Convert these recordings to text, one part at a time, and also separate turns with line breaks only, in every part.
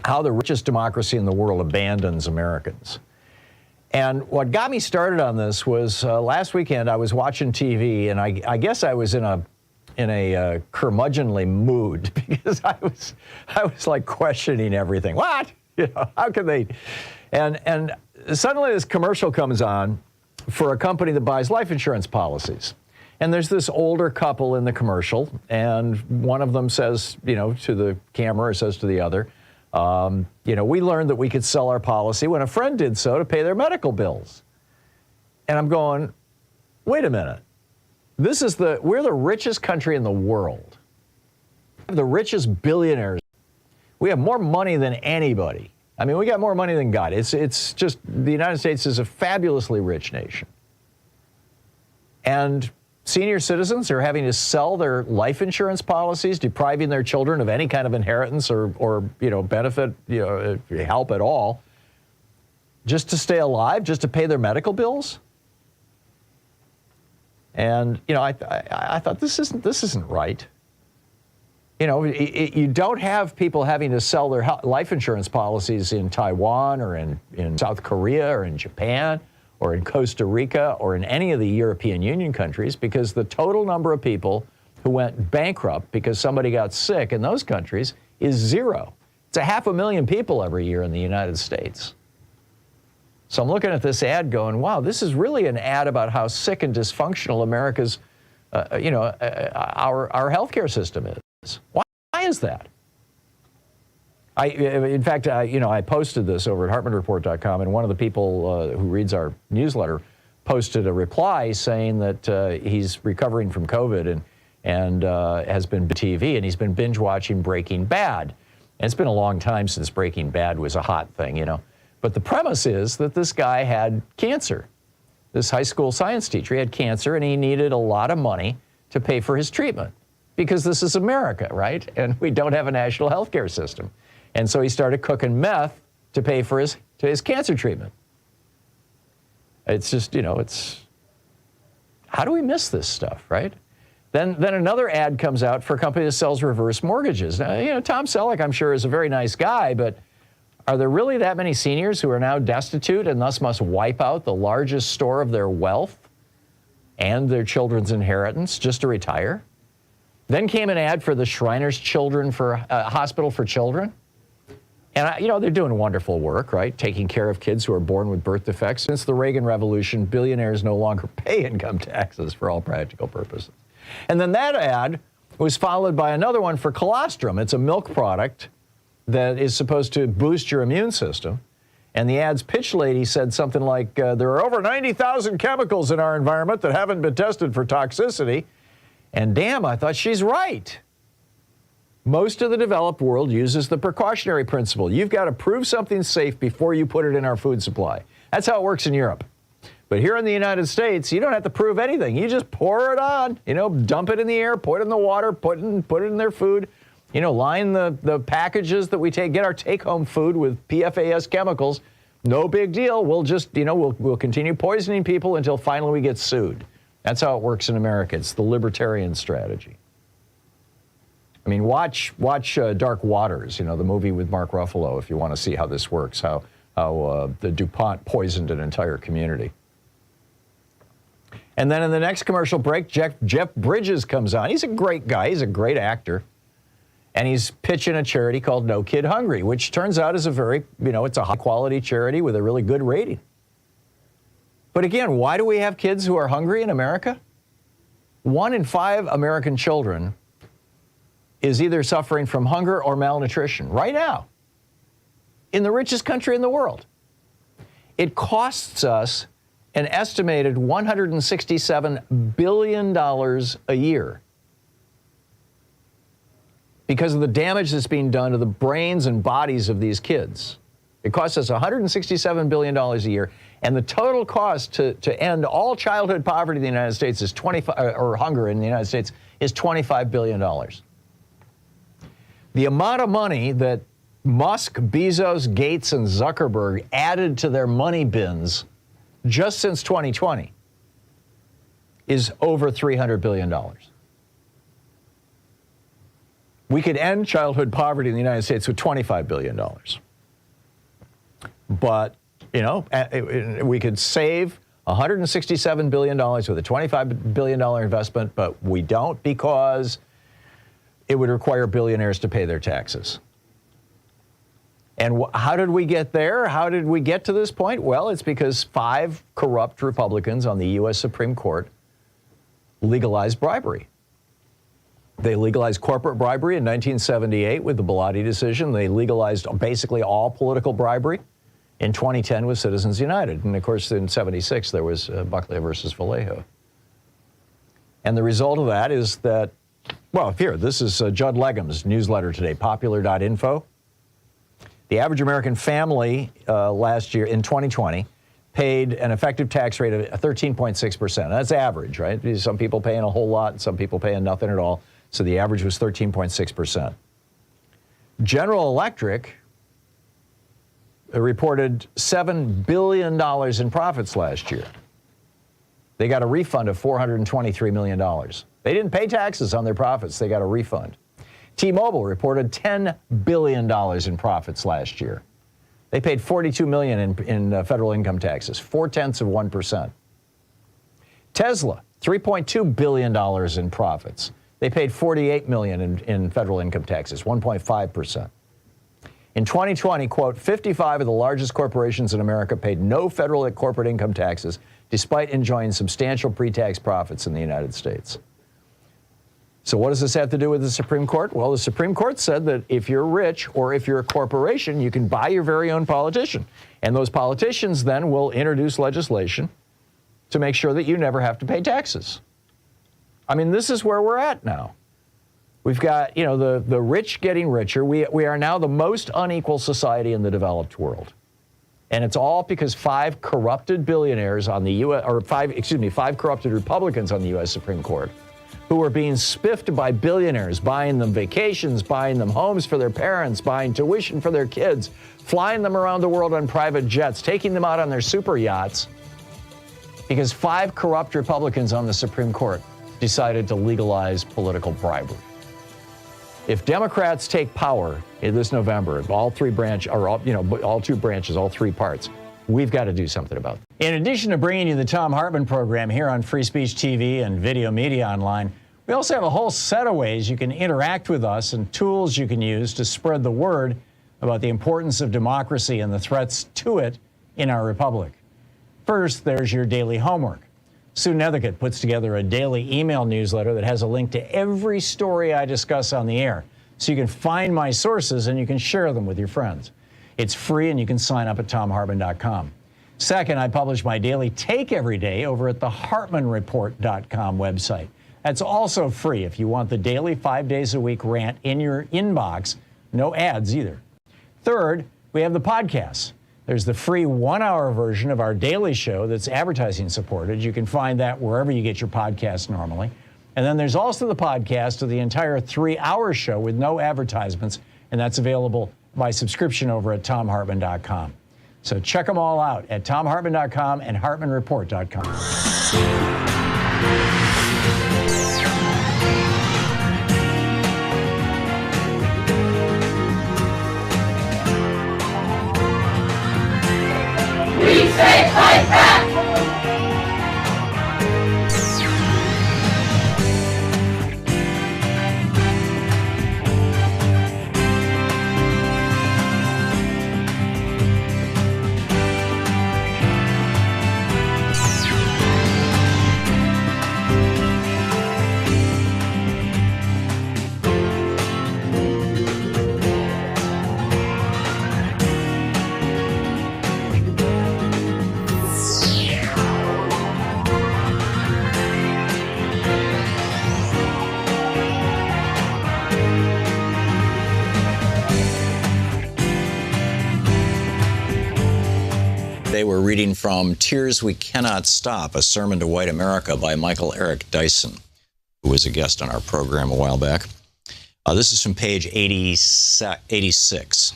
how the richest democracy in the world abandons Americans. And what got me started on this was last weekend I was watching TV, and I guess I was in a curmudgeonly mood because I was like questioning everything. What? You know, how can they? And suddenly this commercial comes on for a company that buys life insurance policies. And there's this older couple in the commercial, and one of them says, you know, to the camera, or says to the other, you know, we learned that we could sell our policy when a friend did so to pay their medical bills. And I'm going, wait a minute. We're the richest country in the world. The richest billionaires. We have more money than anybody. I mean, we got more money than God. It's just, the United States is a fabulously rich nation. And senior citizens are having to sell their life insurance policies, depriving their children of any kind of inheritance or you know, benefit, you know, help at all, just to stay alive, just to pay their medical bills. And, you know, I thought this isn't right. You know, you don't have people having to sell their life insurance policies in Taiwan or in South Korea or in Japan or in Costa Rica or in any of the European Union countries, because the total number of people who went bankrupt because somebody got sick in those countries is zero. It's 500,000 people every year in the United States. So I'm looking at this ad going, wow, this is really an ad about how sick and dysfunctional America's, you know, our healthcare system is. Why is that? In fact, you know, I posted this over at HartmannReport.com, and one of the people who reads our newsletter posted a reply saying that he's recovering from COVID and has been TV, and he's been binge watching Breaking Bad. And it's been a long time since Breaking Bad was a hot thing, you know. But the premise is that this guy had cancer. This high school science teacher, he had cancer, and he needed a lot of money to pay for his treatment, because this is America, right? And we don't have a national health care system. And so he started cooking meth to pay for his cancer treatment. It's just, you know, how do we miss this stuff, right? Then another ad comes out for a company that sells reverse mortgages. Now, you know, Tom Selleck, I'm sure, is a very nice guy, but are there really that many seniors who are now destitute and thus must wipe out the largest store of their wealth and their children's inheritance just to retire? Then came an ad for the Shriners Hospital for Children. And, you know, they're doing wonderful work, right? Taking care of kids who are born with birth defects. Since the Reagan Revolution, billionaires no longer pay income taxes for all practical purposes. And then that ad was followed by another one for colostrum. It's a milk product that is supposed to boost your immune system. And the ad's pitch lady said something like, there are over 90,000 chemicals in our environment that haven't been tested for toxicity. And damn, I thought she's right. Most of the developed world uses the precautionary principle. You've got to prove something's safe before you put it in our food supply. That's how it works in Europe. But here in the United States, you don't have to prove anything. You just pour it on, you know, dump it in the air, put it in the water, put it in their food. You know, line the packages that we get our take-home food with PFAS chemicals. No big deal. We'll just, you know, we'll continue poisoning people until finally we get sued. That's how it works in America. It's the libertarian strategy. I mean, watch Dark Waters, you know, the movie with Mark Ruffalo, if you want to see how this works, how the DuPont poisoned an entire community. And then in the next commercial break, Jeff Bridges comes on. He's a great guy. He's a great actor. And he's pitching a charity called No Kid Hungry, which turns out is a very, you know, it's a high-quality charity with a really good rating. But again, why do we have kids who are hungry in America? 1 in 5 American children is either suffering from hunger or malnutrition right now in the richest country in the world. It costs us an estimated $167 billion a year because of the damage that's being done to the brains and bodies of these kids. It costs us $167 billion a year, and the total cost to end all childhood poverty in the United States is hunger in the United States is $25 billion. The amount of money that Musk, Bezos, Gates, and Zuckerberg added to their money bins just since 2020 is over $300 billion. We could end childhood poverty in the United States with $25 billion. But, you know, we could save $167 billion with a $25 billion investment, but we don't because it would require billionaires to pay their taxes. And how did we get there? How did we get to this point? Well, it's because 5 corrupt Republicans on the U.S. Supreme Court legalized bribery. They legalized corporate bribery in 1978 with the Bellotti decision. They legalized basically all political bribery in 2010 with Citizens United. And of course, in 76, there was Buckley versus Vallejo. And the result of that is that, well, here, this is Judd Legum's newsletter today, popular.info. The average American family last year, in 2020, paid an effective tax rate of 13.6%. That's average, right? Some people paying a whole lot, some people paying nothing at all. So the average was 13.6%. General Electric reported $7 billion in profits last year. They got a refund of $423 million. They didn't pay taxes on their profits. They got a refund. T-Mobile reported $10 billion in profits last year. They paid $42 million in federal income taxes, 0.4%. Tesla, $3.2 billion in profits. They paid $48 million in federal income taxes, 1.5%. In 2020, quote, 55 of the largest corporations in America paid no federal corporate income taxes, despite enjoying substantial pre-tax profits in the United States. So what does this have to do with the Supreme Court? Well, the Supreme Court said that if you're rich or if you're a corporation, you can buy your very own politician. And those politicians then will introduce legislation to make sure that you never have to pay taxes. I mean, this is where we're at now. We've got, you know, the rich getting richer. We are now the most unequal society in the developed world. And it's all because 5 corrupted billionaires on the U.S., or 5 corrupted Republicans on the U.S. Supreme Court, who are being spiffed by billionaires, buying them vacations, buying them homes for their parents, buying tuition for their kids, flying them around the world on private jets, taking them out on their super yachts, because 5 corrupt Republicans on the Supreme Court decided to legalize political bribery. If Democrats take power in this November, all 3 branches, or all 2 branches, all 3 parts, we've got to do something about it. In addition to bringing you the Thom Hartmann Program here on Free Speech TV and Video Media Online, we also have a whole set of ways you can interact with us and tools you can use to spread the word about the importance of democracy and the threats to it in our republic. First, there's your daily homework. Sue Nethercutt puts together a daily email newsletter that has a link to every story I discuss on the air, so you can find my sources and you can share them with your friends. It's free and you can sign up at thomhartmann.com. Second, I publish my daily take every day over at the hartmannreport.com website. That's also free if you want the daily 5 days a week rant in your inbox. No ads either. Third, we have the podcasts. There's the free 1-hour version of our daily show that's advertising supported. You can find that wherever you get your podcasts normally. And then there's also the podcast of the entire 3-hour show with no advertisements, and that's available by subscription over at thomhartmann.com. So check them all out at thomhartmann.com and hartmannreport.com.
We say fight back!
Today we're reading from Tears We Cannot Stop, A Sermon to White America by Michael Eric Dyson, who was a guest on our program a while back. This is from page 86.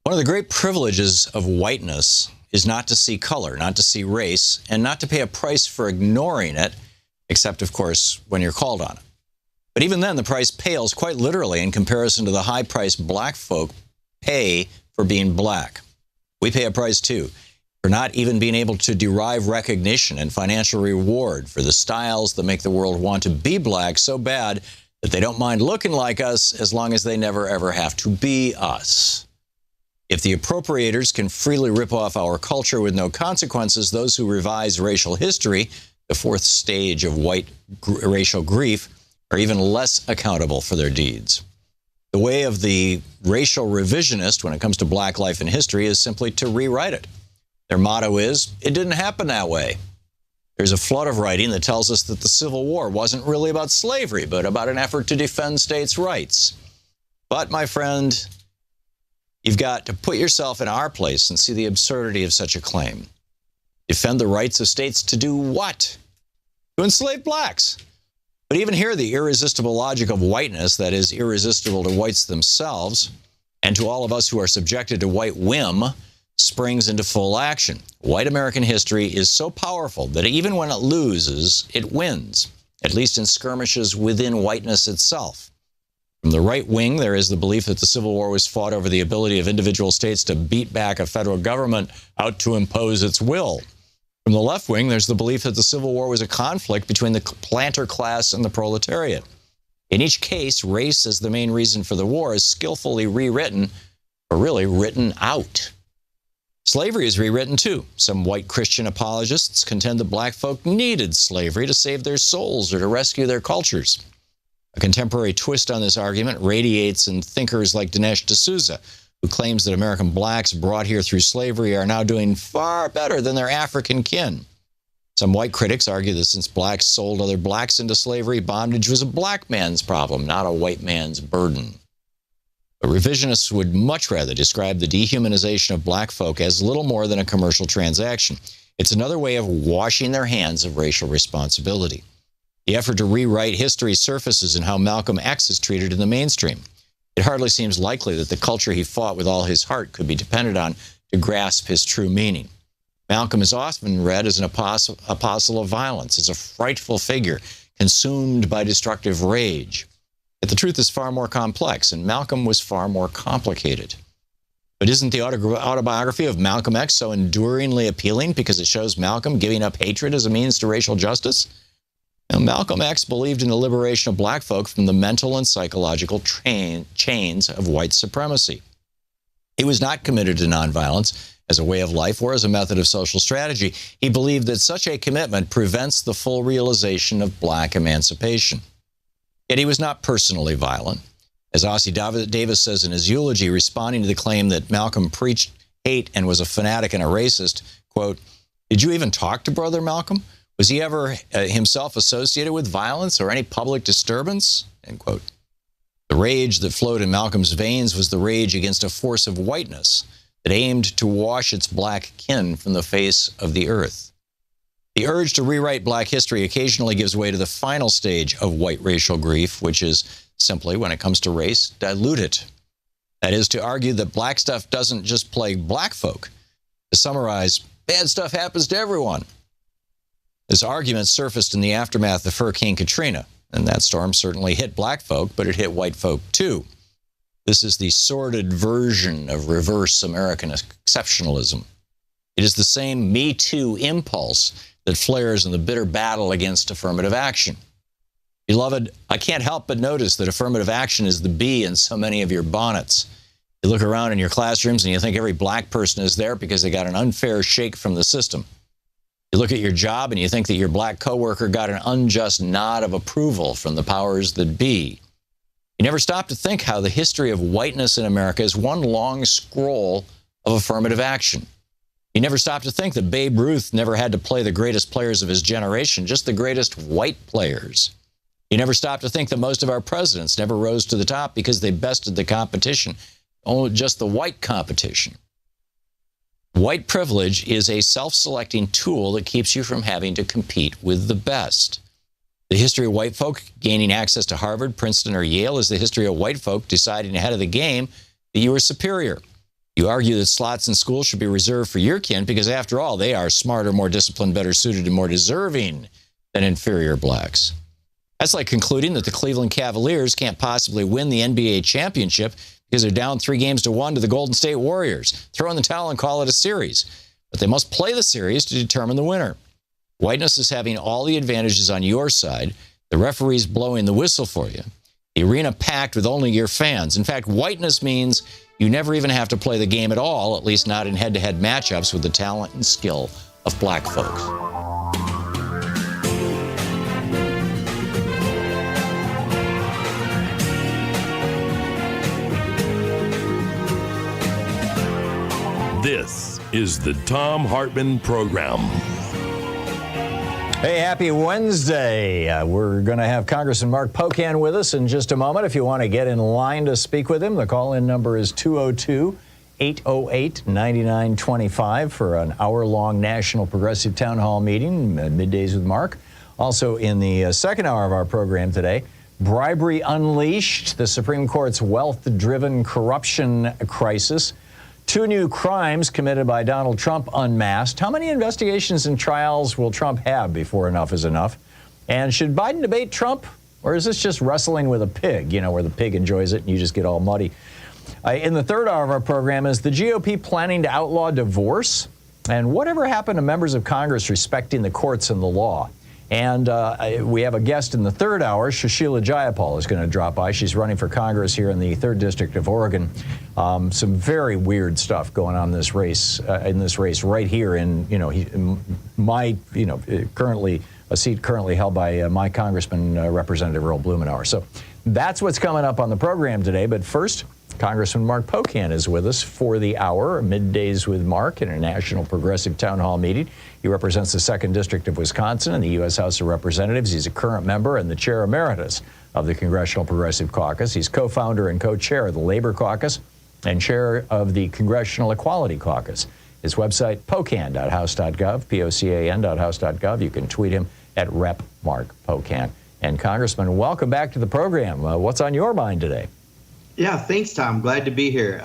One of the great privileges of whiteness is not to see color, not to see race, and not to pay a price for ignoring it, except, of course, when you're called on it. But even then, the price pales quite literally in comparison to the high price black folk pay for being black. We pay a price too for not even being able to derive recognition and financial reward for the styles that make the world want to be black so bad that they don't mind looking like us as long as they never ever have to be us. If the appropriators can freely rip off our culture with no consequences, those who revise racial history, the fourth stage of white racial grief, are even less accountable for their deeds. The way of the racial revisionist when it comes to black life and history is simply to rewrite it. Their motto is, it didn't happen that way. There's a flood of writing that tells us that the Civil War wasn't really about slavery, but about an effort to defend states' rights. But, my friend, you've got to put yourself in our place and see the absurdity of such a claim. Defend the rights of states to do what? To enslave blacks. But even here, the irresistible logic of whiteness, that is irresistible to whites themselves, and to all of us who are subjected to white whim, springs into full action. White American history is so powerful that even when it loses, it wins, at least in skirmishes within whiteness itself. From the right wing, there is the belief that the Civil War was fought over the ability of individual states to beat back a federal government out to impose its will. From the left wing, there's the belief that the Civil War was a conflict between the planter class and the proletariat. In each case, race as the main reason for the war is skillfully rewritten, or really written out. Slavery is rewritten too. Some white Christian apologists contend that black folk needed slavery to save their souls or to rescue their cultures. A contemporary twist on this argument radiates in thinkers like Dinesh D'Souza, who claims that American blacks brought here through slavery are now doing far better than their African kin. Some white critics argue that since blacks sold other blacks into slavery, bondage was a black man's problem, not a white man's burden. But revisionists would much rather describe the dehumanization of black folk as little more than a commercial transaction. It's another way of washing their hands of racial responsibility. The effort to rewrite history surfaces in how Malcolm X is treated in the mainstream. It hardly seems likely that the culture he fought with all his heart could be depended on to grasp his true meaning. Malcolm is often read as an apostle of violence, as a frightful figure consumed by destructive rage. Yet the truth is far more complex, and Malcolm was far more complicated. But isn't the autobiography of Malcolm X so enduringly appealing because it shows Malcolm giving up hatred as a means to racial justice? Now, Malcolm X believed in the liberation of black folk from the mental and psychological chains of white supremacy. He was not committed to nonviolence as a way of life or as a method of social strategy. He believed that such a commitment prevents the full realization of black emancipation. Yet he was not personally violent. As Ossie Davis says in his eulogy, responding to the claim that Malcolm preached hate and was a fanatic and a racist, quote, "Did you even talk to Brother Malcolm? Was he ever himself associated with violence or any public disturbance?" End quote. The rage that flowed in Malcolm's veins was the rage against a force of whiteness that aimed to wash its black kin from the face of the earth. The urge to rewrite black history occasionally gives way to the final stage of white racial grief, which is simply, when it comes to race, dilute it. That is, to argue that black stuff doesn't just plague black folk. To summarize, bad stuff happens to everyone. This argument surfaced in the aftermath of Hurricane Katrina, and that storm certainly hit black folk, but it hit white folk too. This is the sordid version of reverse American exceptionalism. It is the same Me Too impulse that flares in the bitter battle against affirmative action. Beloved, I can't help but notice that affirmative action is the bee in so many of your bonnets. You look around in your classrooms and you think every black person is there because they got an unfair shake from the system. You look at your job and you think that your black coworker got an unjust nod of approval from the powers that be. You never stop to think how the history of whiteness in America is one long scroll of affirmative action. You never stop to think that Babe Ruth never had to play the greatest players of his generation, just the greatest white players. You never stop to think that most of our presidents never rose to the top because they bested the competition, only just the white competition. White privilege is a self-selecting tool that keeps you from having to compete with the best. The history of white folk gaining access to Harvard, Princeton, or Yale is the history of white folk deciding ahead of the game that you are superior. You argue that slots in school should be reserved for your kin because, after all, they are smarter, more disciplined, better suited, and more deserving than inferior blacks. That's like concluding that the Cleveland Cavaliers can't possibly win the NBA championship because they're down 3-1 to the Golden State Warriors. Throw in the towel and call it a series. But they must play the series to determine the winner. Whiteness is having all the advantages on your side. The referee's blowing the whistle for you. The arena packed with only your fans. In fact, whiteness means you never even have to play the game at all, at least not in head-to-head matchups with the talent and skill of black folks.
This is the Thom Hartmann Program.
Hey, happy Wednesday. We're going to have Congressman Mark Pocan with us in just a moment. If you want to get in line to speak with him, the call-in number is 202-808-9925 for an hour-long National Progressive Townhall meeting, Middays with Mark. Also in the second hour of our program today, Bribery Unleashed, the Supreme Court's wealth-driven corruption crisis. 2 new crimes committed by Donald Trump unmasked. How many investigations and trials will Trump have before enough is enough? And should Biden debate Trump? Or is this just wrestling with a pig, you know, where the pig enjoys it and you just get all muddy? In the third hour of our program, is the GOP planning to outlaw divorce? And whatever happened to members of Congress respecting the courts and the law? And we have a guest in the third hour. Susheela Jayapal is going to drop by. She's running for Congress here in the 3rd District of Oregon. Some very weird stuff going on in this race right here in, currently a seat currently held by my Congressman, Representative Earl Blumenauer. So that's what's coming up on the program today. But first, Congressman Mark Pocan is with us for the hour, Middays with Mark, in a National Progressive Townhall meeting. He represents the 2nd District of Wisconsin in the U.S. House of Representatives. He's a current member and the chair emeritus of the Congressional Progressive Caucus. He's co-founder and co-chair of the Labor Caucus and chair of the Congressional Equality Caucus. His website, pocan.house.gov, pocan.house.gov. You can tweet him at Rep. Mark Pocan. And Congressman, welcome back to the program. What's on your mind today?
Yeah, thanks, Tom. Glad to be here.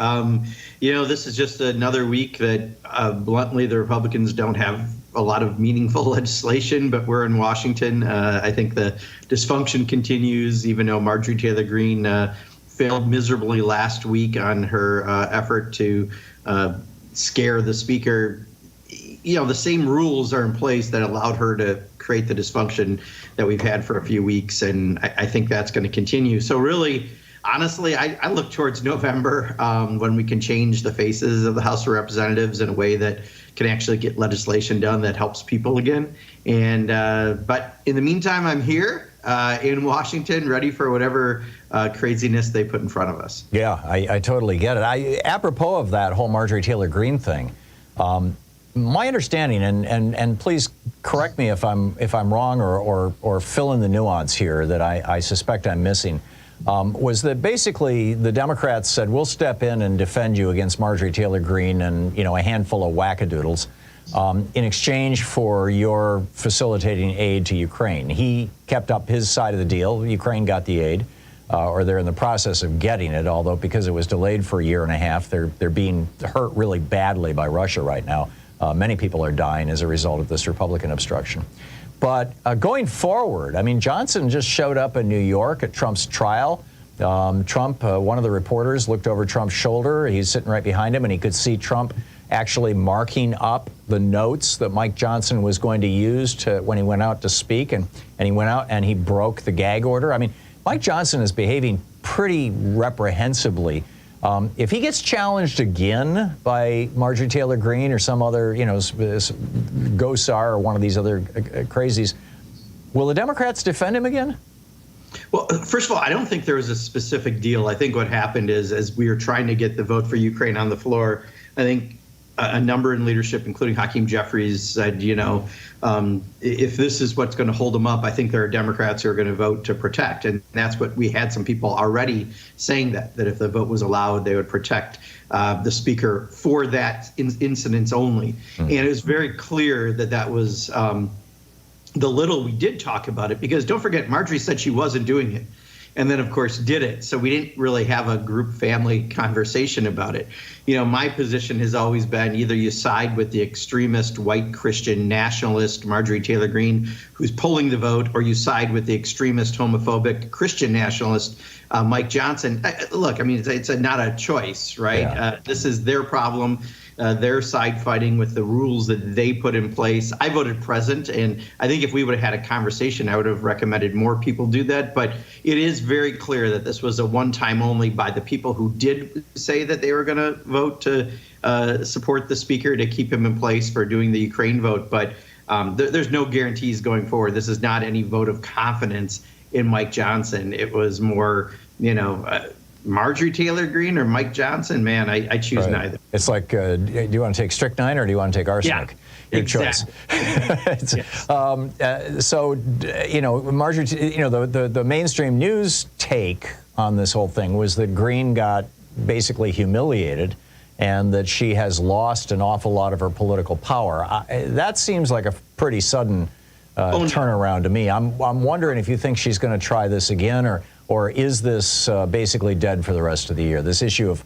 This is just another week that, bluntly, the Republicans don't have a lot of meaningful legislation, but we're in Washington. I think the dysfunction continues, even though Marjorie Taylor Greene failed miserably last week on her effort to scare the speaker. The same rules are in place that allowed her to create the dysfunction that we've had for a few weeks, and I think that's going to continue. So really, honestly, I look towards November when we can change the faces of the House of Representatives in a way that can actually get legislation done that helps people again. And but in the meantime, I'm here in Washington, ready for whatever craziness they put in front of us.
Yeah, I totally get it. Apropos of that whole Marjorie Taylor Greene thing, my understanding, and please correct me if I'm wrong or fill in the nuance here that I suspect I'm missing. Was that basically the Democrats said, we'll step in and defend you against Marjorie Taylor Greene and, a handful of wackadoodles in exchange for your facilitating aid to Ukraine. He kept up his side of the deal. Ukraine got the aid, or they're in the process of getting it, although because it was delayed for a year and a half, they're being hurt really badly by Russia right now. Many people are dying as a result of this Republican obstruction. But going forward, Johnson just showed up in New York at Trump's trial. Trump, one of the reporters, looked over Trump's shoulder. He's sitting right behind him, and he could see Trump actually marking up the notes that Mike Johnson was going to use when he went out to speak. And he went out and he broke the gag order. Mike Johnson is behaving pretty reprehensibly. If he gets challenged again by Marjorie Taylor Greene or some other, Gosar or one of these other crazies, will the Democrats defend him again?
Well, first of all, I don't think there was a specific deal. I think what happened is, as we were trying to get the vote for Ukraine on the floor, I think a number in leadership, including Hakeem Jeffries, said, if this is what's going to hold them up, I think there are Democrats who are going to vote to protect. And that's what we had some people already saying that if the vote was allowed, they would protect the speaker for that incidents only. And it was very clear that was the little we did talk about it, because don't forget, Marjorie said she wasn't doing it. and then, of course, did it. So we didn't really have a group family conversation about it. My position has always been either you side with the extremist white Christian nationalist Marjorie Taylor Greene, who's pulling the vote, or you side with the extremist homophobic Christian nationalist Mike Johnson. Look, I mean, it's not a choice, right?
Yeah.
This is their problem. They're side fighting with the rules that they put in place. I voted present, and I think if we would have had a conversation, I would have recommended more people do that. But it is very clear that this was a one-time only by the people who did say that they were going to vote to support the speaker to keep him in place for doing the Ukraine vote. But there's no guarantees going forward. This is not any vote of confidence in Mike Johnson. It was more, Marjorie Taylor Greene or Mike Johnson. Man, I choose neither.
It's like, do you want to take strychnine or do you want to take arsenic?
Yeah,
Your
exactly.
choice.
Yes.
So, Marjorie, the mainstream news take on this whole thing was that Greene got basically humiliated and that she has lost an awful lot of her political power. That seems like a pretty sudden turnaround to me. I'm wondering if you think she's going to try this again, or is this basically dead for the rest of the year? This issue of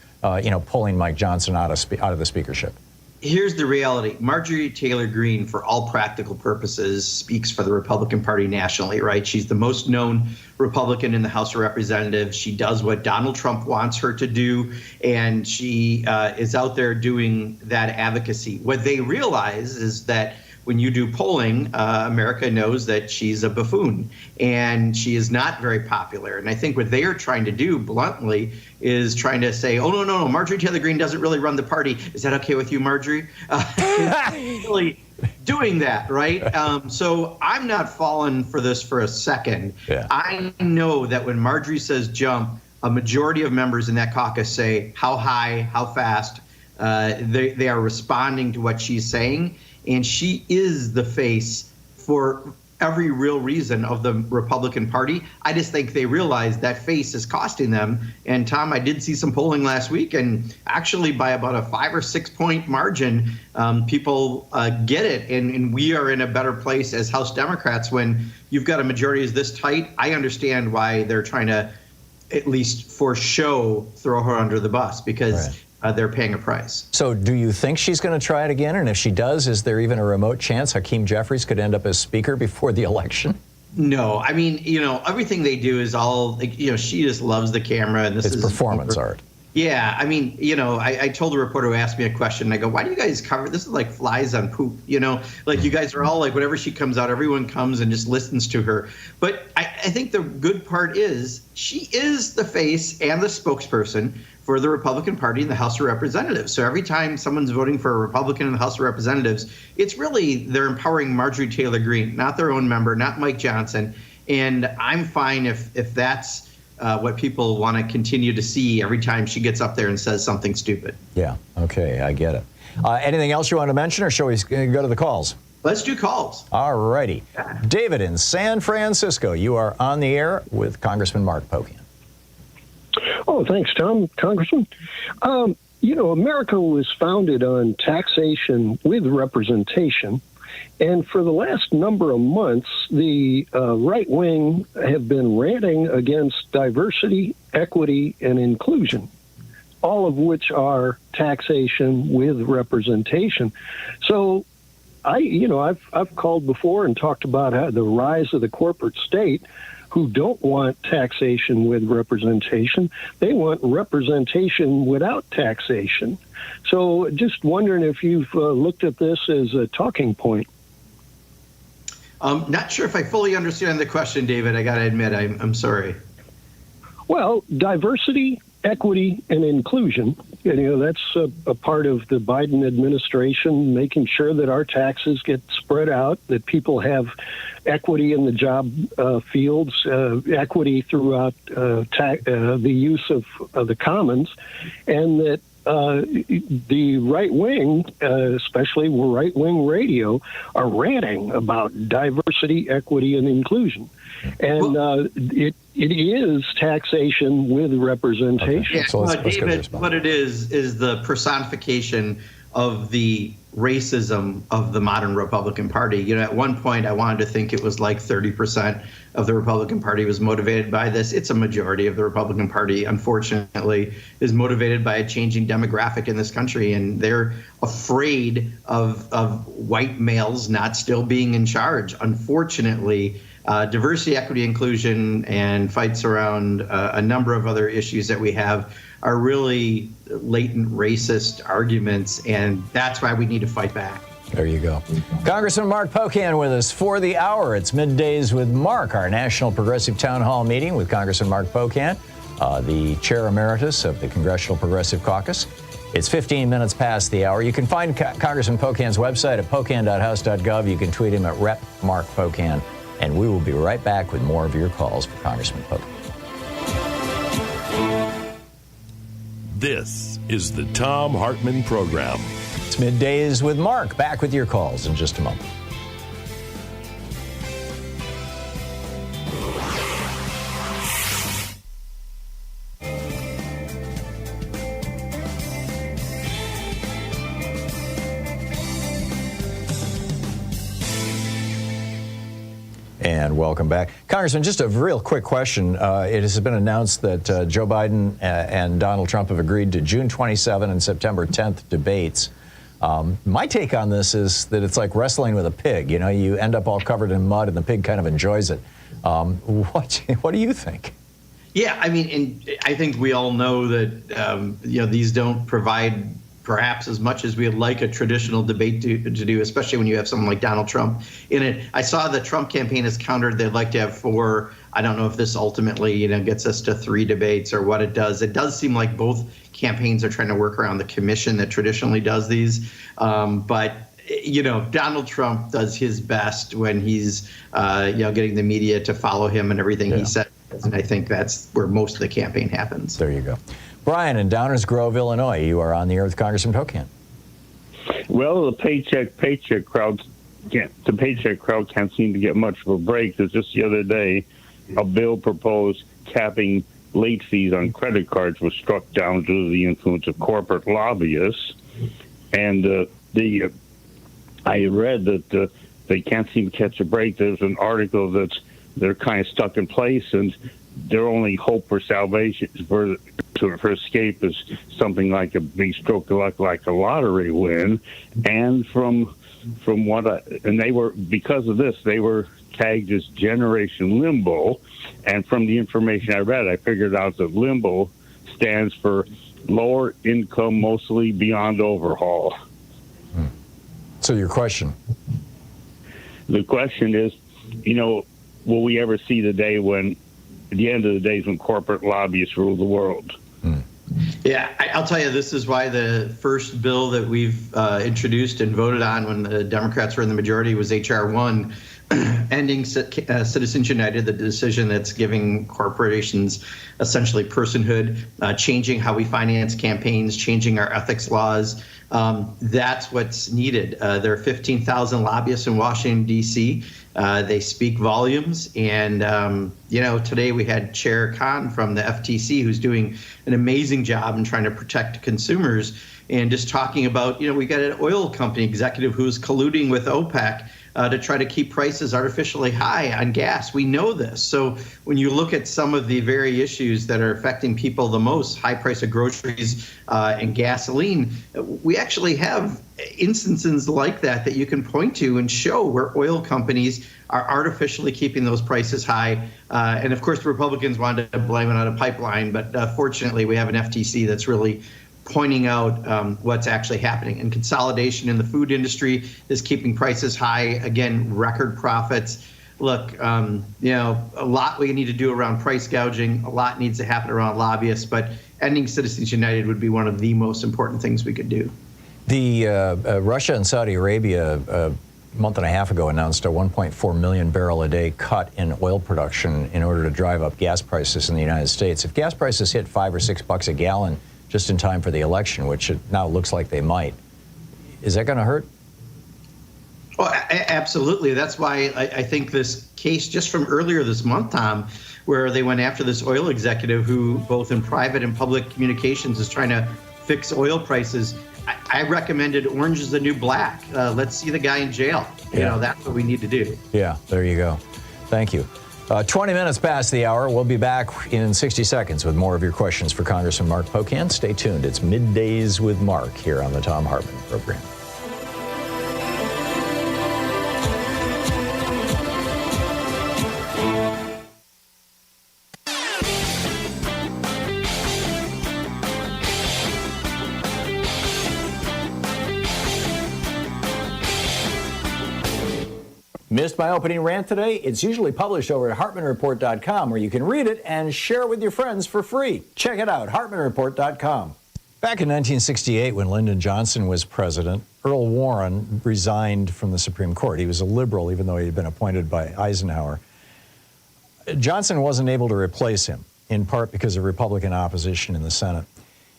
pulling Mike Johnson out of the speakership.
Here's the reality. Marjorie Taylor Greene, for all practical purposes, speaks for the Republican Party nationally, right? She's the most known Republican in the House of Representatives. She does what Donald Trump wants her to do, and she is out there doing that advocacy. What they realize is that when you do polling, America knows that she's a buffoon and she is not very popular. And I think what they are trying to do bluntly is trying to say, oh, no, Marjorie Taylor Greene doesn't really run the party. Is that okay with you, Marjorie? Really doing that, right? So I'm not falling for this for a second.
Yeah.
I know that when Marjorie says jump, a majority of members in that caucus say how high, how fast. They are responding to what she's saying. And she is the face for every real reason of the Republican Party. I just think they realize that face is costing them. And Tom, I did see some polling last week, and actually by about a 5 or 6 point margin, people get it. And we are in a better place as House Democrats when you've got a majority is this tight. I understand why they're trying to, at least for show, throw her under the bus, because
right.
They're paying a price.
So do you think she's going to try it again? And if she does, is there even a remote chance Hakeem Jeffries could end up as speaker before the election?
No, I mean, everything they do is all, she just loves the camera. And this is
performance art.
Yeah, I mean, I told a reporter who asked me a question, I go, why do you guys cover, this is like flies on poop, like you guys are all like, whenever she comes out, everyone comes and just listens to her. But I think the good part is she is the face and the spokesperson for the Republican Party in the House of Representatives. So every time someone's voting for a Republican in the House of Representatives, it's really, they're empowering Marjorie Taylor Greene, not their own member, not Mike Johnson. And I'm fine if that's what people want to continue to see every time she gets up there and says something stupid.
Yeah, okay, I get it. Anything else you want to mention, or shall we go to the calls?
Let's do calls.
All righty. David in San Francisco, you are on the air with Congressman Mark Pocan.
Oh, thanks, Tom. Congressman. America was founded on taxation with representation. And for the last number of months, the right wing have been ranting against diversity, equity, and inclusion, all of which are taxation with representation. So I've called before and talked about how the rise of the corporate state, who don't want taxation with representation. They want representation without taxation. So just wondering if you've looked at this as a talking point.
Not sure if I fully understand the question, David. I got to admit, I'm sorry.
Well, diversity, equity, and inclusion, that's a part of the Biden administration, making sure that our taxes get spread out, that people have equity in the job fields, equity throughout the use of the commons, and that the right wing, especially right-wing radio, are ranting about diversity, equity, and inclusion. And it is taxation with representation.
Okay. Yeah, so David, what it is the personification of the racism of the modern Republican Party. You know, at one point I wanted to think it was like 30% of the Republican Party was motivated by this. It's a majority of the Republican Party, unfortunately, is motivated by a changing demographic in this country, and they're afraid of white males not still being in charge. Unfortunately, diversity, equity, inclusion, and fights around a number of other issues that we have are really latent racist arguments, and that's why we need to fight back.
There you go. Congressman Mark Pocan with us for the hour. It's Middays with Mark, our National Progressive Townhall meeting with Congressman Mark Pocan, the Chair Emeritus of the Congressional Progressive Caucus. It's 15 minutes past the hour. You can find Congressman Pocan's website at pocan.house.gov. You can tweet him at Rep. Mark Pocan. And we will be right back with more of your calls for Congressman Pocan.
This is the Thom Hartmann Program.
It's Middays with Mark. Back with your calls in just a moment. And welcome back. Congressman, just a real quick question. It has been announced that Joe Biden and Donald Trump have agreed to June 27 and September 10th debates. My take on this is that it's like wrestling with a pig. You know, you end up all covered in mud and the pig kind of enjoys it. What do you think?
Yeah, I mean, and I think we all know that, these don't provide perhaps as much as we would like a traditional debate to do, especially when you have someone like Donald Trump in it. I saw the Trump campaign has countered they'd like to have 4. I don't know if this ultimately, gets us to 3 debates or what it does. It does seem like both campaigns are trying to work around the commission that traditionally does these. But Donald Trump does his best when he's, getting the media to follow him and everything he says. And I think that's where most of the campaign happens.
There you go. Brian in Downers Grove, Illinois, you are on the air with Congressman Pocan.
Well, the paycheck crowd can't seem to get much of a break. Because just the other day, a bill proposed capping late fees on credit cards was struck down due to the influence of corporate lobbyists. And I read that they can't seem to catch a break. There's an article that they're kind of stuck in place, and their only hope for salvation for escape is something like a big stroke of luck, like a lottery win. And because of this, they were tagged as Generation Limbo. And from the information I read, I figured out that Limbo stands for lower income, mostly beyond overhaul.
So your question?
The question is, will we ever see the day when, at the end of the days, when corporate lobbyists rule the world?
Yeah, I'll tell you, this is why the first bill that we've introduced and voted on when the Democrats were in the majority was H.R. 1, ending Citizens United, the decision that's giving corporations essentially personhood, changing how we finance campaigns, changing our ethics laws. That's what's needed. There are 15,000 lobbyists in Washington, D.C. They speak volumes. And, today we had Chair Khan from the FTC, who's doing an amazing job in trying to protect consumers, and just talking about, we got an oil company executive who's colluding with OPEC to try to keep prices artificially high on gas. We know this. So when you look at some of the very issues that are affecting people the most, high price of groceries and gasoline, we actually have instances like that you can point to and show where oil companies are artificially keeping those prices high. And of course, the Republicans wanted to blame it on a pipeline, but fortunately we have an FTC that's really pointing out what's actually happening. And consolidation in the food industry is keeping prices high. Again, record profits. Look, a lot we need to do around price gouging. A lot needs to happen around lobbyists, but ending Citizens United would be one of the most important things we could do.
The Russia and Saudi Arabia a month and a half ago announced a 1.4 million barrel a day cut in oil production in order to drive up gas prices in the United States. If gas prices hit $5 or $6 a gallon just in time for the election, which it now looks like they might, is that going to hurt?
Well, absolutely. That's why I think this case just from earlier this month, Tom, where they went after this oil executive who both in private and public communications is trying to fix oil prices. I recommended Orange is the New Black. Let's see the guy in jail. You know, that's what we need to do.
Yeah, there you go. Thank you. 20 minutes past the hour. We'll be back in 60 seconds with more of your questions for Congressman Mark Pocan. Stay tuned. It's Middays with Mark here on the Thom Hartmann Program. Missed my opening rant today? It's usually published over at HartmannReport.com, where you can read it and share it with your friends for free. Check it out, HartmannReport.com. Back in 1968, when Lyndon Johnson was president, Earl Warren resigned from the Supreme Court. He was a liberal, even though he had been appointed by Eisenhower. Johnson wasn't able to replace him, in part because of Republican opposition in the Senate.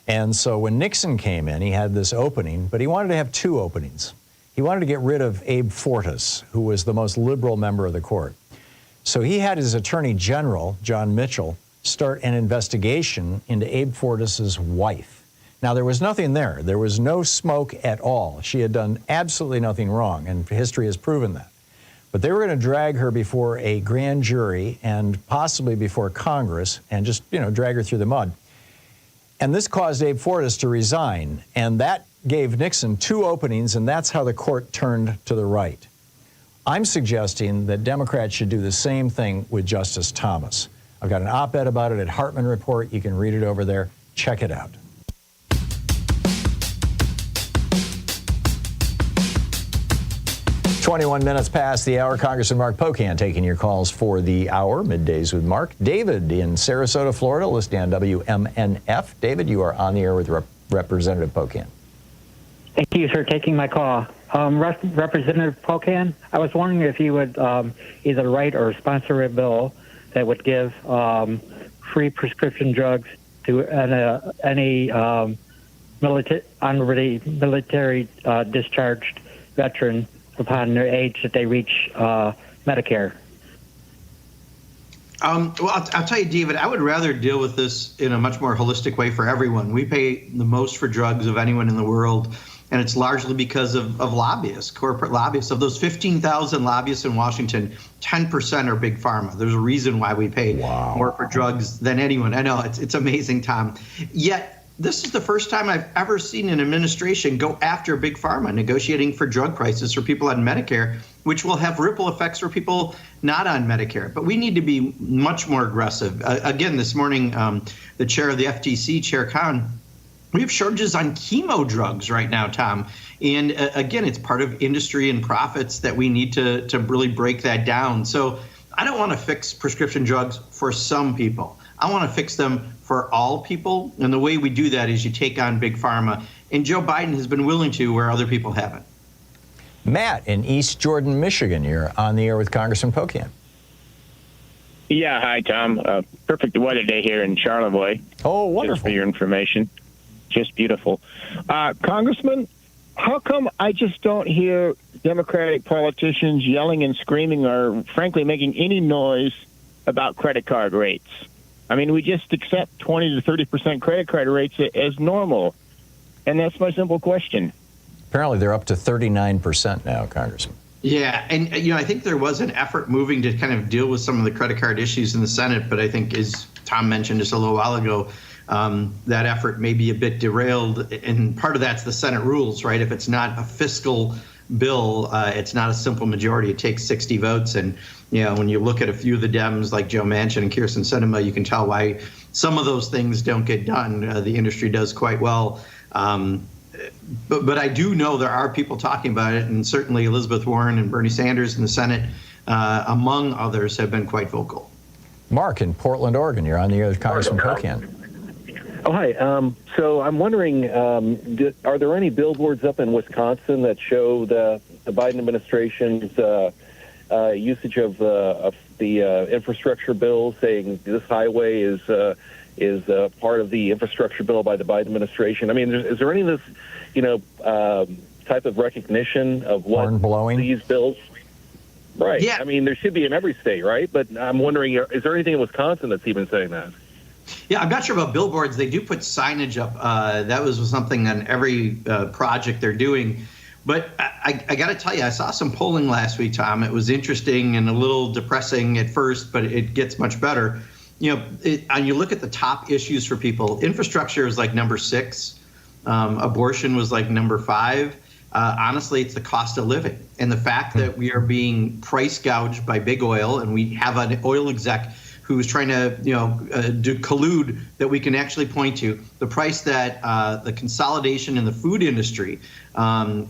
And so when Nixon came in, he had this opening, but he wanted to have two openings. He wanted to get rid of Abe Fortas, who was the most liberal member of the court. So he had his Attorney General, John Mitchell, start an investigation into Abe Fortas's wife. Now, there was nothing there. There was no smoke at all. She had done absolutely nothing wrong, and history has proven that. But they were going to drag her before a grand jury and possibly before Congress and just, drag her through the mud. And this caused Abe Fortas to resign, and that gave Nixon two openings, and that's how the court turned to the right. I'm suggesting that Democrats should do the same thing with Justice Thomas. I've got an op-ed about it at Hartmann Report. You can read it over there. Check it out. "21 minutes past the hour. Congressman Mark Pocan taking your calls for the hour. Middays with Mark. David in Sarasota, Florida, listening on WMNF. David, you are on the air with Representative Pocan.
Thank you for taking my call. Representative Pocan, I was wondering if you would either write or sponsor a bill that would give free prescription drugs to any military discharged veteran upon their age that they reach Medicare.
Well, I'll tell you, David, I would rather deal with this in a much more holistic way for everyone. We pay the most for drugs of anyone in the world, and it's largely because of lobbyists, corporate lobbyists. Of those 15,000 lobbyists in Washington, 10% are big pharma. There's a reason why we pay more for drugs than anyone. I know, it's amazing, Tom. Yet, this is the first time I've ever seen an administration go after big pharma, negotiating for drug prices for people on Medicare, which will have ripple effects for people not on Medicare. But we need to be much more aggressive. Again, this morning, the chair of the FTC, Chair Khan, we have shortages on chemo drugs right now, Tom. And again, it's part of industry and profits that we need to really break that down. So I don't want to fix prescription drugs for some people. I want to fix them for all people. And the way we do that is you take on big pharma. And Joe Biden has been willing to where other people haven't.
Matt in East Jordan, Michigan, you're on the air with Congressman Pocan.
Yeah, hi, Tom. Perfect weather day here in Charlevoix.
Oh, wonderful.
Just for your information. Just beautiful. Congressman, how come I just don't hear Democratic politicians yelling and screaming or, frankly, making any noise about credit card rates? I mean, we just accept 20 to 30% credit card rates as normal. And that's my simple question.
Apparently, they're up to 39% now, Congressman.
Yeah, and I think there was an effort moving to kind of deal with some of the credit card issues in the Senate, but I think, as Tom mentioned just a little while ago, that effort may be a bit derailed, and part of that's the Senate rules, right? If it's not a fiscal bill, it's not a simple majority. It takes 60 votes, and when you look at a few of the Dems like Joe Manchin and Kyrsten Sinema, you can tell why some of those things don't get done. The industry does quite well. But I do know there are people talking about it, and certainly Elizabeth Warren and Bernie Sanders in the Senate, among others, have been quite vocal.
Mark in Portland, Oregon, you're on the air with Congressman Pocan.
Oh, hi. So I'm wondering, are there any billboards up in Wisconsin that show the Biden administration's usage of the infrastructure bill, saying this highway is part of the infrastructure bill by the Biden administration? I mean, is there any of this, type of recognition of what these bills? Right.
Yeah.
I mean, there should be in every state, right? But I'm wondering, is there anything in Wisconsin that's even saying that?
Yeah, I'm not sure about billboards. They do put signage up. That was something on every project they're doing. But I got to tell you, I saw some polling last week, Tom. It was interesting and a little depressing at first, but it gets much better. You know, and you look at the top issues for people. Infrastructure is like number 6. Abortion was like number 5. Honestly, it's the cost of living and the fact that we are being price gouged by big oil, and we have an oil exec who's trying to, collude that we can actually point to. The price that the consolidation in the food industry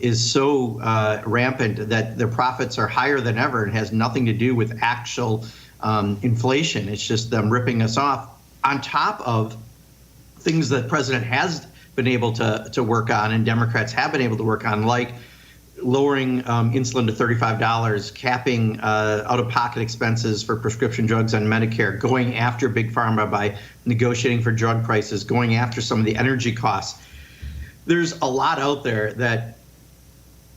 is so rampant that their profits are higher than ever and has nothing to do with actual inflation. It's just them ripping us off on top of things that the president has been able to work on and Democrats have been able to work on, like lowering insulin to $35, capping out-of-pocket expenses for prescription drugs on Medicare, going after big pharma by negotiating for drug prices, going after some of the energy costs. There's a lot out there that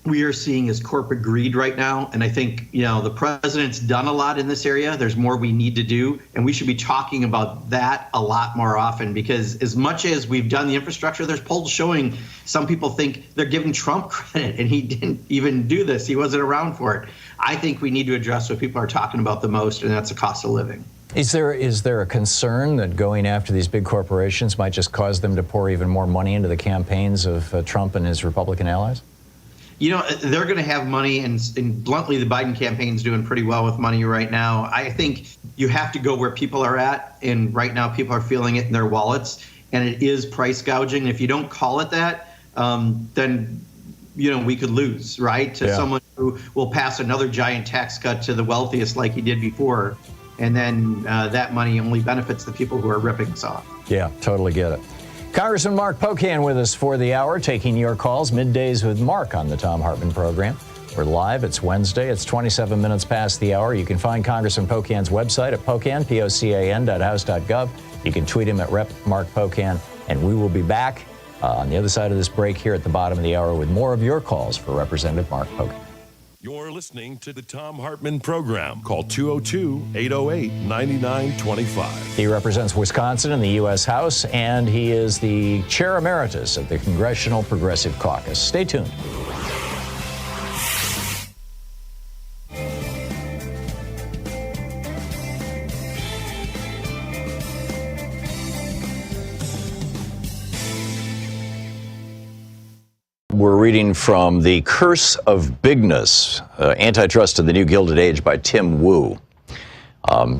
we are seeing as corporate greed right now. And I think, the president's done a lot in this area. There's more we need to do. And we should be talking about that a lot more often, because as much as we've done the infrastructure, there's polls showing some people think they're giving Trump credit and he didn't even do this. He wasn't around for it. I think we need to address what people are talking about the most, and that's the cost of living.
Is there a concern that going after these big corporations might just cause them to pour even more money into the campaigns of Trump and his Republican allies?
They're going to have money, and bluntly, the Biden campaign's doing pretty well with money right now. I think you have to go where people are at, and right now people are feeling it in their wallets, and it is price gouging. If you don't call it that, then we could lose, right? To someone who will pass another giant tax cut to the wealthiest like he did before, and then that money only benefits the people who are ripping us off.
Yeah, totally get it. Congressman Mark Pocan with us for the hour, taking your calls middays with Mark on the Thom Hartmann Program. We're live. It's Wednesday. It's 27 minutes past the hour. You can find Congressman Pocan's website at Pocan, POCAN.house.gov. You can tweet him at Rep. Mark Pocan. And we will be back on the other side of this break here at the bottom of the hour with more of your calls for Representative Mark Pocan.
You're listening to the Thom Hartmann Program. Call 202-808-9925.
He represents Wisconsin in the U.S. House, and he is the Chair Emeritus of the Congressional Progressive Caucus. Stay tuned. We're reading from The Curse of Bigness, Antitrust in the New Gilded Age by Tim Wu.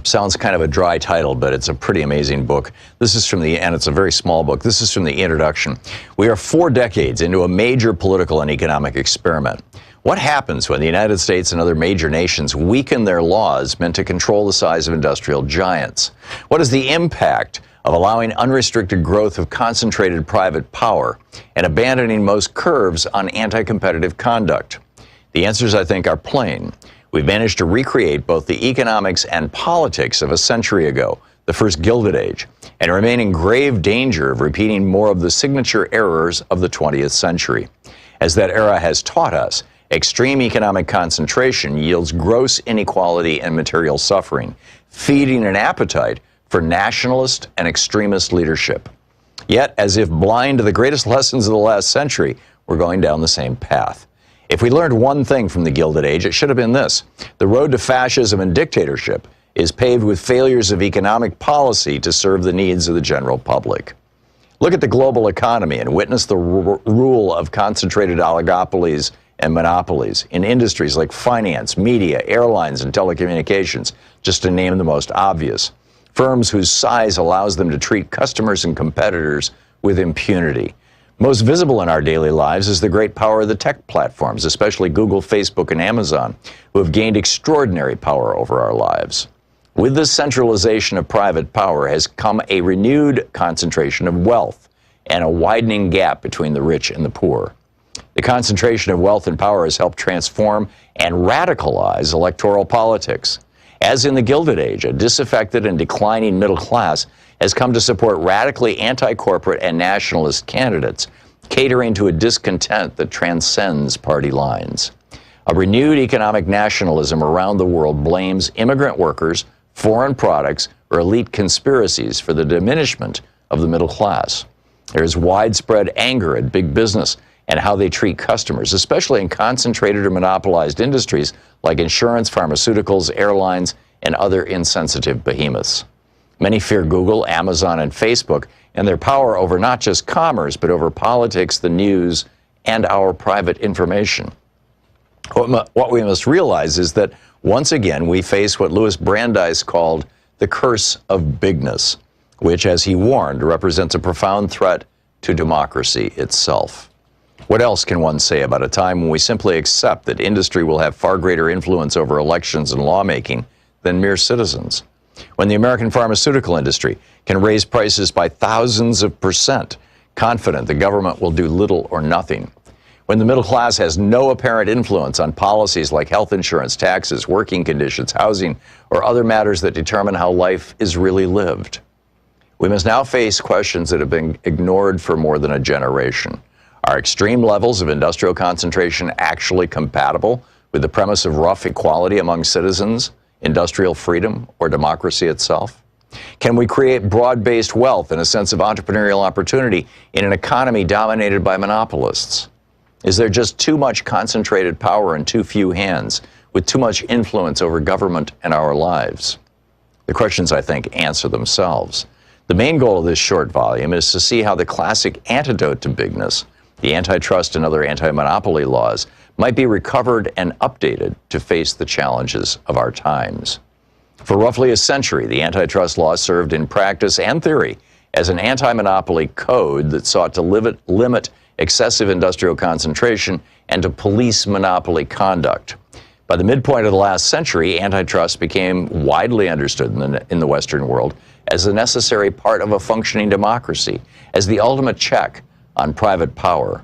Sounds kind of a dry title, but it's a pretty amazing book. This is and it's a very small book. This is from the introduction. We are 4 decades into a major political and economic experiment. What happens when the United States and other major nations weaken their laws meant to control the size of industrial giants? What is the impact of allowing unrestricted growth of concentrated private power and abandoning most curves on anti-competitive conduct? The answers, I think, are plain. We've managed to recreate both the economics and politics of a century ago, the first Gilded Age, and remain in grave danger of repeating more of the signature errors of the 20th century. As that era has taught us, extreme economic concentration yields gross inequality and material suffering, feeding an appetite for nationalist and extremist leadership. Yet, as if blind to the greatest lessons of the last century, we're going down the same path. If we learned one thing from the Gilded Age, it should have been this: the road to fascism and dictatorship is paved with failures of economic policy to serve the needs of the general public. Look at the global economy and witness the rule of concentrated oligopolies and monopolies in industries like finance, media, airlines, and telecommunications, just to name the most obvious. Firms whose size allows them to treat customers and competitors with impunity. Most visible in our daily lives is the great power of the tech platforms, especially Google, Facebook, and Amazon, who have gained extraordinary power over our lives. With the centralization of private power has come a renewed concentration of wealth and a widening gap between the rich and the poor. The concentration of wealth and power has helped transform and radicalize electoral politics. As in the Gilded Age, a disaffected and declining middle class has come to support radically anti-corporate and nationalist candidates, catering to a discontent that transcends party lines. A renewed economic nationalism around the world blames immigrant workers, foreign products,
or elite conspiracies for the diminishment of the middle class. There is widespread anger at big business and how they treat customers, especially in concentrated or monopolized industries like insurance, pharmaceuticals, airlines, and other insensitive behemoths. Many fear Google, Amazon, and Facebook and their power over not just commerce, but over politics, the news, and our private information. What we must realize is that once again we face what Louis Brandeis called the curse of bigness, which, as he warned, represents a profound threat to democracy itself. What else can one say about a time when we simply accept that industry will have far greater influence over elections and lawmaking than mere citizens? When the American pharmaceutical industry can raise prices by thousands of %, confident the government will do little or nothing. When the middle class has no apparent influence on policies like health insurance, taxes, working conditions, housing, or other matters that determine how life is really lived. We must now face questions that have been ignored for more than a generation. Are extreme levels of industrial concentration actually compatible with the premise of rough equality among citizens, industrial freedom, or democracy itself? Can we create broad-based wealth and a sense of entrepreneurial opportunity in an economy dominated by monopolists? Is there just too much concentrated power in too few hands, with too much influence over government and our lives? The questions, I think, answer themselves. The main goal of this short volume is to see how the classic antidote to bigness, the antitrust and other anti-monopoly laws, might be recovered and updated to face the challenges of our times. For roughly a century, the antitrust law served in practice and theory as an anti-monopoly code that sought to limit excessive industrial concentration and to police monopoly conduct. By the midpoint of the last century, antitrust became widely understood in the Western world as a necessary part of a functioning democracy, as the ultimate check on private power.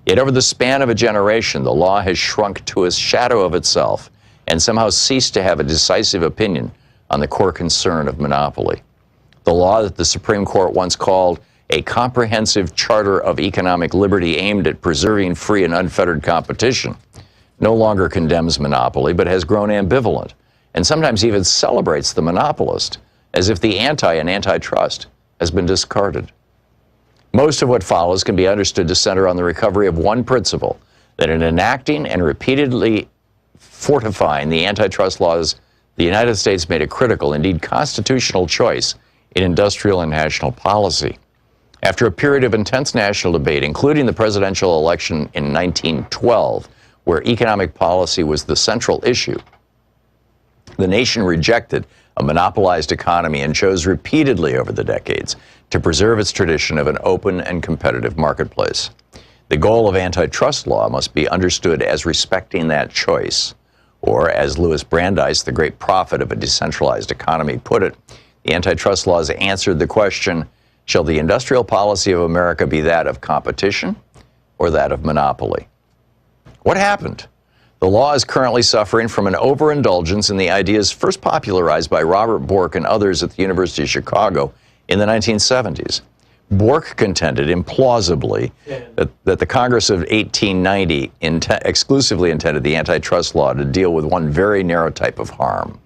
Yet over the span of a generation, the law has shrunk to a shadow of itself and somehow ceased to have a decisive opinion on the core concern of monopoly. The law that the Supreme Court once called a comprehensive charter of economic liberty aimed at preserving free and unfettered competition no longer condemns monopoly, but has grown ambivalent and sometimes even celebrates the monopolist as if the anti and antitrust has been discarded. Most of what follows can be understood to center on the recovery of one principle, that in enacting and repeatedly fortifying the antitrust laws, the United States made a critical, indeed constitutional choice in industrial and national policy. After a period of intense national debate, including the presidential election in 1912, where economic policy was the central issue, the nation rejected a monopolized economy and chose repeatedly over the decades to preserve its tradition of an open and competitive marketplace. The goal of antitrust law must be understood as respecting that choice, or as Louis Brandeis, the great prophet of a decentralized economy, put it, the antitrust laws answered the question, shall the industrial policy of America be that of competition or that of monopoly? What happened? The law is currently suffering from an overindulgence in the ideas first popularized by Robert Bork and others at the University of Chicago in the 1970s. Bork contended implausibly that the Congress of 1890 exclusively intended the antitrust law to deal with one very narrow type of harm.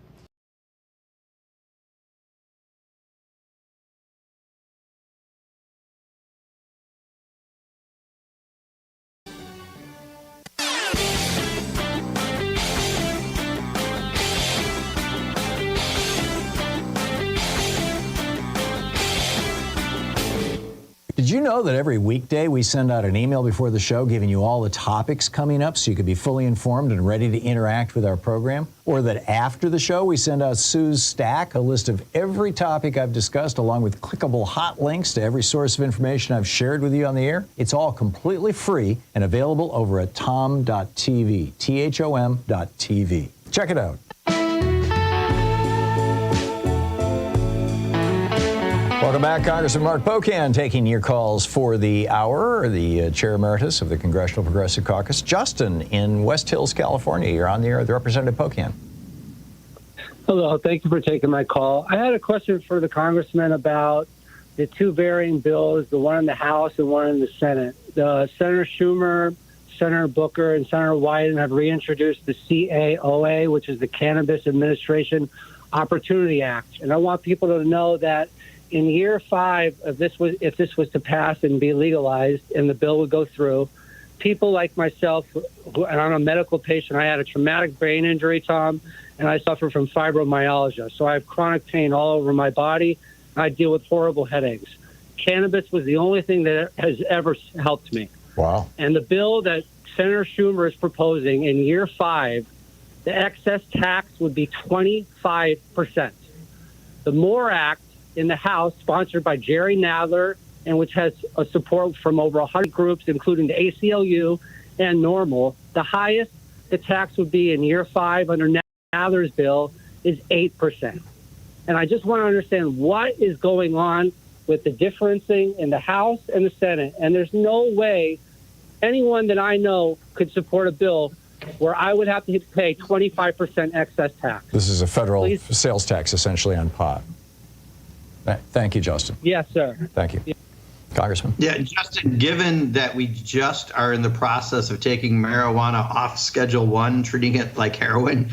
Did you know that every weekday we send out an email before the show giving you all the topics coming up so you can be fully informed and ready to interact with our program? Or that after the show we send out Sue's Stack, a list of every topic I've discussed along with clickable hot links to every source of information I've shared with you on the air? It's all completely free and available over at thom.tv, THOM.tv. Check it out. Welcome back. Congressman Mark Pocan taking your calls for the hour, the Chair Emeritus of the Congressional Progressive Caucus. Justin in West Hills, California. You're on the air with Representative Pocan.
Hello. Thank you for taking my call. I had a question for the Congressman about the two varying bills, the one in the House and one in the Senate. Senator Schumer, Senator Booker, and Senator Wyden have reintroduced the CAOA, which is the Cannabis Administration Opportunity Act. And I want people to know that in year 5, if this was to pass and be legalized and the bill would go through, people like myself, and I'm a medical patient, I had a traumatic brain injury, Tom, and I suffer from fibromyalgia. So I have chronic pain all over my body. I deal with horrible headaches. Cannabis was the only thing that has ever helped me.
Wow.
And the bill that Senator Schumer is proposing in year 5, the excess tax would be 25%. The MORE Act in the House, sponsored by Jerry Nadler, and which has a support from over 100 groups, including the ACLU and NORML, the highest the tax would be in year 5 under Nadler's bill is 8%. And I just want to understand what is going on with the differencing in the House and the Senate. And there's no way anyone that I know could support a bill where I would have to pay 25% excess tax.
This is a federal sales tax, essentially, on pot. Thank you, Justin.
Yes, sir.
Thank you. Congressman?
Yeah, Justin, given that we just are in the process of taking marijuana off Schedule 1, treating it like heroin,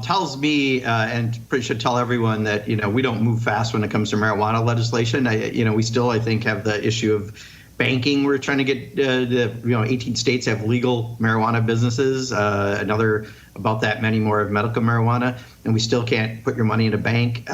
tells me, and should tell everyone that, we don't move fast when it comes to marijuana legislation. We still, I think, have the issue of banking. We're trying to get 18 states have legal marijuana businesses, another about that many more have medical marijuana, and we still can't put your money in a bank.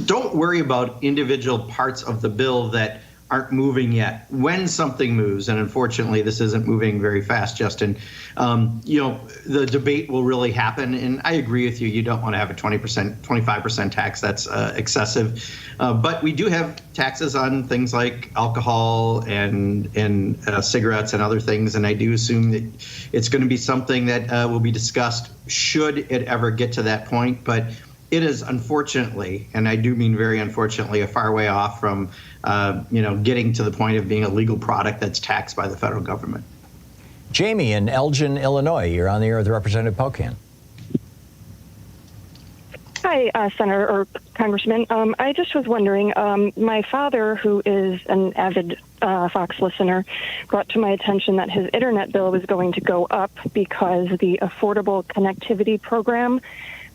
Don't worry about individual parts of the bill that aren't moving yet. When something moves, and unfortunately this isn't moving very fast, Justin, the debate will really happen. And I agree with you, you don't want to have a 20%, 25% tax. That's excessive. But we do have taxes on things like alcohol and cigarettes and other things. And I do assume that it's going to be something that will be discussed should it ever get to that point. But it is unfortunately, and I do mean very unfortunately, a far way off from, getting to the point of being a legal product that's taxed by the federal government.
Jamie in Elgin, Illinois, you're on the air with Representative Pocan.
Hi, Senator or Congressman. I just was wondering, my father, who is an avid Fox listener, brought to my attention that his internet bill was going to go up because the Affordable Connectivity Program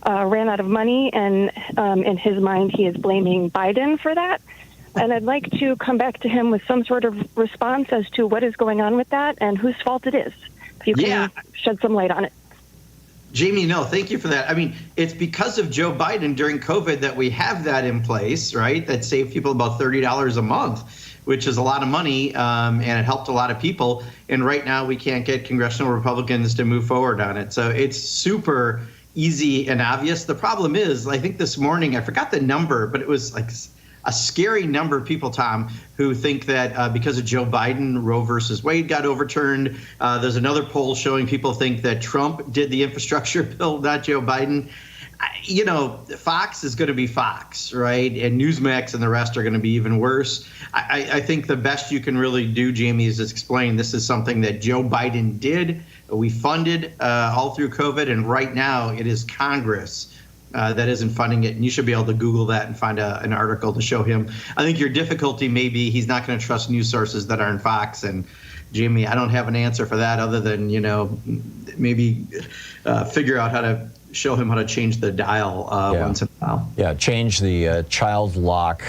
ran out of money, and in his mind, he is blaming Biden for that. And I'd like to come back to him with some sort of response as to what is going on with that and whose fault it is. If you can shed some light on it.
Jamie, no, thank you for that. I mean, it's because of Joe Biden during COVID that we have that in place, right? That saved people about $30 a month, which is a lot of money, and it helped a lot of people. And right now we can't get congressional Republicans to move forward on it. So it's super easy and obvious. The problem is, I think this morning, I forgot the number, but it was like a scary number of people, Tom, who think that because of Joe Biden, Roe versus Wade got overturned. There's another poll showing people think that Trump did the infrastructure bill, not Joe Biden. Fox is going to be Fox, right? And Newsmax and the rest are going to be even worse. I think the best you can really do, Jamie, is explain this is something that Joe Biden did. We funded all through COVID, and right now it is Congress that isn't funding it. And you should be able to Google that and find an article to show him. I think your difficulty may be he's not going to trust news sources that aren't Fox. And Jamie, I don't have an answer for that other than, maybe figure out how to show him how to change the dial once in a while.
Yeah, change the child lock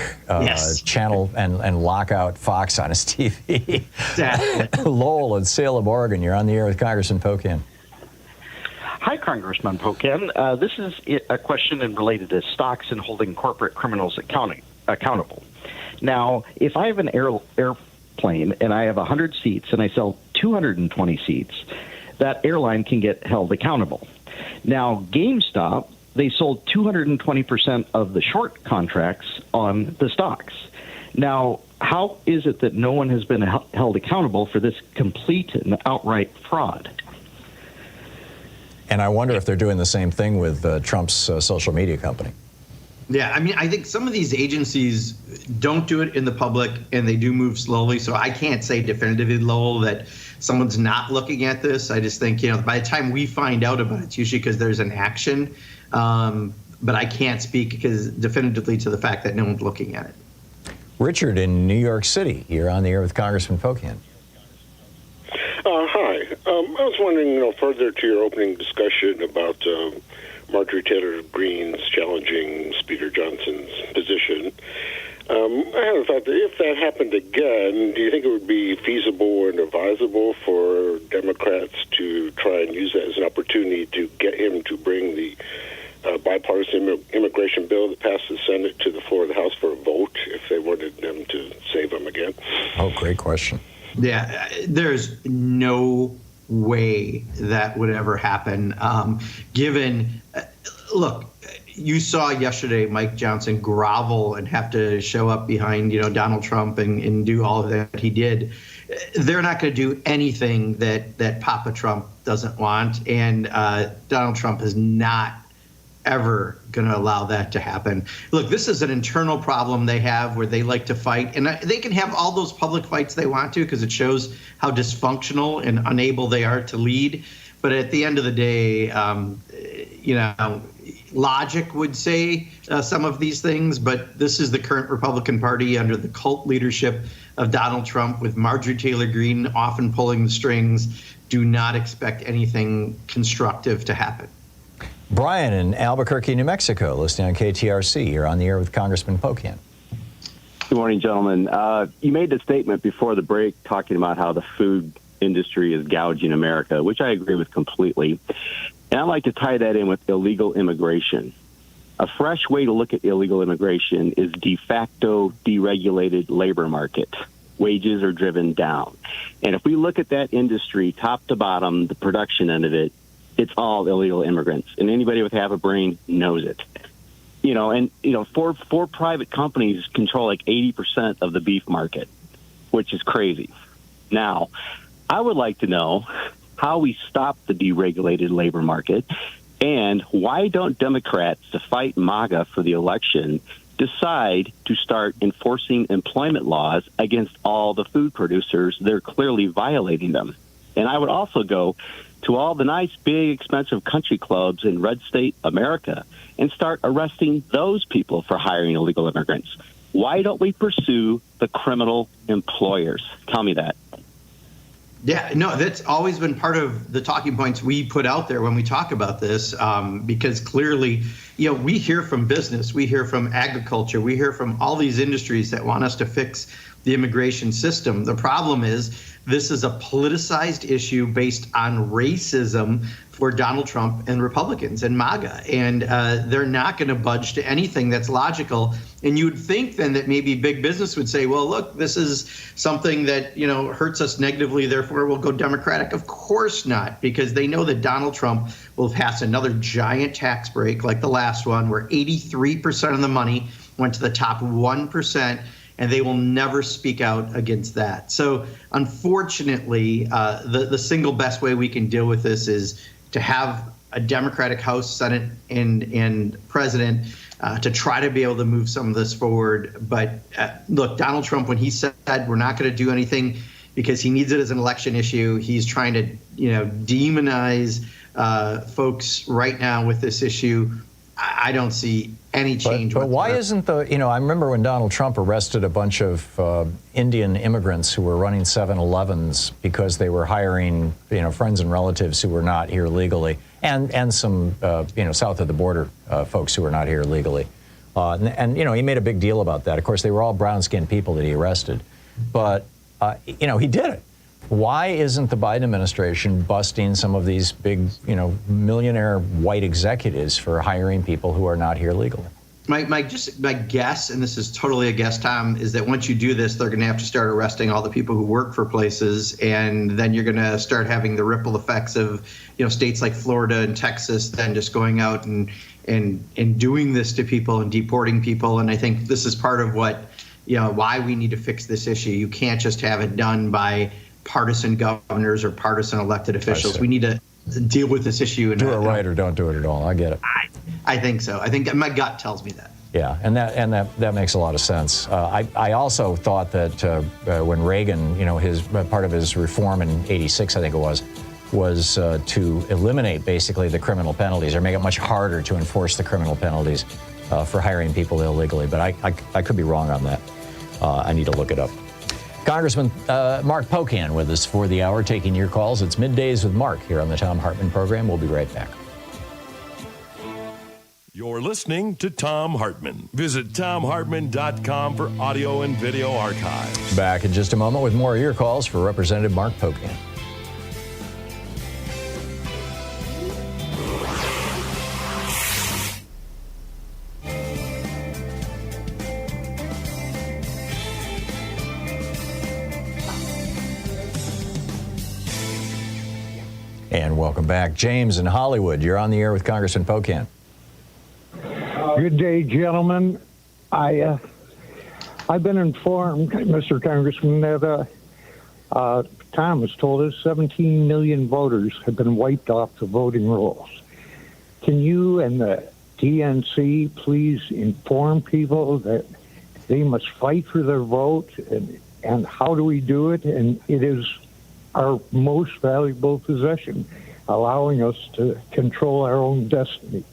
channel and lock out Fox on his TV.
Exactly.
Lowell in Salem, Oregon, you're on the air with Congressman Pocan.
Hi, Congressman Pocan. This is a question related to stocks and holding corporate criminals accountable. Now, if I have an airplane and I have 100 seats and I sell 220 seats, that airline can get held accountable. Now, GameStop, they sold 220% of the short contracts on the stocks. Now, how is it that no one has been held accountable for this complete and outright fraud?
And I wonder if they're doing the same thing with Trump's social media company.
Yeah, I mean, I think some of these agencies don't do it in the public, and they do move slowly. So I can't say definitively, Lowell, that someone's not looking at this. I just think, by the time we find out about it, it's usually because there's an action. But I can't speak definitively to the fact that no one's looking at it.
Richard in New York City, you're on the air with Congressman Pocan.
Hi. I was wondering, further to your opening discussion about Marjorie Taylor Greene's challenging Speaker Johnson's position. I have a thought that if that happened again, do you think it would be feasible and advisable for Democrats to try and use that as an opportunity to get him to bring the bipartisan immigration bill that passed the Senate to the floor of the House for a vote if they wanted them to save him again?
Oh, great question.
Yeah, there's no way that would ever happen. Look, you saw yesterday Mike Johnson grovel and have to show up behind, Donald Trump and do all of that he did. They're not going to do anything that Papa Trump doesn't want, and Donald Trump is not ever going to allow that to happen. Look, this is an internal problem they have where they like to fight, and they can have all those public fights they want to because it shows how dysfunctional and unable they are to lead. But at the end of the day, logic would say some of these things, but this is the current Republican Party under the cult leadership of Donald Trump, with Marjorie Taylor Greene often pulling the strings. Do not expect anything constructive to happen.
Brian in Albuquerque, New Mexico, listening on KTRC. You're on the air with Congressman Pocan.
Good morning, gentlemen. You made the statement before the break talking about how the food industry is gouging America, which I agree with completely. And I'd like to tie that in with illegal immigration. A fresh way to look at illegal immigration is de facto deregulated labor market. Wages are driven down. And if we look at that industry top to bottom, the production end of it, it's all illegal immigrants. And anybody with half a brain knows it. Four private companies control like 80% of the beef market, which is crazy. Now, I would like to know how we stop the deregulated labor market, and why don't Democrats, to fight MAGA for the election, decide to start enforcing employment laws against all the food producers? They're clearly violating them. And I would also go to all the nice, big, expensive country clubs in red state America and start arresting those people for hiring illegal immigrants. Why don't we pursue the criminal employers? Tell me that.
Yeah, no, that's always been part of the talking points we put out there when we talk about this, because clearly, we hear from business, we hear from agriculture, we hear from all these industries that want us to fix the immigration system. The problem is this is a politicized issue based on racism for Donald Trump and Republicans and MAGA, and they're not going to budge to anything that's logical. And you'd think then that maybe big business would say, well, look, this is something that hurts us negatively, therefore we'll go Democratic. Of course not, because they know that Donald Trump will pass another giant tax break like the last one, where 83% of the money went to the top 1%. And they will never speak out against that. So unfortunately, the single best way we can deal with this is to have a Democratic House, Senate, and President to try to be able to move some of this forward. But look, Donald Trump, when he said we're not going to do anything because he needs it as an election issue, he's trying to demonize folks right now with this issue. I don't see any change.
But why isn't I remember when Donald Trump arrested a bunch of Indian immigrants who were running 7-Elevens because they were hiring, friends and relatives who were not here legally, and some, south of the border folks who were not here legally. He made a big deal about that. Of course, they were all brown-skinned people that he arrested. But, he did it. Why isn't the Biden administration busting some of these big, millionaire white executives for hiring people who are not here legally?
My guess, and this is totally a guess, Tom, is that once you do this, they're going to have to start arresting all the people who work for places, and then you're going to start having the ripple effects of, states like Florida and Texas then just going out and doing this to people and deporting people. And I think this is part of what, why we need to fix this issue. You can't just have it done by partisan governors or partisan elected officials. We need to deal with this issue and
do it right or don't do it at all. I get it.
I think so. I think my gut tells me that.
Yeah, and that makes a lot of sense. I also thought that when Reagan, his part of his reform in '86, I think it was to eliminate basically the criminal penalties or make it much harder to enforce the criminal penalties for hiring people illegally. But I could be wrong on that. I need to look it up. Congressman Mark Pocan with us for the hour, taking your calls. It's Middays with Mark here on the Thom Hartmann Program. We'll be right back.
You're listening to Thom Hartmann. Visit thomhartmann.com for audio and video archives.
Back in just a moment with more of your calls for Representative Mark Pocan. And welcome back. James in Hollywood, you're on the air with Congressman Pocan.
Good day, gentlemen. I've been informed, Mr. Congressman, that Tom has told us 17 million voters have been wiped off the voting rolls. Can you and the DNC please inform people that they must fight for their vote, and how do we do it? And it is our most valuable possession, allowing us to control our own destiny.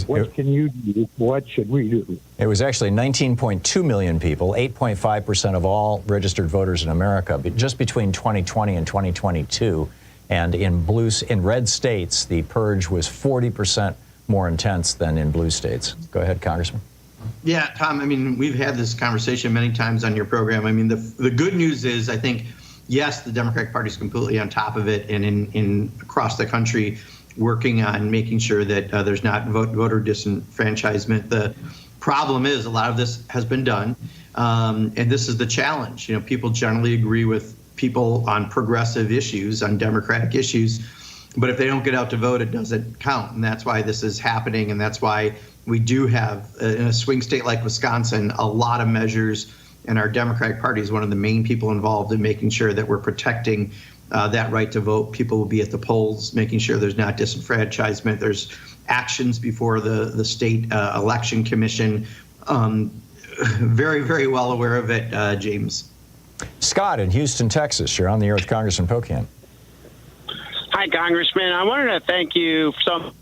What can you do? What should we do?
It was actually 19.2 million people, 8.5% of all registered voters in America, just between 2020 and 2022. And in red states, the purge was 40% more intense than in blue states. Go ahead, Congressman.
Yeah, Tom, I mean, we've had this conversation many times on your program. I mean, the good news is, I think, yes, the Democratic Party is completely on top of it, and in across the country working on making sure that there's not voter disenfranchisement. The problem is a lot of this has been done, and this is the challenge. You know, people generally agree with people on progressive issues, on Democratic issues, but if they don't get out to vote, it doesn't count, and that's why this is happening, and that's why we do have, in a swing state like Wisconsin, a lot of measures, and our Democratic Party is one of the main people involved in making sure that we're protecting that right to vote. People will be at the polls, making sure there's not disenfranchisement. There's actions before the state election commission. Very, very well aware of it, James.
Scott in Houston, Texas. You're on the air with Congressman Pocan.
Hi, Congressman. I wanted to thank you for some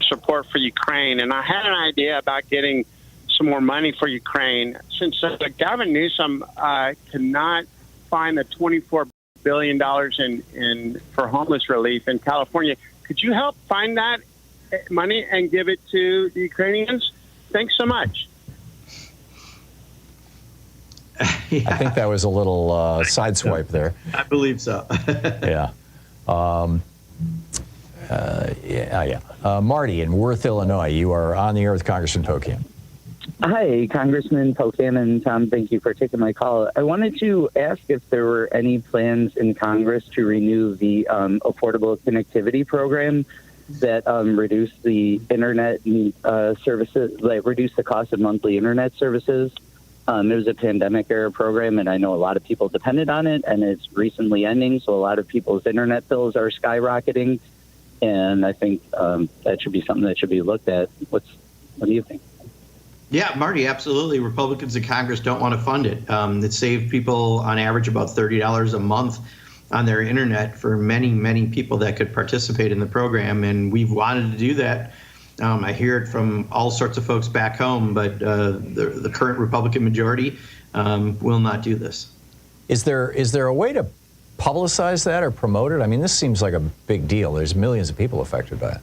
support for Ukraine, and I had an idea about getting some more money for Ukraine. Since Gavin Newsom cannot find the $24 billion in for homeless relief in California, could you help find that money and give it to the Ukrainians? Thanks so much.
Yeah. I think that was a little sideswipe there.
I believe so.
Yeah. Marty in Worth, Illinois, you are on the air with Congressman Pocan.
Hi, Congressman Pocan and Tom. Thank you for taking my call. I wanted to ask if there were any plans in Congress to renew the Affordable Connectivity Program that reduced the internet services, like reduce the cost of monthly internet services. It was a pandemic-era program, and I know a lot of people depended on it, and it's recently ending, so a lot of people's internet bills are skyrocketing, and I think that should be something that should be looked at. What do you think?
Yeah, Marty, absolutely. Republicans in Congress don't want to fund it. It saved people on average about $30 a month on their internet for many, many people that could participate in the program, and we've wanted to do that. I hear it from all sorts of folks back home, but the current Republican majority will not do this.
Is there a way to publicize that or promote it? I mean, this seems like a big deal. There's millions of people affected by it.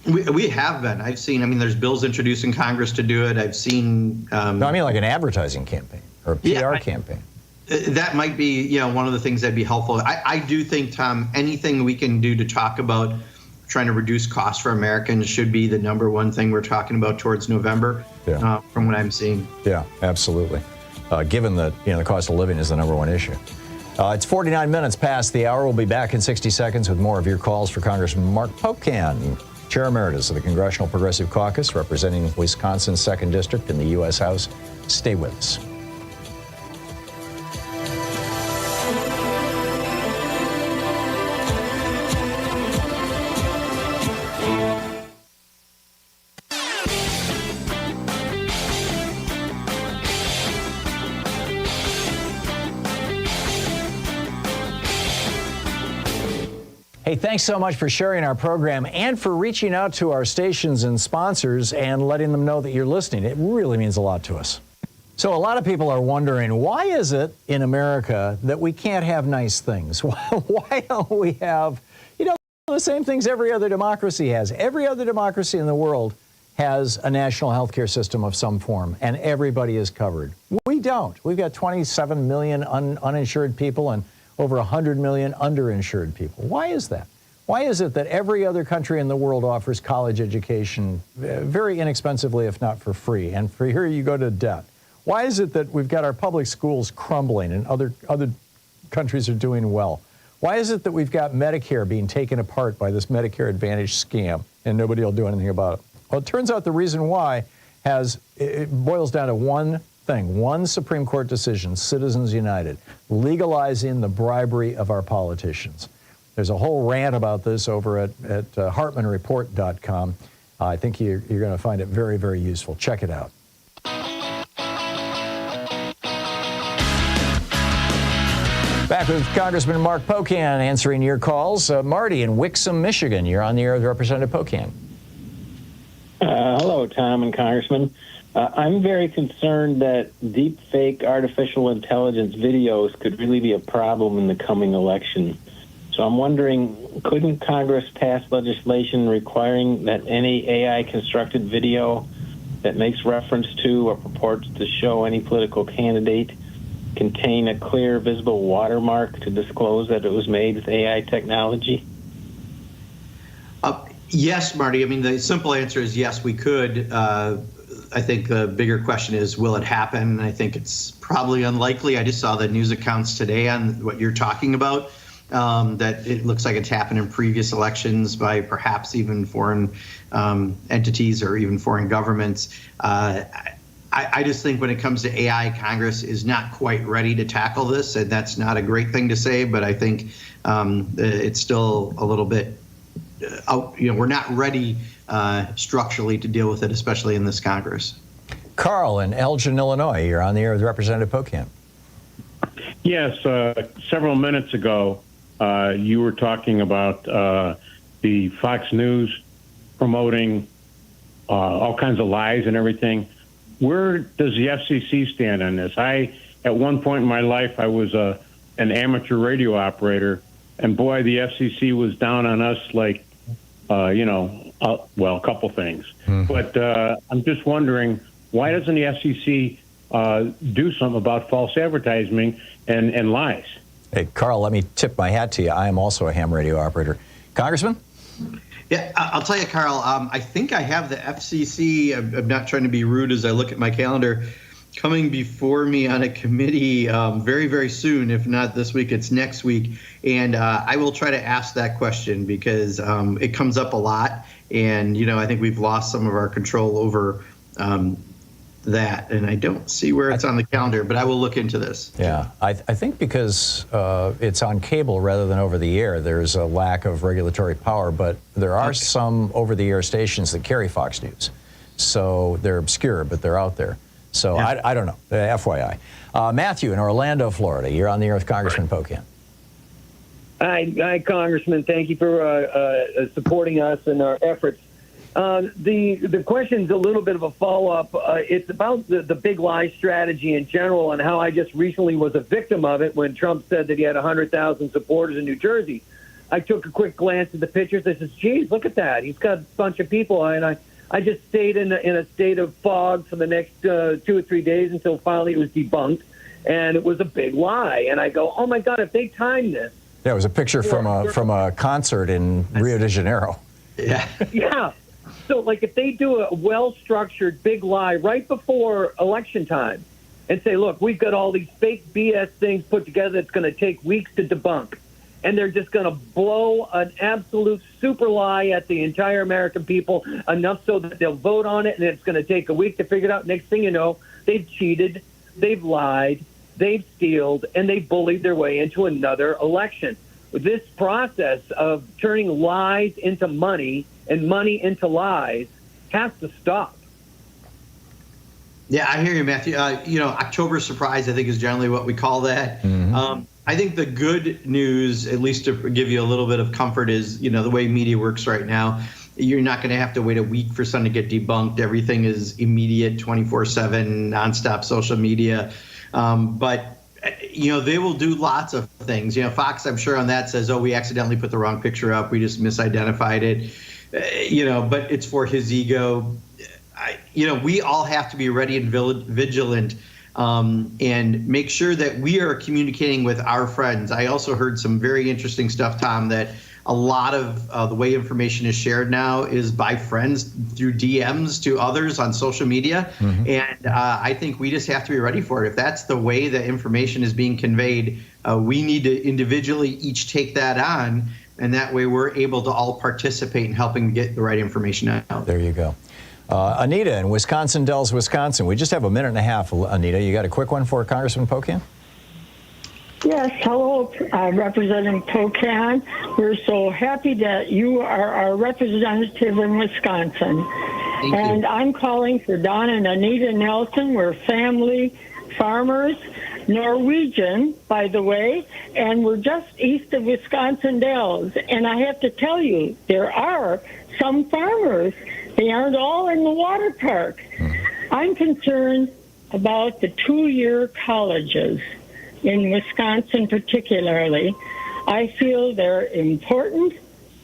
We have been. I've seen, I mean, there's bills introduced in Congress to do it. I've seen. No,
I mean like an advertising campaign or a PR campaign.
That might be, one of the things that'd be helpful. I do think, Tom, anything we can do to talk about trying to reduce costs for Americans should be the number one thing we're talking about towards November, from what I'm seeing.
Yeah, absolutely. Given that, the cost of living is the number one issue. It's 49 minutes past the hour. We'll be back in 60 seconds with more of your calls for Congressman Mark Pocan, Chair Emeritus of the Congressional Progressive Caucus, representing Wisconsin's 2nd District in the U.S. House. Stay with us. Hey, thanks so much for sharing our program and for reaching out to our stations and sponsors and letting them know that you're listening. It really means a lot to us. So a lot of people are wondering, why is it in America that we can't have nice things? Why don't we have, the same things every other democracy has? Every other democracy in the world has a national health care system of some form, and everybody is covered. We don't. We've got 27 million uninsured people and over 100 million underinsured people. Why is that? Why is it that every other country in the world offers college education very inexpensively, if not for free, and for here you go to debt? Why is it that we've got our public schools crumbling and other countries are doing well? Why is it that we've got Medicare being taken apart by this Medicare Advantage scam and nobody will do anything about it? Well, it turns out the reason why it boils down to one thing, one Supreme Court decision, Citizens United, legalizing the bribery of our politicians. There's a whole rant about this over at HartmannReport.com. I think you're going to find it very, very useful. Check it out. Back with Congressman Mark Pocan answering your calls. Marty in Wixom, Michigan, you're on the air with Representative Pocan.
Hello, Tom and Congressman. I'm very concerned that deep fake artificial intelligence videos could really be a problem in the coming election. So I'm wondering, couldn't Congress pass legislation requiring that any AI-constructed video that makes reference to or purports to show any political candidate contain a clear, visible watermark to disclose that it was made with AI technology?
Yes, Marty. I mean, the simple answer is yes, we could. I think the bigger question is, will it happen? I think it's probably unlikely. I just saw the news accounts today on what you're talking about, that it looks like it's happened in previous elections by perhaps even foreign entities or even foreign governments. I just think when it comes to AI, Congress is not quite ready to tackle this, and that's not a great thing to say, but I think it's still a little bit we're not ready structurally to deal with it, especially in this Congress.
Carl in Elgin, Illinois, you're on the air with Representative Pocan.
Yes, several minutes ago, you were talking about the Fox News promoting all kinds of lies and everything. Where does the FCC stand on this? At one point in my life, I was an amateur radio operator, and boy, the FCC was down on us like, a couple things. But I'm just wondering, why doesn't the FCC do something about false advertising and lies?
Hey, Carl, let me tip my hat to you. I am also a ham radio operator. Congressman?
Yeah, I'll tell you, Carl, I think I have the FCC, I'm not trying to be rude as I look at my calendar, coming before me on a committee very, very soon. If not this week, it's next week. And I will try to ask that question because it comes up a lot. And, I think we've lost some of our control over that. And I don't see where it's on the calendar, but I will look into this.
Yeah, I think because it's on cable rather than over the air, there's a lack of regulatory power. But there are some over-the-air stations that carry Fox News. So they're obscure, but they're out there. So yeah. I don't know, FYI. Matthew in Orlando, Florida, you're on the air with Congressman Pocan.
Hi, Congressman. Thank you for supporting us in our efforts. The question's a little bit of a follow-up. It's about the big lie strategy in general and how I just recently was a victim of it when Trump said that he had 100,000 supporters in New Jersey. I took a quick glance at the pictures. I said, geez, look at that. He's got a bunch of people. And I just stayed in a state of fog for the next 2 or 3 days until finally it was debunked, and it was a big lie. And I go, oh my God, if they timed this.
Yeah, it was a picture from a concert in Rio de Janeiro.
Yeah.
Yeah. So, like, if they do a well-structured big lie right before election time and say, look, we've got all these fake BS things put together that's going to take weeks to debunk, and they're just going to blow an absolute super lie at the entire American people, enough so that they'll vote on it, and it's going to take a week to figure it out. Next thing you know, they've cheated, they've lied, they've stealed, and they bullied their way into another election. This process of turning lies into money and money into lies has to stop.
Yeah, I hear you, Matthew. October surprise, I think, is generally what we call that. Mm-hmm. I think the good news, at least to give you a little bit of comfort, is, the way media works right now, you're not going to have to wait a week for something to get debunked. Everything is immediate, 24/7, nonstop social media. But they will do lots of things. Fox, I'm sure on that says, oh, we accidentally put the wrong picture up. We just misidentified it. but it's for his ego. We all have to be ready and vigilant and make sure that we are communicating with our friends. I also heard some very interesting stuff, Tom, that a lot of the way information is shared now is by friends through DMs to others on social media. Mm-hmm. And I think we just have to be ready for it. If that's the way that information is being conveyed, we need to individually each take that on. And that way we're able to all participate in helping get the right information out.
There you go. Anita in Wisconsin Dells, Wisconsin. We just have a minute and a half, Anita. You got a quick one for Congressman Pocan?
Yes, hello, Representative Pocan. We're so happy that you are our representative in Wisconsin. And I'm calling for Don and Anita Nelson. We're family farmers, Norwegian, by the way, and we're just east of Wisconsin Dells. And I have to tell you, there are some farmers. They aren't all in the water park. I'm concerned about the 2-year colleges in Wisconsin particularly. I feel they're important.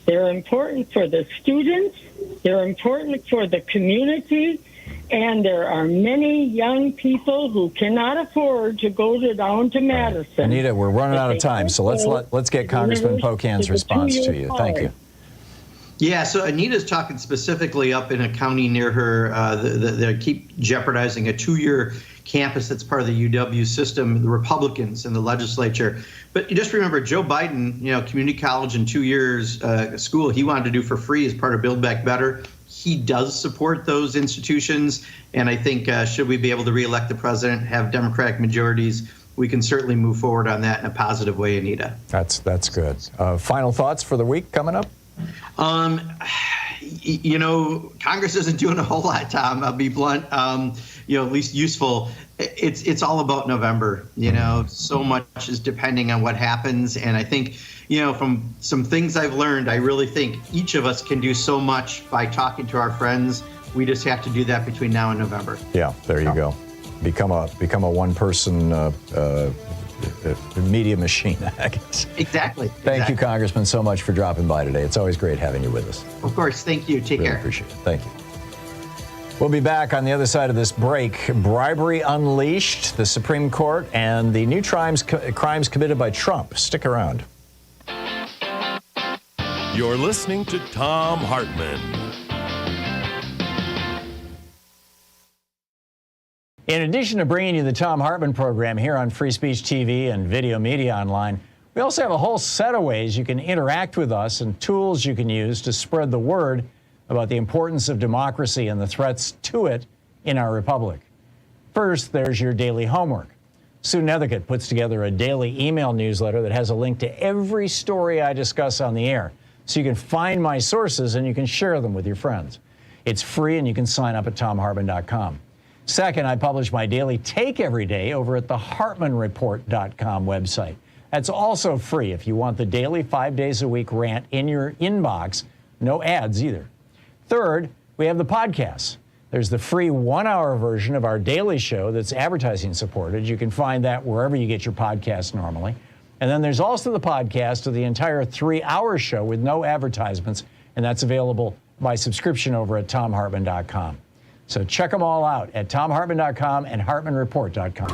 They're important for the students. They're important for the community. And there are many young people who cannot afford to go down to Madison.
Anita, we're running out of time, so let's get Congressman Pocan's response to you. Thank you.
Yeah, so Anita's talking specifically up in a county near her that keep jeopardizing a 2-year campus that's part of the UW system, the Republicans in the legislature. But you just remember Joe Biden, community college in 2 years, school he wanted to do for free as part of Build Back Better. He does support those institutions. And I think should we be able to reelect the president, have Democratic majorities, we can certainly move forward on that in a positive way, Anita.
That's good. Final thoughts for the week coming up?
Congress isn't doing a whole lot, Tom. I'll be blunt. At least useful. It's all about November. So much is depending on what happens, and I think, from some things I've learned, I really think each of us can do so much by talking to our friends. We just have to do that between now and November.
Yeah, there you go. Become a one-person media machine, I guess.
Exactly.
Thank you, Congressman, so much for dropping by today. It's always great having you with us.
Of course. Thank you. Take care.
Appreciate it. Thank you. We'll be back on the other side of this break. Bribery unleashed, the Supreme Court, and the new crimes committed by Trump. Stick around.
You're listening to Thom Hartmann.
In addition to bringing you the Thom Hartmann Program here on Free Speech TV and Video Media Online, we also have a whole set of ways you can interact with us and tools you can use to spread the word about the importance of democracy and the threats to it in our republic. First, there's your daily homework. Sue Nethercutt puts together a daily email newsletter that has a link to every story I discuss on the air, so you can find my sources and you can share them with your friends. It's free and you can sign up at thomhartmann.com. Second, I publish my daily take every day over at the hartmannreport.com website. That's also free if you want the daily 5 days a week rant in your inbox. No ads either. Third, we have the podcasts. There's the free 1-hour version of our daily show that's advertising supported. You can find that wherever you get your podcasts normally. And then there's also the podcast of the entire 3-hour show with no advertisements, and that's available by subscription over at thomhartmann.com. So check them all out at thomhartmann.com and hartmannreport.com.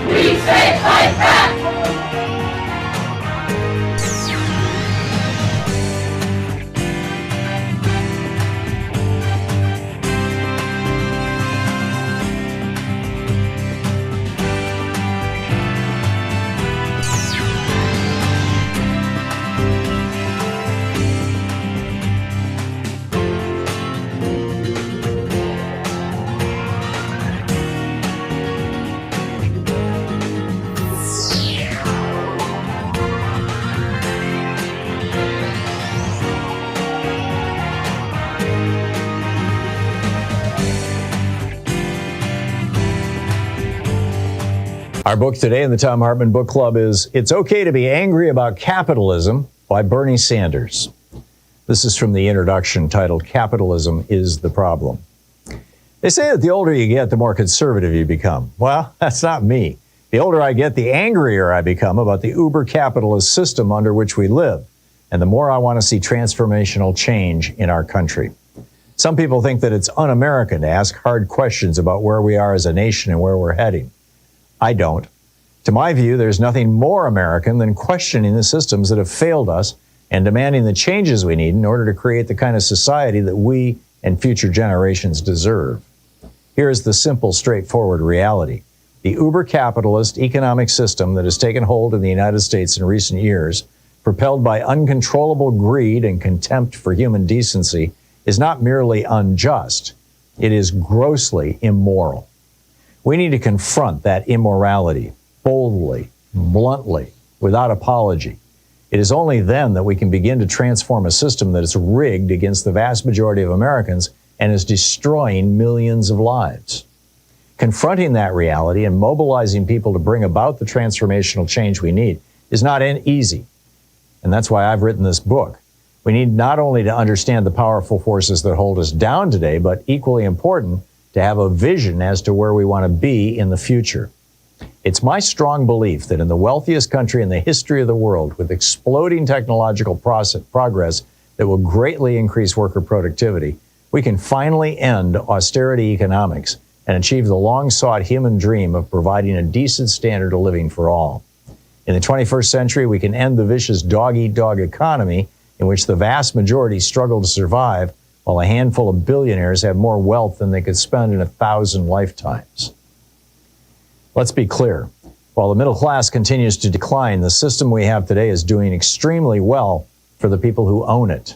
We say fight back!
Our book today in the Thom Hartmann Book Club is It's Okay to Be Angry About Capitalism by Bernie Sanders. This is from the introduction titled Capitalism is the Problem. They say that the older you get, the more conservative you become. Well, that's not me. The older I get, the angrier I become about the uber-capitalist system under which we live, and the more I want to see transformational change in our country. Some people think that it's un-American to ask hard questions about where we are as a nation and where we're heading. I don't. To my view, there's nothing more American than questioning the systems that have failed us and demanding the changes we need in order to create the kind of society that we and future generations deserve. Here is the simple, straightforward reality. The uber-capitalist economic system that has taken hold in the United States in recent years, propelled by uncontrollable greed and contempt for human decency, is not merely unjust, it is grossly immoral. We need to confront that immorality boldly, bluntly, without apology. It is only then that we can begin to transform a system that is rigged against the vast majority of Americans and is destroying millions of lives. Confronting that reality and mobilizing people to bring about the transformational change we need is not easy. And that's why I've written this book. We need not only to understand the powerful forces that hold us down today, but equally important, to have a vision as to where we want to be in the future. It's my strong belief that in the wealthiest country in the history of the world, with exploding technological progress that will greatly increase worker productivity, we can finally end austerity economics and achieve the long-sought human dream of providing a decent standard of living for all. In the 21st century, we can end the vicious dog-eat-dog economy in which the vast majority struggle to survive while a handful of billionaires have more wealth than they could spend in 1,000 lifetimes. Let's be clear. While the middle class continues to decline, the system we have today is doing extremely well for the people who own it.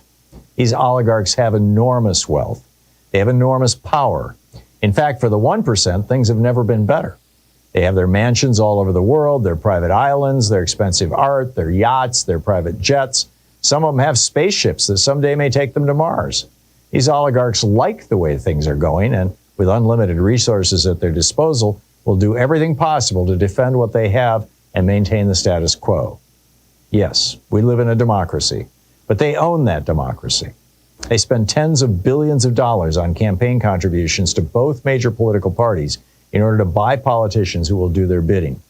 These oligarchs have enormous wealth. They have enormous power. In fact, for the 1%, things have never been better. They have their mansions all over the world, their private islands, their expensive art, their yachts, their private jets. Some of them have spaceships that someday may take them to Mars. These oligarchs like the way things are going, and with unlimited resources at their disposal, will do everything possible to defend what they have and maintain the status quo. Yes, we live in a democracy, but they own that democracy. They spend tens of billions of dollars on campaign contributions to both major political parties in order to buy politicians who will do their bidding.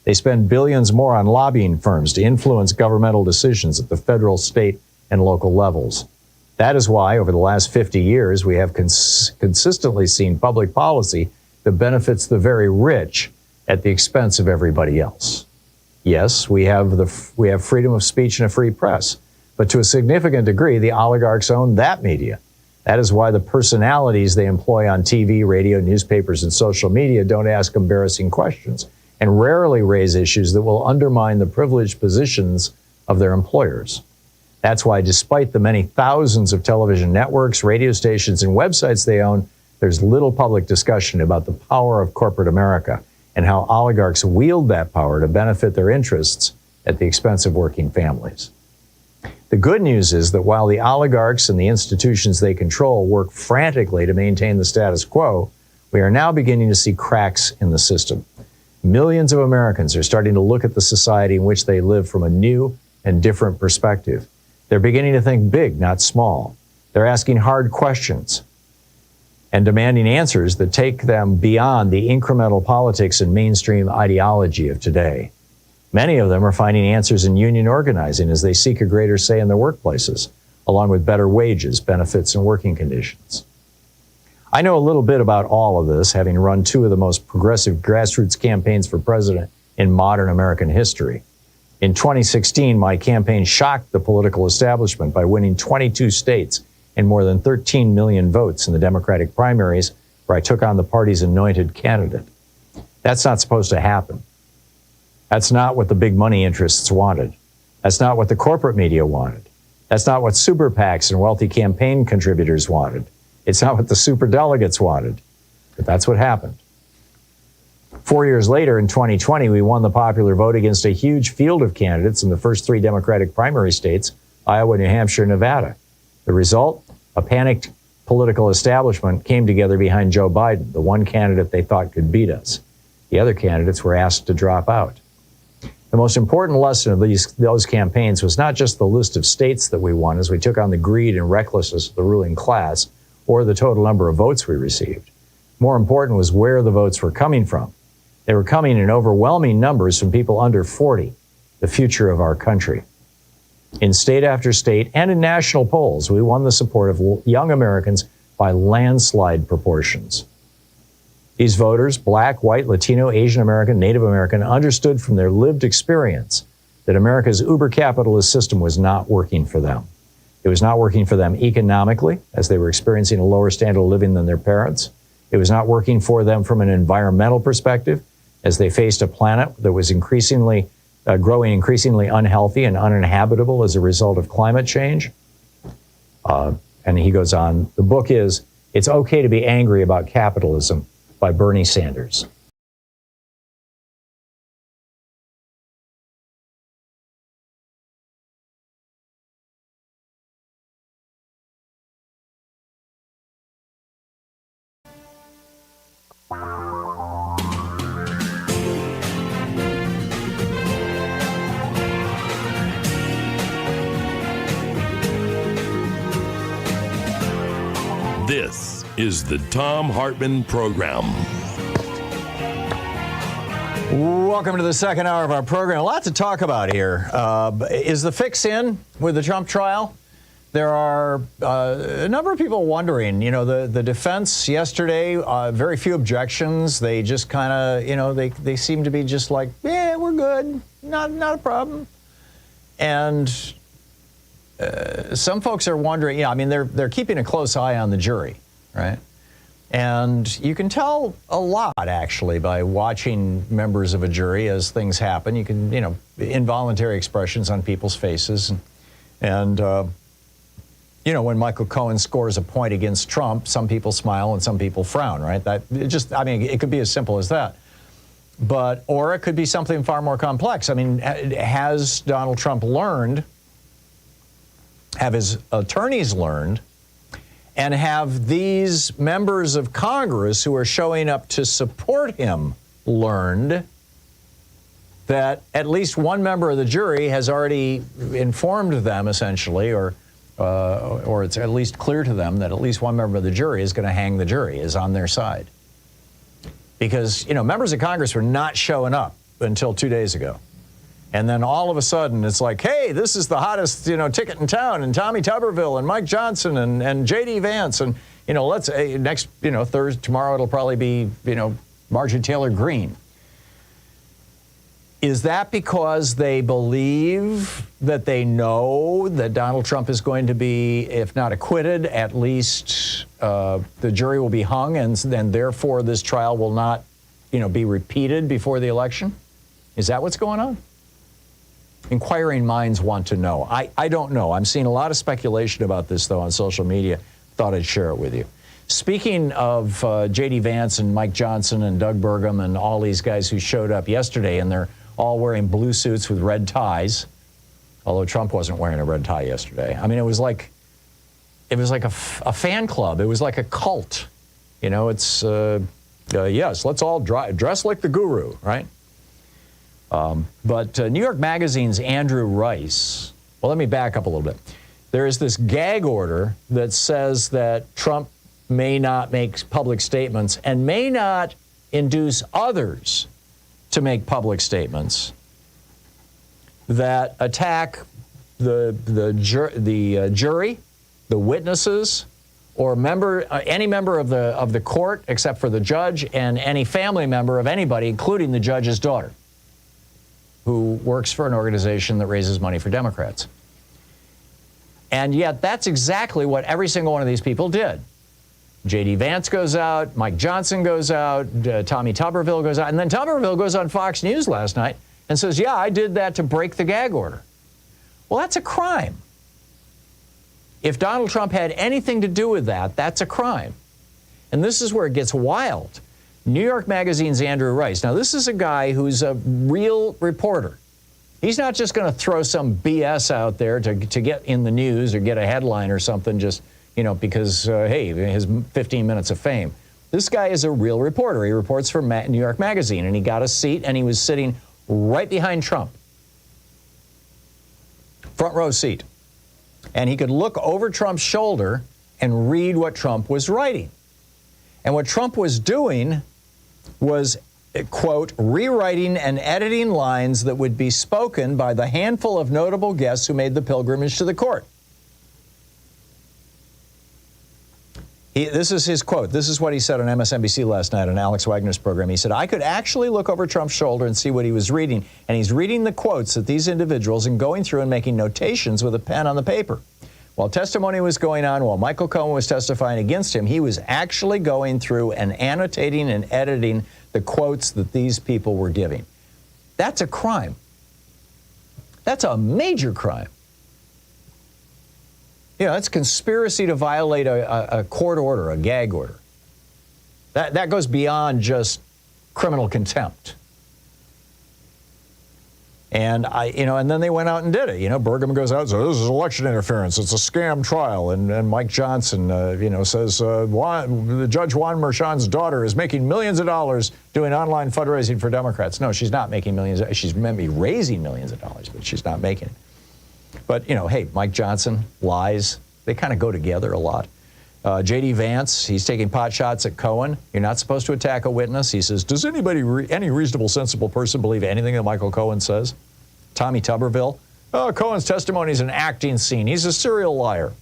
They spend billions more on lobbying firms to influence governmental decisions at the federal, state, and local levels. That is why, over the last 50 years, we have consistently seen public policy that benefits the very rich at the expense of everybody else. Yes, we have freedom of speech and a free press, but to a significant degree, the oligarchs own that media. That is why the personalities they employ on TV, radio, newspapers, and social media don't ask embarrassing questions and rarely raise issues that will undermine the privileged positions of their employers. That's why, despite the many thousands of television networks, radio stations, and websites they own, there's little public discussion about the power of corporate America and how oligarchs wield that power to benefit their interests at the expense of working families. The good news is that while the oligarchs and the institutions they control work frantically to maintain the status quo, we are now beginning to see cracks in the system. Millions of Americans are starting to look at the society in which they live from a new and different perspective. They're beginning to think big, not small. They're asking hard questions and demanding answers that take them beyond the incremental politics and mainstream ideology of today. Many of them are finding answers in union organizing as they seek a greater say in their workplaces, along with better wages, benefits, and working conditions. I know a little bit about all of this, having run two of the most progressive grassroots campaigns for president in modern American history. In 2016, my campaign shocked the political establishment by winning 22 states and more than 13 million votes in the Democratic primaries, where I took on the party's anointed candidate. That's not supposed to happen. That's not what the big money interests wanted. That's not what the corporate media wanted. That's not what super PACs and wealthy campaign contributors wanted. It's not what the super delegates wanted. But that's what happened. 4 years later, in 2020, we won the popular vote against a huge field of candidates in the first three Democratic primary states, Iowa, New Hampshire, and Nevada. The result? A panicked political establishment came together behind Joe Biden, the one candidate they thought could beat us. The other candidates were asked to drop out. The most important lesson of those campaigns was not just the list of states that we won as we took on the greed and recklessness of the ruling class or the total number of votes we received. More important was where the votes were coming from. They were coming in overwhelming numbers from people under 40, the future of our country. In state after state and in national polls, we won the support of young Americans by landslide proportions. These voters, Black, white, Latino, Asian American, Native American, understood from their lived experience that America's uber-capitalist system was not working for them. It was not working for them economically, as they were experiencing a lower standard of living than their parents. It was not working for them from an environmental perspective, as they faced a planet that was growing increasingly unhealthy and uninhabitable as a result of climate change. And he goes on, the book is It's Okay to Be Angry About Capitalism by Bernie Sanders.
This is the Thom Hartmann Program.
Welcome to the second hour of our program. A lot to talk about here. Is the fix in with the Trump trial? There are a number of people wondering, the defense yesterday, very few objections. They just kind of, they seem to be just like, yeah, we're good. Not a problem. And some folks are wondering, they're keeping a close eye on the jury, right? And you can tell a lot, actually, by watching members of a jury as things happen. You can, involuntary expressions on people's faces. And when Michael Cohen scores a point against Trump, some people smile and some people frown, right? It could be as simple as that. Or it could be something far more complex. Has Donald Trump learned, have his attorneys learned, and have these members of Congress who are showing up to support him learned that at least one member of the jury has already informed them, essentially, or it's at least clear to them that at least one member of the jury is going to hang the jury, is on their side. Because, members of Congress were not showing up until 2 days ago. And then all of a sudden, it's like, hey, this is the hottest, ticket in town, and Tommy Tuberville and Mike Johnson and J.D. Vance, and let's next, Thursday, tomorrow it'll probably be, Marjorie Taylor Greene. Is that because they believe that they know that Donald Trump is going to be, if not acquitted, at least the jury will be hung, and then therefore this trial will not, be repeated before the election? Is that what's going on? Inquiring minds want to know. I don't know. I'm seeing a lot of speculation about this, though, on social media. Thought I'd share it with you. Speaking of J.D. Vance and Mike Johnson and Doug Burgum and all these guys who showed up yesterday, and they're all wearing blue suits with red ties, although Trump wasn't wearing a red tie yesterday. It was like a fan club. It was like a cult. It's, yes, let's all dress like the guru, right? But New York Magazine's Andrew Rice, well, let me back up a little bit. There is this gag order that says that Trump may not make public statements and may not induce others to make public statements that attack the jury, the witnesses, or any member of the court except for the judge, and any family member of anybody, including the judge's daughter, who works for an organization that raises money for Democrats. And yet that's exactly what every single one of these people did. J.D. Vance goes out, Mike Johnson goes out, Tommy Tuberville goes out, and then Tuberville goes on Fox News last night and says, yeah, I did that to break the gag order. Well, that's a crime. If Donald Trump had anything to do with that, that's a crime. And this is where it gets wild. New York Magazine's Andrew Rice. Now, this is a guy who's a real reporter. He's not just going to throw some BS out there to get in the news or get a headline or something just, because, hey, his 15 minutes of fame. This guy is a real reporter. He reports for New York Magazine, and he got a seat, and he was sitting right behind Trump. Front row seat. And he could look over Trump's shoulder and read what Trump was writing. And what Trump was doing was, quote, rewriting and editing lines that would be spoken by the handful of notable guests who made the pilgrimage to the court. This is his quote. This is what he said on MSNBC last night on Alex Wagner's program. He said, I could actually look over Trump's shoulder and see what he was reading. And he's reading the quotes that these individuals and going through and making notations with a pen on the paper. While testimony was going on, while Michael Cohen was testifying against him, he was actually going through and annotating and editing the quotes that these people were giving. That's a crime. That's a major crime. You know, that's conspiracy to violate a court order, a gag order. That goes beyond just criminal contempt. And and then they went out and did it. You know, Burgum goes out and says, this is election interference. It's a scam trial. And Mike Johnson, says Judge Juan Merchan's daughter is making millions of dollars doing online fundraising for Democrats. No, she's not making millions. She's maybe raising millions of dollars, but she's not making it. But, hey, Mike Johnson, lies, they kind of go together a lot. J.D. Vance, he's taking pot shots at Cohen. You're not supposed to attack a witness. He says, does anybody, any reasonable, sensible person believe anything that Michael Cohen says? Tommy Tuberville, Cohen's testimony is an acting scene. He's a serial liar.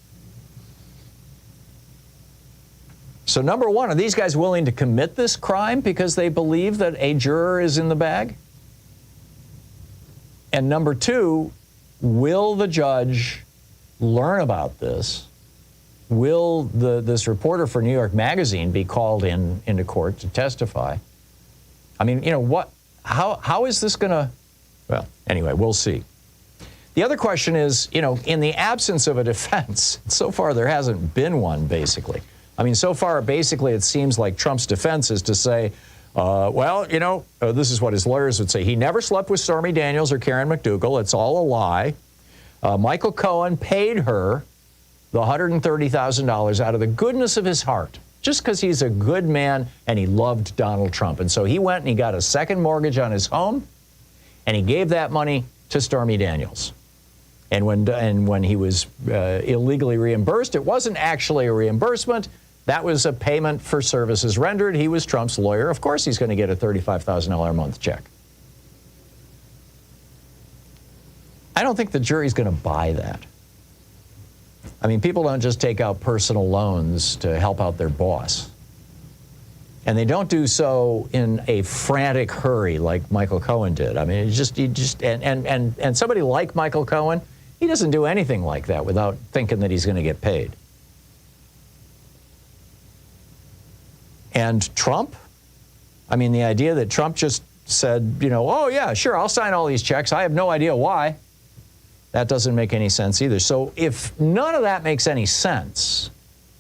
So number one, are these guys willing to commit this crime because they believe that a juror is in the bag? And number two, will the judge learn about this? Will this reporter for New York Magazine be called into court to testify? I mean, how is this going to, well, anyway, we'll see. The other question is, in the absence of a defense, so far there hasn't been one, basically. I mean, so far, basically, it seems like Trump's defense is to say, this is what his lawyers would say. He never slept with Stormy Daniels or Karen McDougal. It's all a lie. Michael Cohen paid her the $130,000 out of the goodness of his heart, just because he's a good man and he loved Donald Trump. And so he went and he got a second mortgage on his home, and he gave that money to Stormy Daniels. And when he was illegally reimbursed, it wasn't actually a reimbursement. That was a payment for services rendered. He was Trump's lawyer. Of course he's going to get a $35,000 a month check. I don't think the jury's going to buy that. I mean, people don't just take out personal loans to help out their boss. And they don't do so in a frantic hurry like Michael Cohen did. I mean, and somebody like Michael Cohen, he doesn't do anything like that without thinking that he's going to get paid. And Trump, I mean, the idea that Trump just said, oh yeah, sure, I'll sign all these checks. I have no idea why. That doesn't make any sense either. So if none of that makes any sense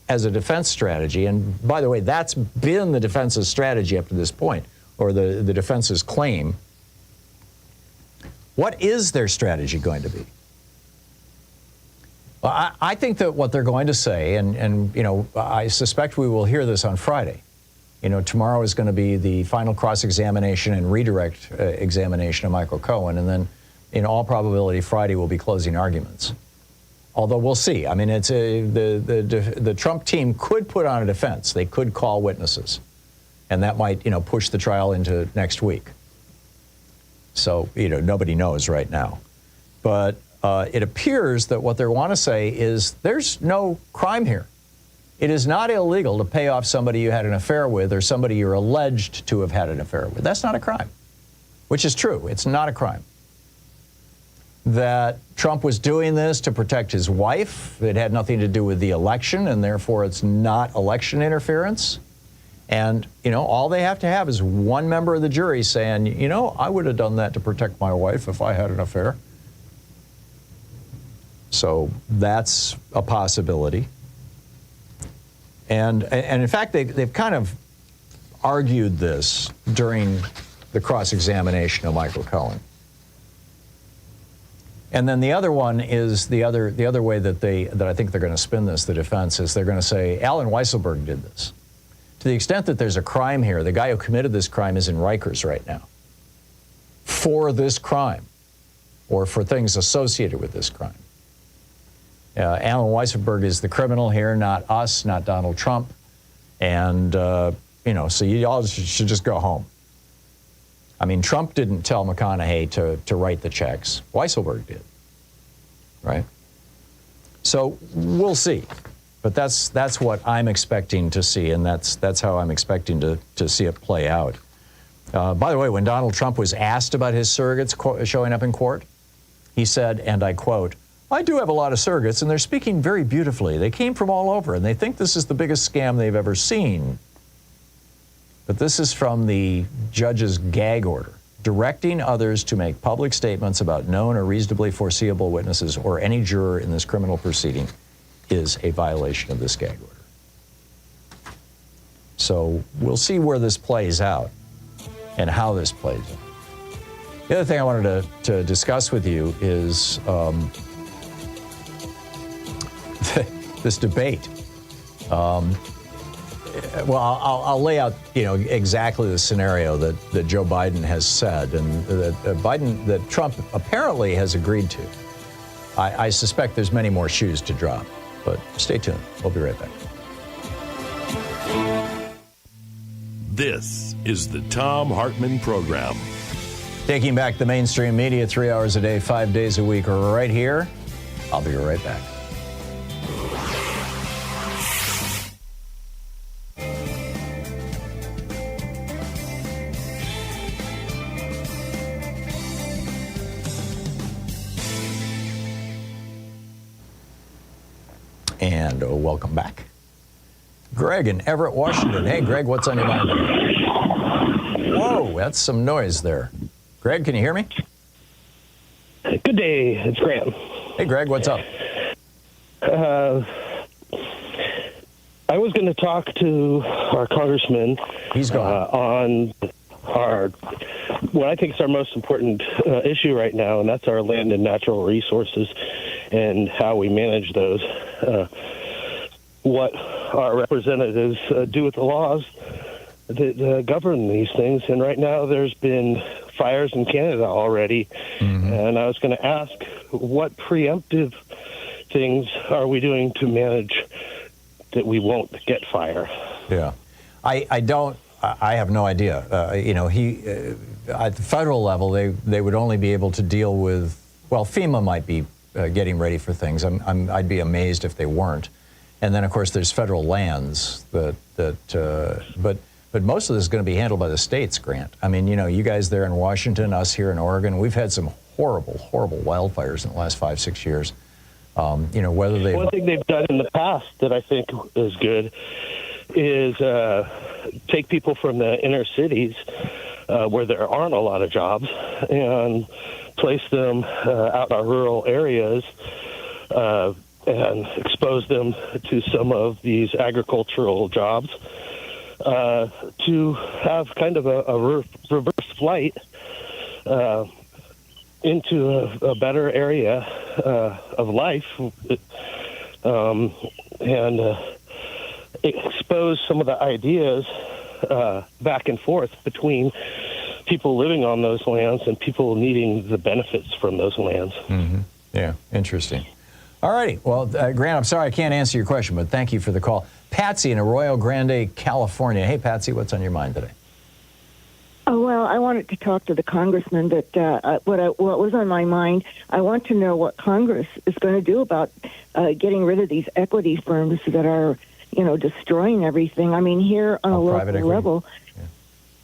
as a defense strategy, and by the way, that's been the defense's strategy up to this point, or the defense's claim, what is their strategy going to be? Well, I think that what they're going to say, and I suspect we will hear this on Friday. Tomorrow is going to be the final cross-examination and redirect examination of Michael Cohen, and then in all probability, Friday will be closing arguments. Although we'll see. I mean, it's the Trump team could put on a defense. They could call witnesses, and that might push the trial into next week. So nobody knows right now, but it appears that what they want to say is there's no crime here. It is not illegal to pay off somebody you had an affair with or somebody you're alleged to have had an affair with. That's not a crime, which is true. It's not a crime. That Trump was doing this to protect his wife. It had nothing to do with the election, and therefore it's not election interference. And, all they have to have is one member of the jury saying, I would have done that to protect my wife if I had an affair. So that's a possibility. And in fact, they've kind of argued this during the cross-examination of Michael Cohen. And then the other one is the other way that I think they're going to spin this, the defense, is they're going to say Alan Weisselberg did this. To the extent that there's a crime here, the guy who committed this crime is in Rikers right now for this crime or for things associated with this crime. Alan Weisselberg is the criminal here, not us, not Donald Trump. And, so you all should just go home. I mean, Trump didn't tell McConaughey to write the checks. Weisselberg did, right? So we'll see. But that's what I'm expecting to see, and that's how I'm expecting to see it play out. By the way, when Donald Trump was asked about his surrogates showing up in court, he said, and I quote, "I do have a lot of surrogates, and they're speaking very beautifully. They came from all over, and they think this is the biggest scam they've ever seen." But this is from the judge's gag order, directing others to make public statements about known or reasonably foreseeable witnesses or any juror in this criminal proceeding is a violation of this gag order. So we'll see where this plays out and how this plays out. The other thing I wanted to discuss with you is this debate. Well, I'll lay out, exactly the scenario that Joe Biden has said and that Trump apparently has agreed to. I suspect there's many more shoes to drop, but stay tuned. We'll be right back.
This is the Thom Hartmann Program.
Taking back the mainstream media 3 hours a day, 5 days a week, right here. I'll be right back. And welcome back. Greg in Everett, Washington. Hey, Greg, what's on your mind today? Whoa, that's some noise there. Greg, can you hear me?
Good day. It's Graham.
Hey, Greg, what's up?
I was going to talk to our congressman.
He's gone.
On what I think is our most important issue right now, and that's our land and natural resources and how we manage those. What our representatives do with the laws that govern these things. And right now there's been fires in Canada already. Mm-hmm. And I was going to ask, what preemptive things are we doing to manage that we won't get fire?
Yeah. I have no idea. At the federal level, they would only be able to deal with, well, FEMA might be getting ready for things. I'd be amazed if they weren't. And then, of course, there's federal lands but most of this is going to be handled by the states, Grant. I mean, you guys there in Washington, us here in Oregon, we've had some horrible, horrible wildfires in the last 5-6 years. Whether they...
One thing they've done in the past that I think is good is take people from the inner cities where there aren't a lot of jobs and place them out in our rural areas and expose them to some of these agricultural jobs to have kind of a reverse flight into a better area of life and expose some of the ideas back and forth between people living on those lands and people needing the benefits from those lands.
Mm-hmm. Yeah, interesting. All righty. Well, Grant, I'm sorry I can't answer your question, but thank you for the call. Patsy in Arroyo Grande, California. Hey, Patsy, what's on your mind today?
Oh, well, I wanted to talk to the congressman, but what was on my mind, I want to know what Congress is going to do about getting rid of these equity firms that are, destroying everything. I mean, here on a local level,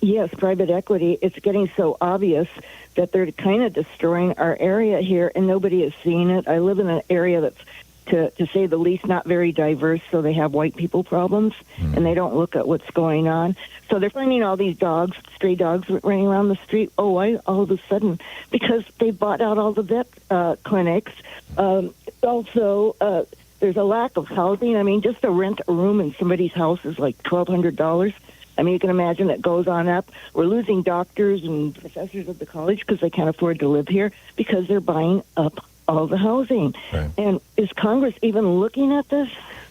yes, private equity, it's getting so obvious that they're kind of destroying our area here, and nobody is seeing it. I live in an area that's, to say the least, not very diverse, so they have white people problems, and they don't look at what's going on. So they're finding all these dogs, stray dogs running around the street. Oh, all of a sudden, because they bought out all the vet clinics. Also, there's a lack of housing. I mean, just to rent a room in somebody's house is like $1,200. I mean, you can imagine it goes on up. We're losing doctors and professors at the college because they can't afford to live here because they're buying up all the housing. Right. And is Congress even looking at this?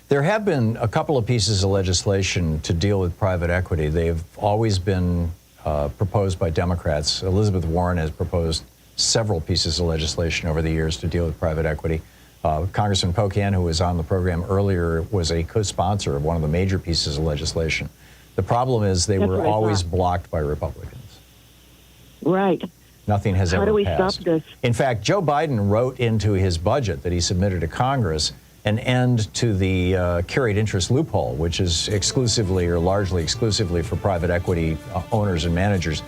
There have been a couple of pieces of legislation to deal with private equity. They've always been proposed by Democrats. Elizabeth Warren has proposed several pieces of legislation over the years to deal with private equity. Congressman Pocan, who was on the program earlier, was a co-sponsor of one of the major pieces of legislation. The problem is they were always blocked by Republicans.
Right.
Nothing has ever passed.
How do we stop this?
In fact, Joe Biden wrote into his budget that he submitted to Congress an end to the carried interest loophole, which is exclusively or largely exclusively for private equity owners and managers.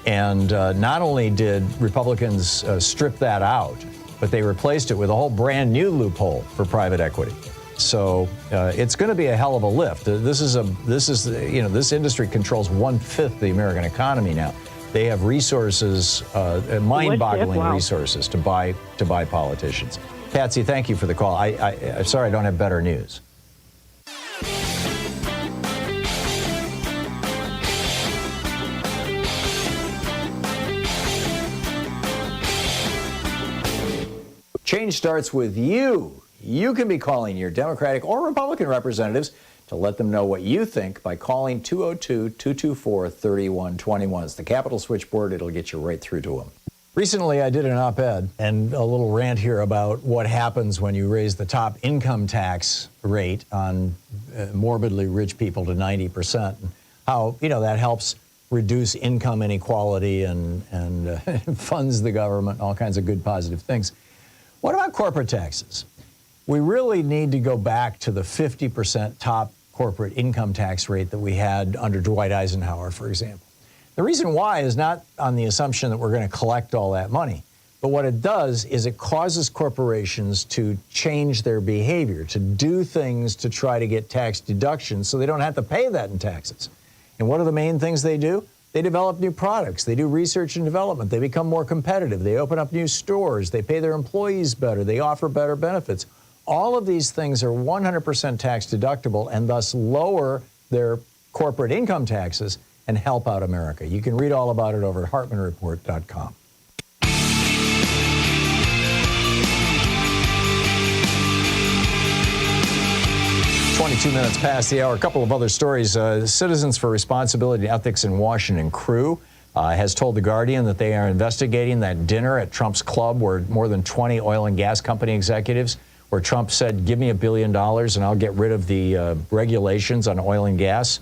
And not only did Republicans strip that out, but they replaced it with a whole brand new loophole for private equity. So it's going to be a hell of a lift. This industry controls 1/5 the American economy now. They have resources, mind-boggling resources to buy politicians. Patsy, thank you for the call. I'm sorry I don't have better news. Change starts with you. You can be calling your Democratic or Republican representatives to let them know what you think by calling 202-224-3121. It's the Capitol switchboard. It'll get you right through to them. Recently, I did an op-ed and a little rant here about what happens when you raise the top income tax rate on morbidly rich people to 90%, and how, that helps reduce income inequality and funds the government, all kinds of good, positive things. What about corporate taxes? We really need to go back to the 50% top corporate income tax rate that we had under Dwight Eisenhower, for example. The reason why is not on the assumption that we're going to collect all that money, but what it does is it causes corporations to change their behavior, to do things to try to get tax deductions so they don't have to pay that in taxes. And what are the main things they do? They develop new products. They do research and development. They become more competitive. They open up new stores. They pay their employees better. They offer better benefits. All of these things are 100% tax deductible and thus lower their corporate income taxes and help out America. You can read all about it over at HartmannReport.com. 22 minutes past the hour. A couple of other stories. Citizens for Responsibility and Ethics in Washington crew has told The Guardian that they are investigating that dinner at Trump's club where more than 20 oil and gas company executives, where Trump said, give me $1 billion and I'll get rid of the regulations on oil and gas.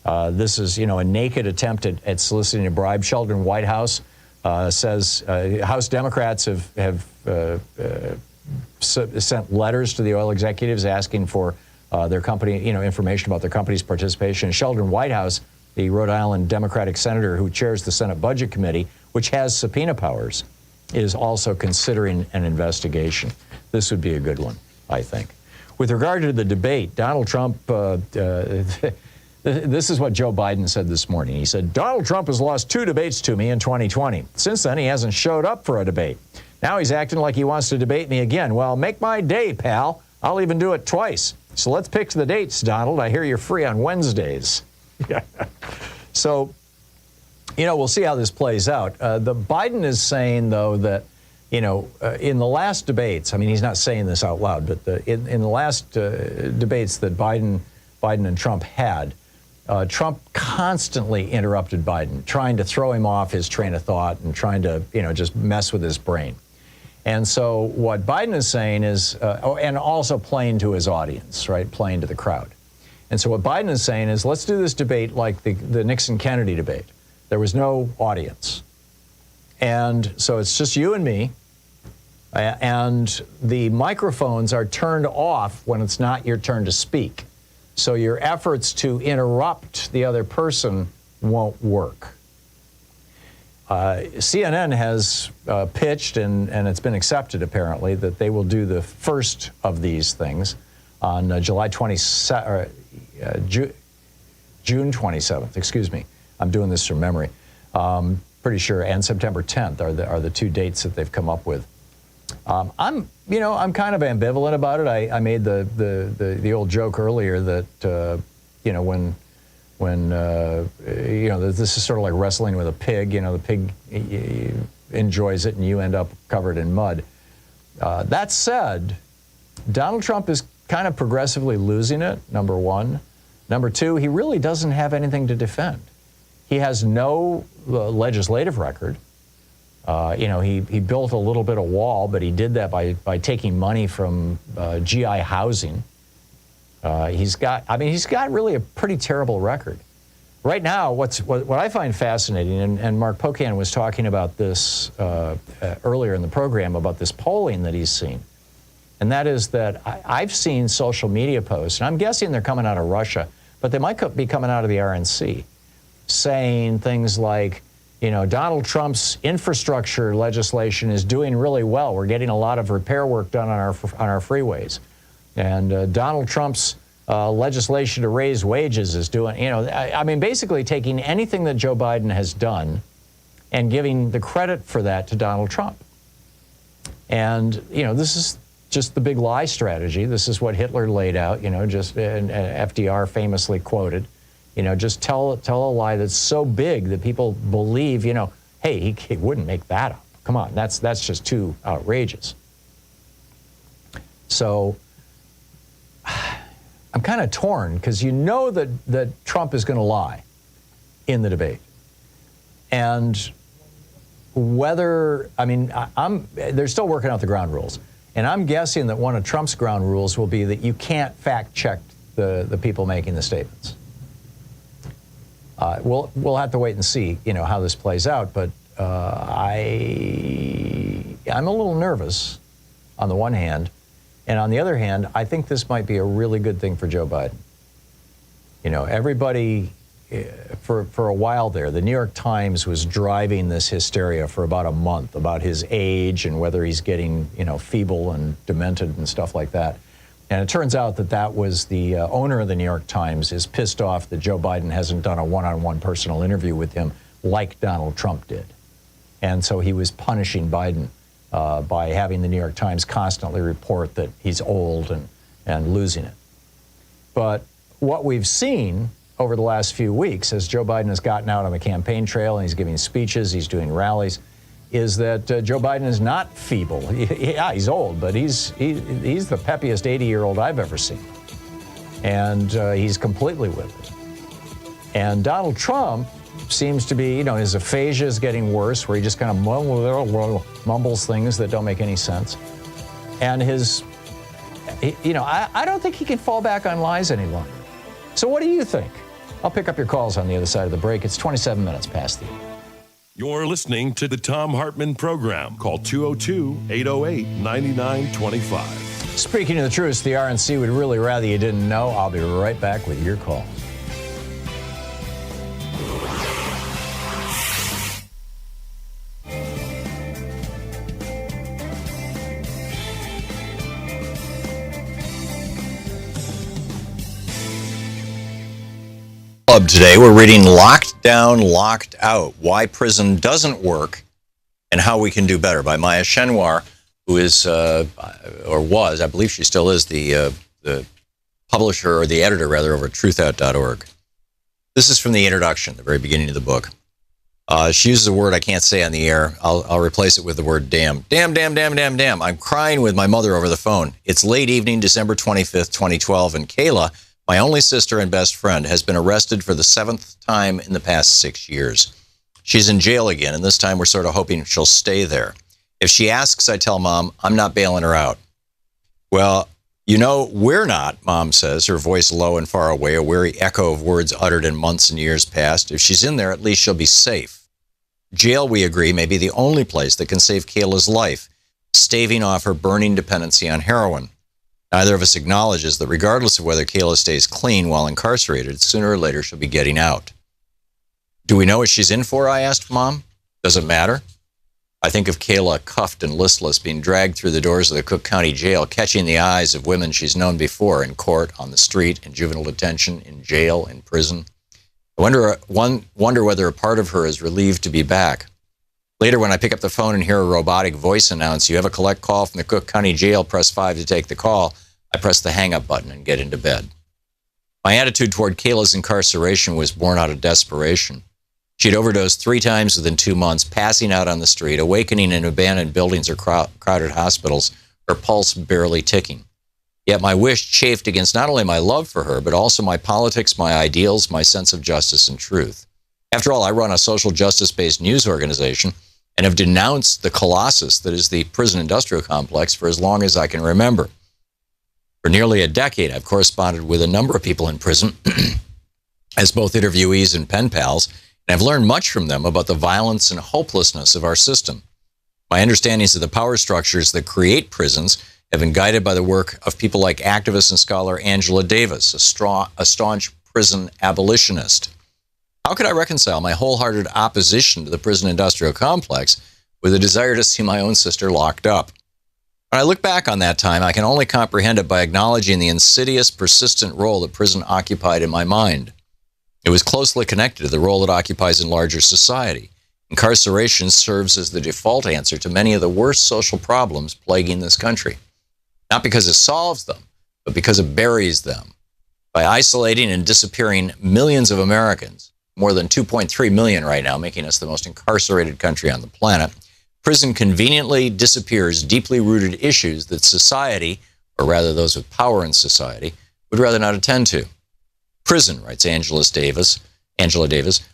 This is, a naked attempt at soliciting a bribe. Sheldon Whitehouse says House Democrats have sent letters to the oil executives asking for their company, information about their company's participation. Sheldon Whitehouse, the Rhode Island Democratic senator who chairs the Senate Budget Committee, which has subpoena powers, is also considering an investigation. This would be a good one, I think. With regard to the debate, Donald Trump, this is what Joe Biden said this morning. He said, Donald Trump has lost 2 debates to me in 2020. Since then, he hasn't showed up for a debate. Now he's acting like he wants to debate me again. Well, make my day, pal. I'll even do it twice. So let's pick the dates, Donald. I hear you're free on Wednesdays. So, we'll see how this plays out. The Biden is saying, though, that, in the last debates, I mean, he's not saying this out loud, but in the last debates that Biden and Trump had, Trump constantly interrupted Biden, trying to throw him off his train of thought and trying to, just mess with his brain. And so what Biden is saying is, and also playing to his audience, right, playing to the crowd. And so what Biden is saying is, let's do this debate like the Nixon-Kennedy debate. There was no audience. And so it's just you and me, and the microphones are turned off when it's not your turn to speak. So your efforts to interrupt the other person won't work. CNN has pitched, and it's been accepted apparently, that they will do the first of these things on June 27th. Excuse me, I'm doing this from memory. Pretty sure, and September 10th are the 2 dates that they've come up with. I'm kind of ambivalent about it. I made the old joke earlier that when this is sort of like wrestling with a pig. The pig enjoys it and you end up covered in mud. That said, Donald Trump is kind of progressively losing it, number one. Number two, he really doesn't have anything to defend. He has no legislative record. He built a little bit of wall, but he did that by taking money from GI Housing. He's got really a pretty terrible record. Right now, what I find fascinating, and Mark Pocan was talking about this earlier in the program about this polling that he's seen, and that is that I've seen social media posts, and I'm guessing they're coming out of Russia, but they might be coming out of the RNC, saying things like, Donald Trump's infrastructure legislation is doing really well. We're getting a lot of repair work done on our freeways. And Donald Trump's legislation to raise wages is doing, basically taking anything that Joe Biden has done and giving the credit for that to Donald Trump. And, this is just the big lie strategy. This is what Hitler laid out, and FDR famously quoted. Just tell a lie that's so big that people believe, hey, he wouldn't make that up. Come on, that's just too outrageous. So I'm kind of torn because that Trump is going to lie in the debate. And they're still working out the ground rules. And I'm guessing that one of Trump's ground rules will be that you can't fact check the people making the statements. We'll have to wait and see, how this plays out. But I'm a little nervous on the one hand. And on the other hand, I think this might be a really good thing for Joe Biden. Everybody, for a while there, the New York Times was driving this hysteria for about a month about his age and whether he's getting, feeble and demented and stuff like that. And it turns out that was the owner of the New York Times is pissed off that Joe Biden hasn't done a one-on-one personal interview with him like Donald Trump did. And so he was punishing Biden by having the New York Times constantly report that he's old and losing it. But what we've seen over the last few weeks as Joe Biden has gotten out on the campaign trail and he's giving speeches, he's doing rallies, is that Joe Biden is not feeble. Yeah, he's old, but he's the peppiest 80-year-old I've ever seen. And he's completely with it. And Donald Trump seems to be, his aphasia is getting worse, where he just kind of mumbles things that don't make any sense. And I don't think he can fall back on lies any longer. So what do you think? I'll pick up your calls on the other side of the break. It's 27 minutes past the hour.
You're listening to the Thom Hartmann Program. Call 202-808-9925.
Speaking of the truth, the RNC would really rather you didn't know. I'll be right back with your call.
Today we're reading Locked Down, Locked Out, Why Prison Doesn't Work and How We Can Do Better by Maya Chenwar, who is, or was, I believe she still is, the publisher, or the editor rather, over at truthout.org. This is from the introduction, the very beginning of the book. She uses a word I can't say on the air. I'll replace it with the word damn. Damn, damn, damn, damn, damn. I'm crying with my mother over the phone. It's late evening, December 25th, 2012, and Kayla, my only sister and best friend, has been arrested for the 7th time in the past 6 years. She's in jail again, and this time we're sort of hoping she'll stay there. If she asks, I tell Mom, I'm not bailing her out. Well, we're not, Mom says, her voice low and far away, a weary echo of words uttered in months and years past. If she's in there, at least she'll be safe. Jail, we agree, may be the only place that can save Kayla's life, staving off her burning dependency on heroin. Neither of us acknowledges that regardless of whether Kayla stays clean while incarcerated, sooner or later she'll be getting out. Do we know what she's in for, I asked Mom. Does it matter? I think of Kayla cuffed and listless, being dragged through the doors of the Cook County Jail, catching the eyes of women she's known before in court, on the street, in juvenile detention, in jail, in prison. I wonder whether a part of her is relieved to be back. Later, when I pick up the phone and hear a robotic voice announce, you have a collect call from the Cook County Jail, press 5 to take the call, I press the hang-up button and get into bed. My attitude toward Kayla's incarceration was born out of desperation. She'd overdosed 3 times within 2 months, passing out on the street, awakening in abandoned buildings or crowded hospitals, her pulse barely ticking. Yet my wish chafed against not only my love for her, but also my politics, my ideals, my sense of justice and truth. After all, I run a social justice-based news organization, and have denounced the colossus that is the prison industrial complex for as long as I can remember. For nearly a decade, I've corresponded with a number of people in prison as both interviewees and pen pals, and I've learned much from them about the violence and hopelessness of our system. My understandings of the power structures that create prisons have been guided by the work of people like activist and scholar Angela Davis, a staunch prison abolitionist. How could I reconcile my wholehearted opposition to the prison industrial complex with a desire to see my own sister locked up? When I look back on that time, I can only comprehend it by acknowledging the insidious, persistent role that prison occupied in my mind. It was closely connected to the role it occupies in larger society. Incarceration serves as the default answer to many of the worst social problems plaguing this country. Not because it solves them, but because it buries them. By isolating and disappearing millions of Americans, more than 2.3 million right now, making us the most incarcerated country on the planet, prison conveniently disappears deeply rooted issues that society, or rather those with power in society, would rather not attend to. Prison, writes Angela Davis,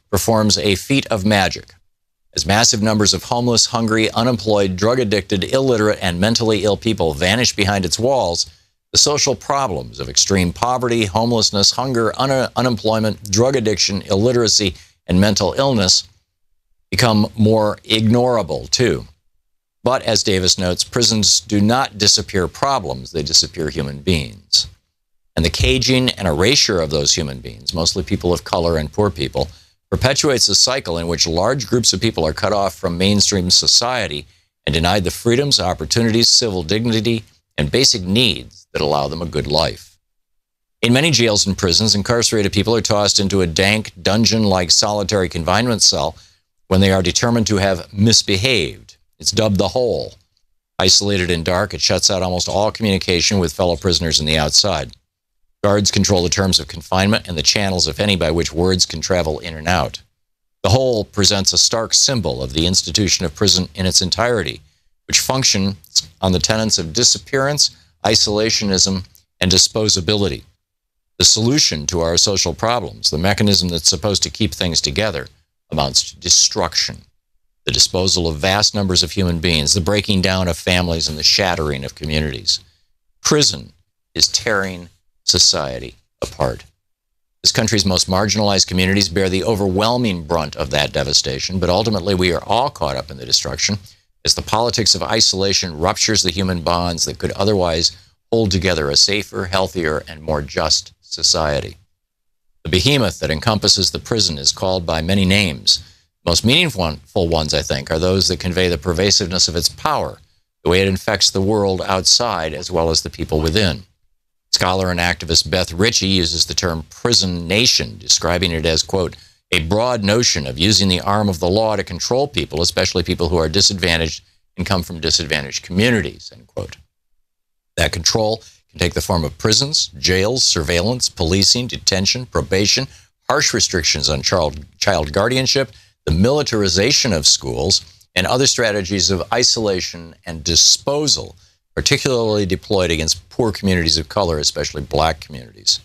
performs a feat of magic. As massive numbers of homeless, hungry, unemployed, drug-addicted, illiterate, and mentally ill people vanish behind its walls, the social problems of extreme poverty, homelessness, hunger, unemployment, drug addiction, illiteracy, and mental illness become more ignorable, too. But, as Davis notes, prisons do not disappear problems, they disappear human beings. And the caging and erasure of those human beings, mostly people of color and poor people, perpetuates a cycle in which large groups of people are cut off from mainstream society and denied the freedoms, opportunities, civil dignity, and basic needs that allow them a good life. In many jails and prisons, incarcerated people are tossed into a dank, dungeon-like solitary confinement cell when they are determined to have misbehaved. It's dubbed the hole. Isolated and dark, it shuts out almost all communication with fellow prisoners in the outside. Guards control the terms of confinement and the channels, if any, by which words can travel in and out. The hole presents a stark symbol of the institution of prison in its entirety, which functions on the tenets of disappearance, isolationism, and disposability. The solution to our social problems, the mechanism that's supposed to keep things together, amounts to destruction. The disposal of vast numbers of human beings, the breaking down of families, and the shattering of communities. Prison is tearing society apart. This country's most marginalized communities bear the overwhelming brunt of that devastation, but ultimately we are all caught up in the destruction as the politics of isolation ruptures the human bonds that could otherwise hold together a safer, healthier, and more just society. The behemoth that encompasses the prison is called by many names. The most meaningful ones, I think, are those that convey the pervasiveness of its power, the way it infects the world outside as well as the people within. Scholar and activist Beth Ritchie uses the term prison nation, describing it as, quote, a broad notion of using the arm of the law to control people, especially people who are disadvantaged and come from disadvantaged communities, end quote. That control can take the form of prisons, jails, surveillance, policing, detention, probation, harsh restrictions on child guardianship, the militarization of schools, and other strategies of isolation and disposal, particularly deployed against poor communities of color, especially black communities.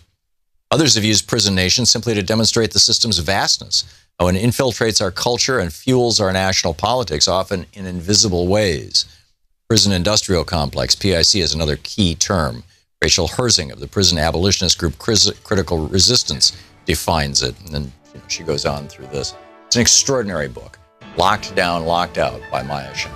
Others have used prison nation simply to demonstrate the system's vastness, how it infiltrates our culture and fuels our national politics, often in invisible ways. Prison industrial complex, PIC, is another key term. Rachel Herzing of the prison abolitionist group Critical Resistance defines it, and then she goes on through this. It's an extraordinary book, Locked Down, Locked Out by Maya Shin.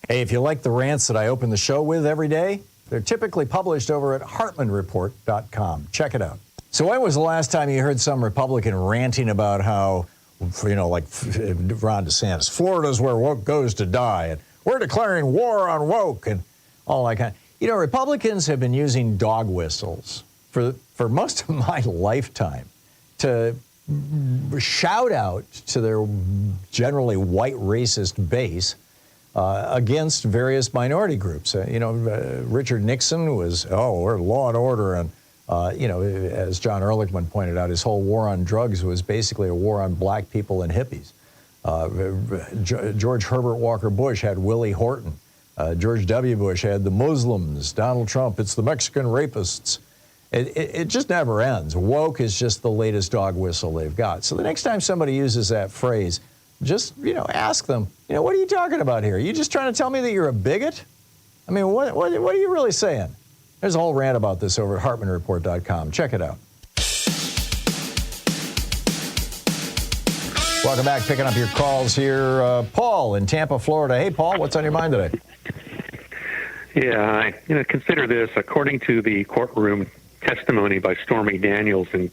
Hey, if you like the rants that I open the show with every day, they're typically published over at hartmannreport.com. Check it out. So when was the last time you heard some Republican ranting about how, like Ron DeSantis, Florida's where woke goes to die, and we're declaring war on woke, and all that kind of. Republicans have been using dog whistles for most of my lifetime to shout out to their generally white racist base against various minority groups. Richard Nixon was, we're law and order, and as John Ehrlichman pointed out, his whole war on drugs was basically a war on black people and hippies. George Herbert Walker Bush had Willie Horton. George W. Bush had the Muslims. Donald Trump, it's the Mexican rapists. It just never ends. Woke is just the latest dog whistle they've got. So the next time somebody uses that phrase, just, ask them, what are you talking about here? Are you just trying to tell me that you're a bigot? I mean, what are you really saying? There's a whole rant about this over at HartmannReport.com. Check it out. Welcome back. Picking up your calls here. Paul in Tampa, Florida. Hey, Paul, what's on your mind today?
Yeah, consider this. According to the courtroom testimony by Stormy Daniels in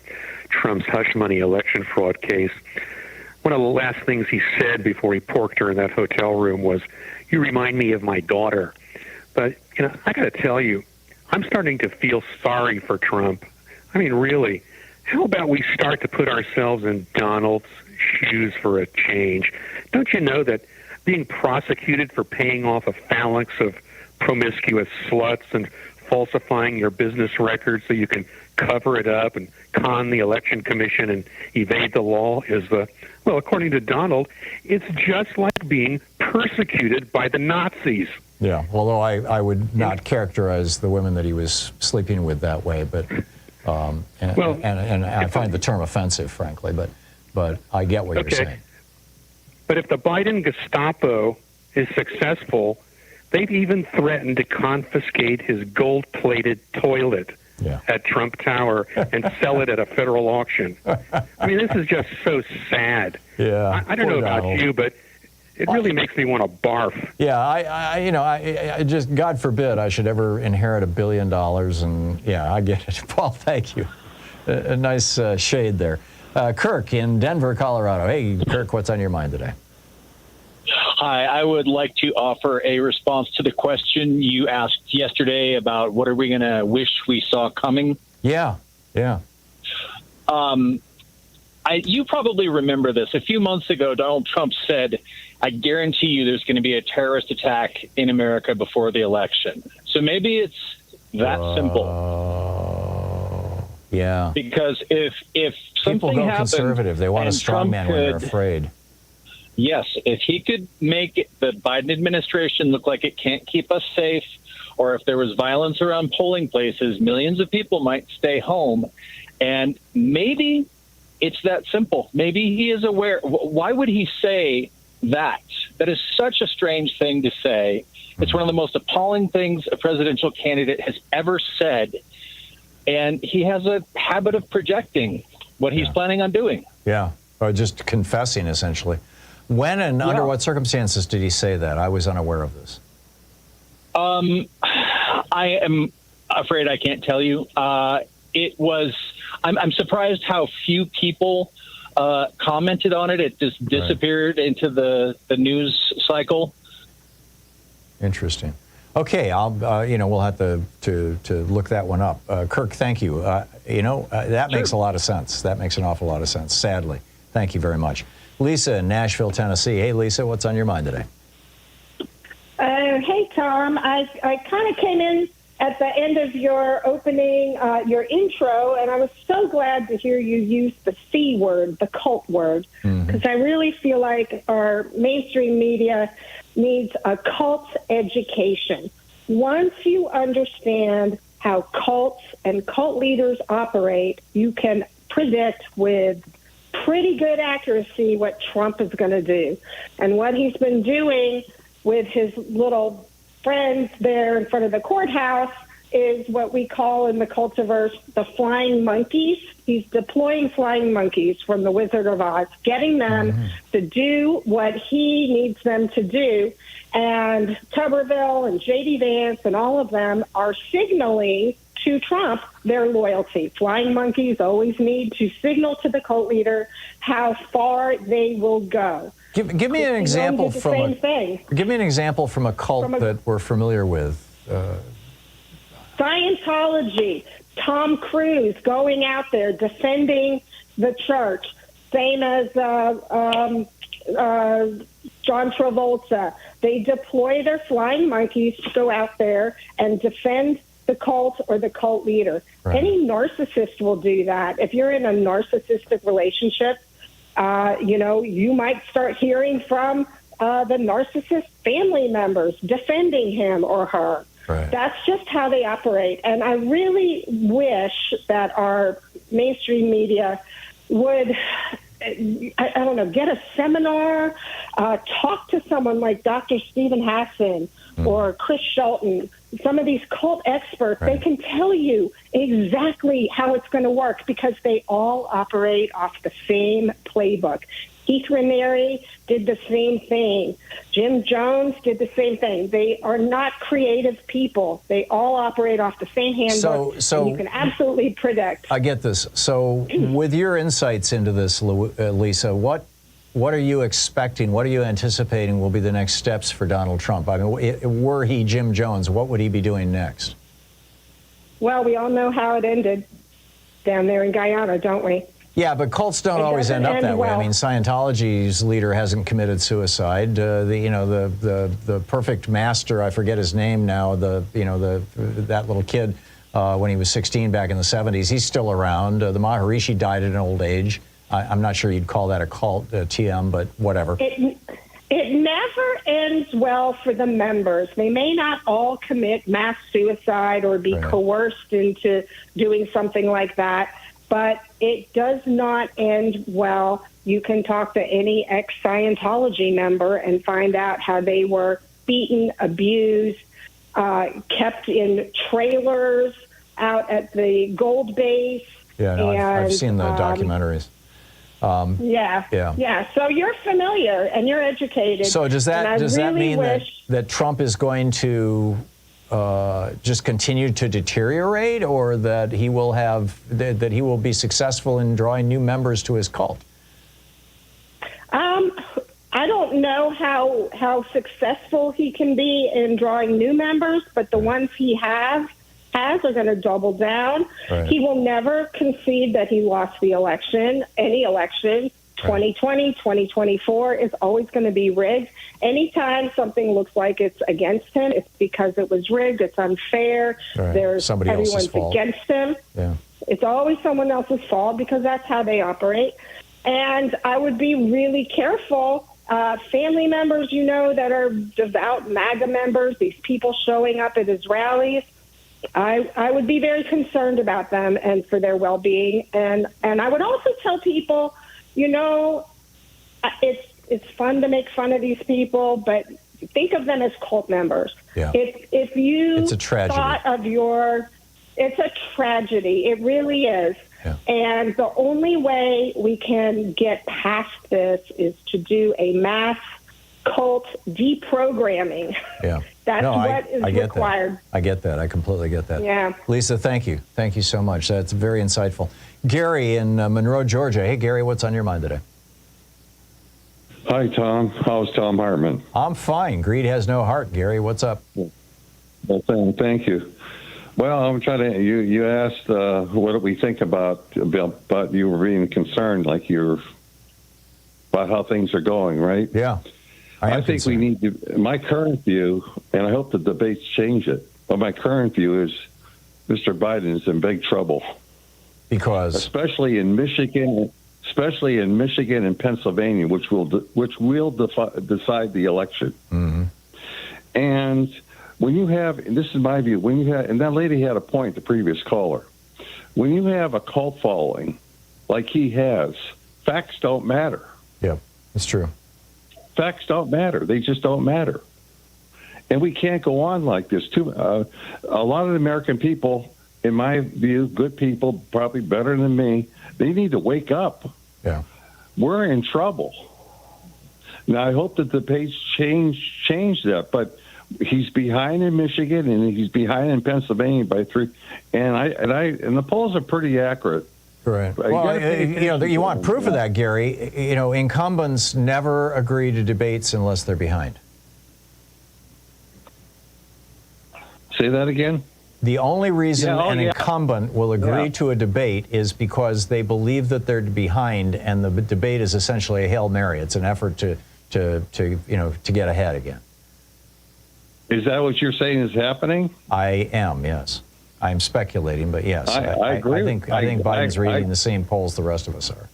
Trump's hush money election fraud case, one of the last things he said before he porked her in that hotel room was, "You remind me of my daughter." But, I got to tell you, I'm starting to feel sorry for Trump. I mean, really, how about we start to put ourselves in Donald's shoes for a change? Don't you know that being prosecuted for paying off a phalanx of promiscuous sluts and falsifying your business records so you can cover it up and con the election commission and evade the law is well, according to Donald, it's just like being persecuted by the Nazis.
Yeah, although I would not characterize the women that he was sleeping with that way, but and I find the term offensive, frankly, but I get what you're saying.
But if the Biden Gestapo is successful, they've even threatened to confiscate his gold-plated toilet at Trump Tower and sell it at a federal auction. I mean, this is just so sad.
Yeah,
I don't know about you, but it really makes me want to barf.
Yeah, I just, God forbid, I should ever inherit $1 billion, and yeah, I get it. Paul, thank you. A nice shade there. Kirk in Denver, Colorado. Hey, Kirk, what's on your mind today?
Hi, I would like to offer a response to the question you asked yesterday about what are we going to wish we saw coming?
Yeah.
You probably remember this. A few months ago, Donald Trump said, I guarantee you there's going to be a terrorist attack in America before the election. So maybe it's that simple.
Yeah.
Because if something
people go
happens,
conservative, they want a strong man when they're afraid.
Yes, if he could make the Biden administration look like it can't keep us safe, or if there was violence around polling places, millions of people might stay home. And maybe it's that simple. Maybe he is aware. Why would he say that? That is such a strange thing to say. It's one of the most appalling things a presidential candidate has ever said. And he has a habit of projecting what he's planning on doing.
Yeah, or just confessing, essentially. When and under what circumstances did he say that? I was unaware of this.
I am afraid I can't tell you. It was. I'm surprised how few people commented on it. It just disappeared into the news cycle.
Interesting. Okay, I'll we'll have to look that one up. Kirk, thank you. That makes a lot of sense. That makes an awful lot of sense. Sadly, thank you very much. Lisa in Nashville, Tennessee. Hey, Lisa, what's on your mind today?
Hey, Tom. I kind of came in at the end of your opening, your intro, and I was so glad to hear you use the C word, the cult word, because I really feel like our mainstream media needs a cult education. Once you understand how cults and cult leaders operate, you can predict with pretty good accuracy what Trump is going to do. And what he's been doing with his little friends there in front of the courthouse is what we call in the cultiverse the flying monkeys. He's deploying flying monkeys from the Wizard of Oz, getting them to do what he needs them to do. And Tuberville and J.D. Vance and all of them are signaling to Trump their loyalty. Flying monkeys always need to signal to the cult leader how far they will go.
Give me an example from give me an example from a cult that we're familiar with.
Scientology. Tom Cruise going out there defending the church. same as John Travolta. They deploy their flying monkeys to go out there and defend the cult or the cult leader.
Right.
Any narcissist will do that. If you're in a narcissistic relationship, you might start hearing from the narcissist family members defending him or her.
Right.
That's just how they operate. And I really wish that our mainstream media would, I don't know, get a seminar, talk to someone like Dr. Stephen Hassan or Chris Shelton, some of these cult experts.
Right.
They can tell you exactly how it's going to work because they all operate off the same playbook. Keith Raniere did the same thing. Jim Jones did the same thing. They are not creative people. They all operate off the same handbook, and you can absolutely predict.
I get this. So with your insights into this, Lisa, what are you expecting, what are you anticipating will be the next steps for Donald Trump? I mean, were he Jim Jones, what would he be doing next?
Well, we all know how it ended down there in Guyana, don't we?
Yeah, but cults don't always end up that way. I mean, Scientology's leader hasn't committed suicide. The perfect master, I forget his name now. That little kid when he was 16 back in the 70s, he's still around. The Maharishi died at an old age. I'm not sure you'd call that a cult, TM, but whatever.
It never ends well for the members. They may not all commit mass suicide or be coerced into doing something like that, but it does not end well. You can talk to any ex-Scientology member and find out how they were beaten, abused, kept in trailers out at the gold base.
Yeah, no, I've seen the documentaries.
Yeah. So you're familiar and you're educated.
So does that mean that Trump is going to just continue to deteriorate, or that he will be successful in drawing new members to his cult?
I don't know how successful he can be in drawing new members, but the ones he has are going to double down.
Right.
He will never concede that he lost the election, any election. 2020, 2024 is always going to be rigged. Anytime something looks like it's against him, it's because it was rigged, it's unfair, there's
somebody else's
everyone's
fault
against him.
Yeah.
It's always someone else's fault because that's how they operate. And I would be really careful. Family members, that are devout MAGA members, these people showing up at his rallies, I would be very concerned about them and for their well-being. And I would also tell people, it's fun to make fun of these people, but think of them as cult members.
Yeah.
If you
it's a tragedy.
thought of it's a tragedy. It really is.
Yeah.
And the only way we can get past this is to do a mass cult deprogramming.
Yeah.
That's what is required.
I get that. I completely get that.
Yeah.
Lisa, thank you. Thank you so much. That's very insightful. Gary in Monroe, Georgia. Hey, Gary, what's on your mind today?
Hi, Tom. How's Thom Hartmann?
I'm fine. Greed has no heart, Gary. What's up?
Well, thank you. Well, I'm trying to. You asked what do we think about you were being concerned, about how things are going, right?
Yeah.
I think we need to. My current view, and I hope the debates change it, but my current view is Mr. Biden is in big trouble.
Because?
Especially in Michigan and Pennsylvania, which will decide the election.
Mm-hmm.
And when you have, and this is my view, and that lady had a point, the previous caller, when you have a cult following like he has, facts don't matter.
Yeah, it's true.
Facts don't matter. They just don't matter. And we can't go on like this. A lot of the American people, in my view, good people, probably better than me, they need to wake up.
Yeah.
We're in trouble. Now, I hope that the debates change that, but he's behind in Michigan and he's behind in Pennsylvania by 3. And the polls are pretty accurate.
Right. Well, you want proof of that, Gary. Incumbents never agree to debates unless they're behind.
Say that again?
The only reason an incumbent will agree to a debate is because they believe that they're behind, and the debate is essentially a Hail Mary. It's an effort to get ahead again.
Is that what you're saying is happening?
I am, yes. I'm speculating, but yes.
I agree.
I think Biden's reading the same polls the rest of us are.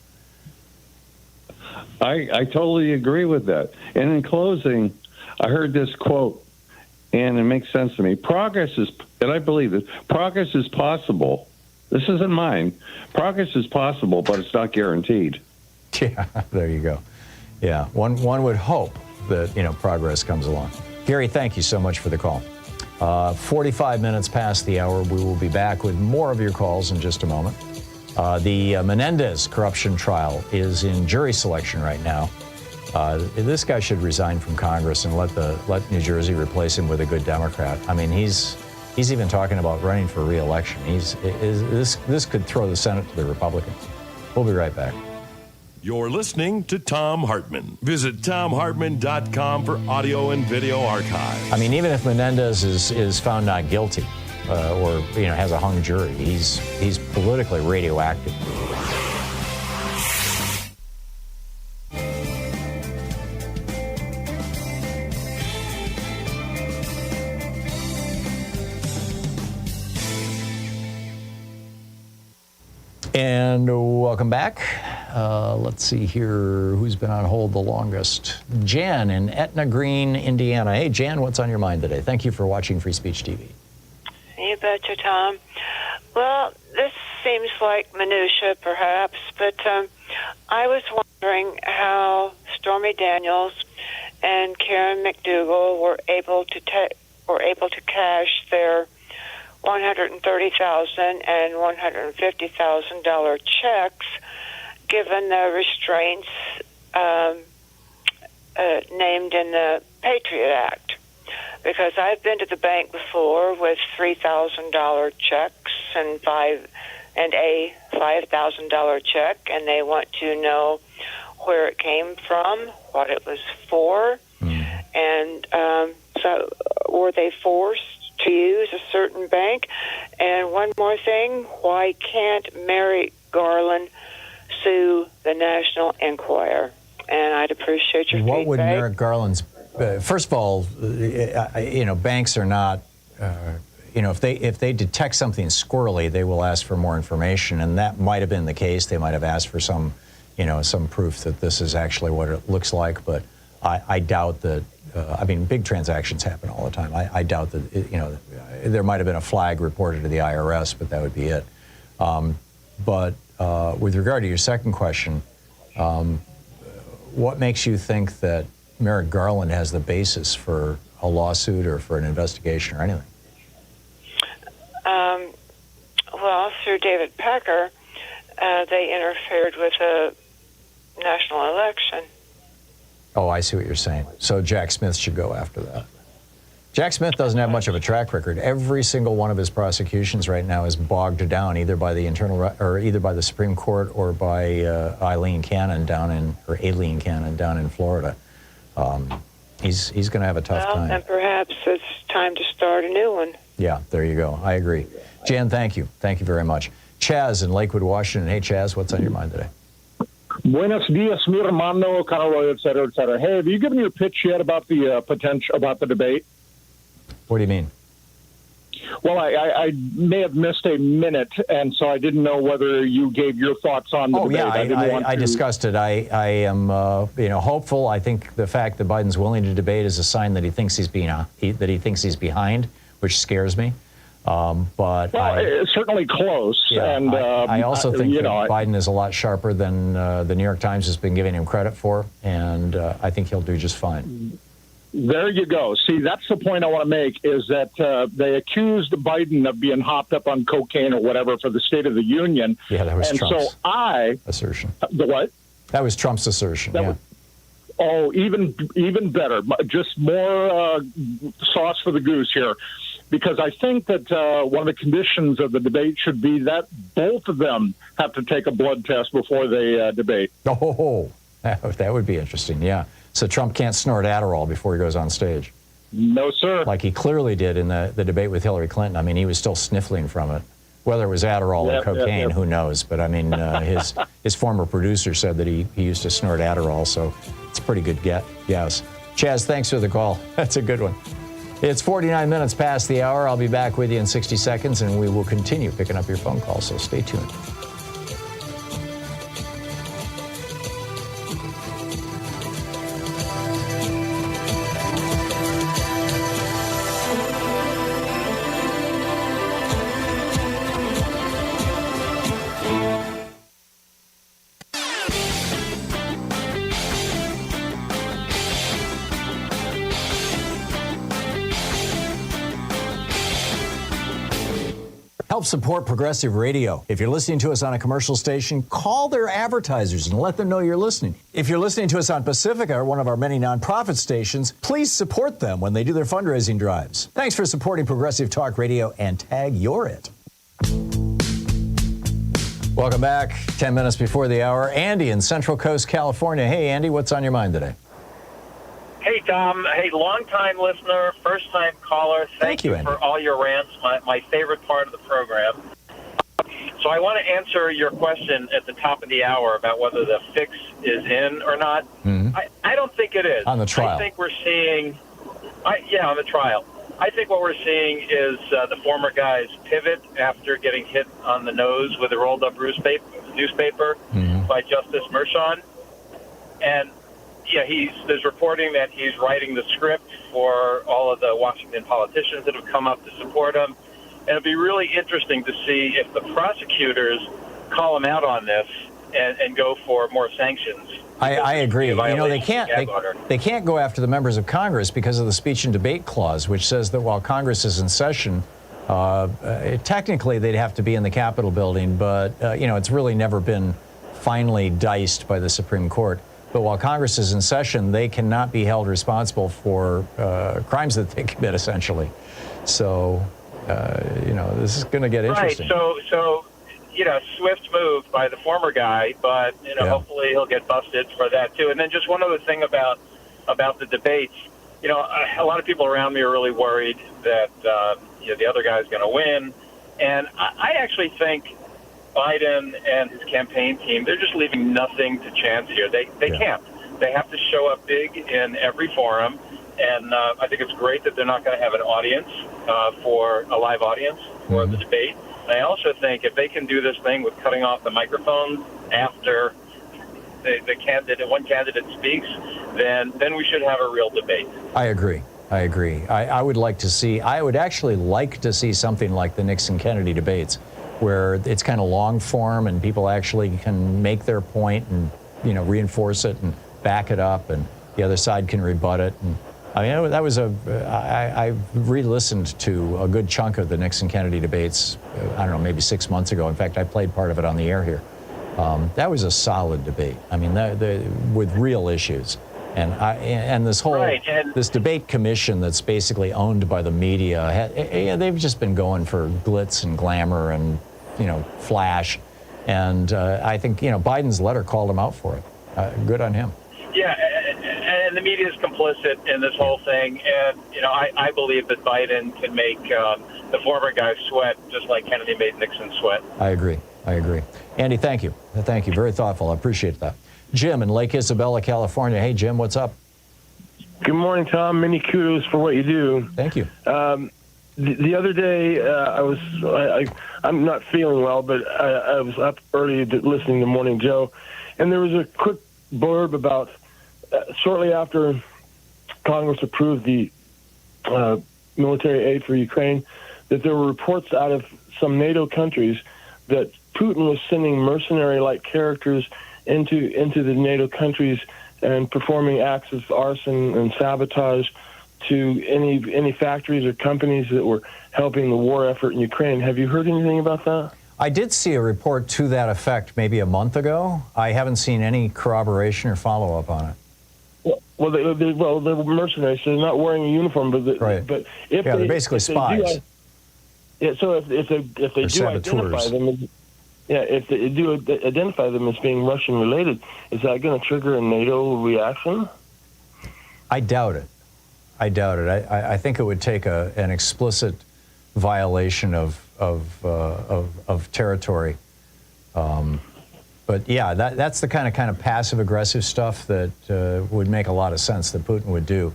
I totally agree with that. And in closing, I heard this quote, and it makes sense to me. Progress is, and I believe it, progress is possible. This isn't mine. Progress is possible, but it's not guaranteed.
Yeah, there you go. Yeah, one would hope that, progress comes along. Gary, thank you so much for the call. 45 minutes past the hour. We will be back with more of your calls in just a moment. The Menendez corruption trial is in jury selection right now. This guy should resign from Congress and let New Jersey replace him with a good Democrat. I mean, he's even talking about running for re-election. This could throw the Senate to the Republicans. We'll be right back.
You're listening to Thom Hartmann. Visit ThomHartmann.com for audio and video archive.
I mean, even if Menendez is found not guilty or has a hung jury, he's politically radioactive. And welcome back. Let's see here who's been on hold the longest. Jan in Etna Green, Indiana. Hey, Jan, what's on your mind today? Thank you for watching Free Speech TV.
You betcha, Tom. Well, this seems like minutia, perhaps, but I was wondering how Stormy Daniels and Karen McDougal were able to cash their $130,000 and $150,000 checks, given the restraints named in the Patriot Act. Because I've been to the bank before with $3,000 checks and a $5,000 check, and they want to know where it came from, what it was for, and so were they forced to use a certain bank? And one more thing, why can't Merrick Garland sue the National Enquirer? And I'd appreciate your feedback.
What would Merrick Garland's... first of all, banks are not... if they detect something squirrely, they will ask for more information, and that might have been the case. They might have asked for some proof that this is actually what it looks like, but I doubt that... big transactions happen all the time. I doubt that, there might have been a flag reported to the IRS, but that would be it. But with regard to your second question, what makes you think that Merrick Garland has the basis for a lawsuit or for an investigation or anything?
Well, through David Pecker, they interfered with a national election.
Oh, I see what you're saying. So Jack Smith should go after that. Jack Smith doesn't have much of a track record. Every single one of his prosecutions right now is bogged down either by the Supreme Court or by Aileen Cannon down in Florida. He's going to have a tough time.
And perhaps it's time to start a new one.
Yeah, there you go. I agree. Jan, thank you. Thank you very much. Chaz in Lakewood, Washington. Hey, Chaz, what's on your mind today?
Buenos dias, mi hermano, Carlos, et cetera, et cetera. Hey, have you given your pitch yet about the about the debate?
What do you mean?
Well, I may have missed a minute, and so I didn't know whether you gave your thoughts on the debate.
I discussed it. I am hopeful. I think the fact that Biden's willing to debate is a sign that he thinks he's behind, which scares me.
It's certainly close.
Yeah,
and
I also think that Biden is a lot sharper than the New York Times has been giving him credit for, and I think he'll do just fine.
There you go. See, that's the point I want to make, is that they accused Biden of being hopped up on cocaine or whatever for the State of the Union.
Yeah, that was Trump's
assertion. The what?
That was Trump's assertion,
even better. Just more sauce for the goose here. Because I think that one of the conditions of the debate should be that both of them have to take a blood test before they debate.
Oh, that would be interesting, yeah. So Trump can't snort Adderall before he goes on stage.
No, sir.
Like he clearly did in the debate with Hillary Clinton. I mean, he was still sniffling from it. Whether it was Adderall or cocaine, who knows? But I mean, his former producer said that he used to snort Adderall, so it's a pretty good guess. Chaz, thanks for the call. That's a good one. It's 49 minutes past the hour. I'll be back with you in 60 seconds, and we will continue picking up your phone calls, so stay tuned. Help support Progressive Radio. If you're listening to us on a commercial station, call their advertisers and let them know you're listening. If you're listening to us on Pacifica, or one of our many nonprofit stations, please support them when they do their fundraising drives. Thanks for supporting Progressive Talk Radio, and tag you're it. Welcome back. 10 minutes before the hour. Andy in Central Coast, California. Hey, Andy, what's on your mind today?
Hey, Tom. Hey, long-time listener, first-time caller. Thank you for all your rants, my favorite part of the program. So I want to answer your question at the top of the hour about whether the fix is in or not. Mm-hmm. I don't think it is.
On the trial.
I think we're seeing, on the trial. I think what we're seeing is the former guy's pivot after getting hit on the nose with a rolled-up newspaper by Justice Merchan. And yeah, there's reporting that he's writing the script for all of the Washington politicians that have come up to support him. And it'll be really interesting to see if the prosecutors call him out on this and go for more sanctions.
I agree. You know, they can't go after the members of Congress because of the speech and debate clause, which says that while Congress is in session, technically they'd have to be in the Capitol building, but it's really never been finally diced by the Supreme Court. But while Congress is in session, they cannot be held responsible for crimes that they commit, essentially. So, this is going to get interesting.
Right. So, swift move by the former guy, but hopefully he'll get busted for that too. And then just one other thing about the debates. A lot of people around me are really worried that the other guy's going to win, and I actually think Biden and his campaign team, they're just leaving nothing to chance here. They can't. They have to show up big in every forum, and I think it's great that they're not going to have an audience for a live audience for the debate. And I also think if they can do this thing with cutting off the microphones after one candidate speaks, then we should have a real debate.
I agree. I would actually like to see something like the Nixon-Kennedy debates, where it's kind of long form and people actually can make their point and reinforce it and back it up, and the other side can rebut it. And I mean, that was I re-listened to a good chunk of the Nixon-Kennedy debates. I don't know, maybe 6 months ago. In fact, I played part of it on the air here. That was a solid debate. I mean, with real issues. And this whole this debate commission that's basically owned by the media, they've just been going for glitz and glamour and flash. And I think Biden's letter called him out for it. Good on him.
Yeah, and the media is complicit in this whole thing. And I believe that Biden can make the former guy sweat just like Kennedy made Nixon sweat.
I agree. Andy, thank you. Very thoughtful. I appreciate that. Jim in Lake Isabella, California. Hey, Jim, what's up?
Good morning, Tom. Many kudos for what you do.
Thank you.
The other day, I'm not feeling well, but I was up early listening to Morning Joe, and there was a quick blurb about shortly after Congress approved the military aid for Ukraine, that there were reports out of some NATO countries that Putin was sending mercenary-like characters into the NATO countries and performing acts of arson and sabotage to any factories or companies that were helping the war effort in Ukraine. Have you heard anything about that?
I did see a report to that effect maybe a month ago. I haven't seen any corroboration or follow-up on it.
Well, they're mercenaries, so they're not wearing a uniform, but if
they're basically spies.
So if they do identify them. If they do identify them as being Russian-related, is that going to trigger a NATO reaction?
I doubt it. I doubt it. I think it would take an explicit violation of territory. But yeah, that's the kind of passive aggressive stuff that would make a lot of sense that Putin would do,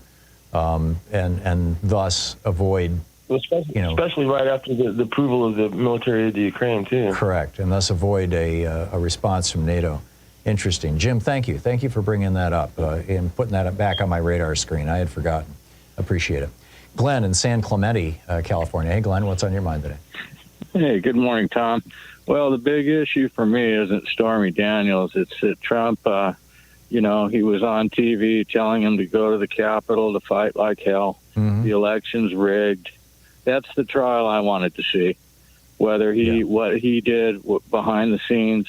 and thus avoid.
Especially right after the approval of the military aid to Ukraine, too.
Correct, and thus avoid a response from NATO. Interesting. Jim, thank you. Thank you for bringing that up and putting that back on my radar screen. I had forgotten. Appreciate it. Glenn in San Clemente, California. Hey, Glenn, what's on your mind today?
Hey, good morning, Tom. Well, the big issue for me isn't Stormy Daniels. It's that Trump, he was on TV telling him to go to the Capitol to fight like hell. Mm-hmm. The election's rigged. That's the trial I wanted to see, whether what he did behind the scenes.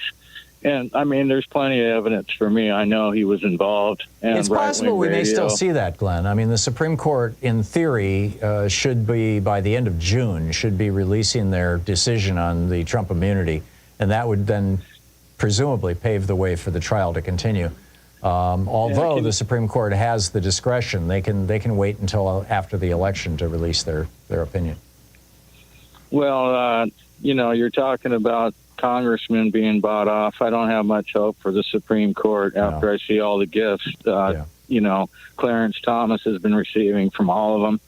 And, I mean, there's plenty of evidence for me. I know he was involved. And
it's possible we may still see that, Glenn. I mean, the Supreme Court, in theory, should be, by the end of June, should be releasing their decision on the Trump immunity. And that would then presumably pave the way for the trial to continue. Although the Supreme Court has the discretion, they can wait until after the election to release their opinion.
Well, you're talking about congressmen being bought off. I don't have much hope for the Supreme Court after I see all the gifts, Clarence Thomas has been receiving from all of them.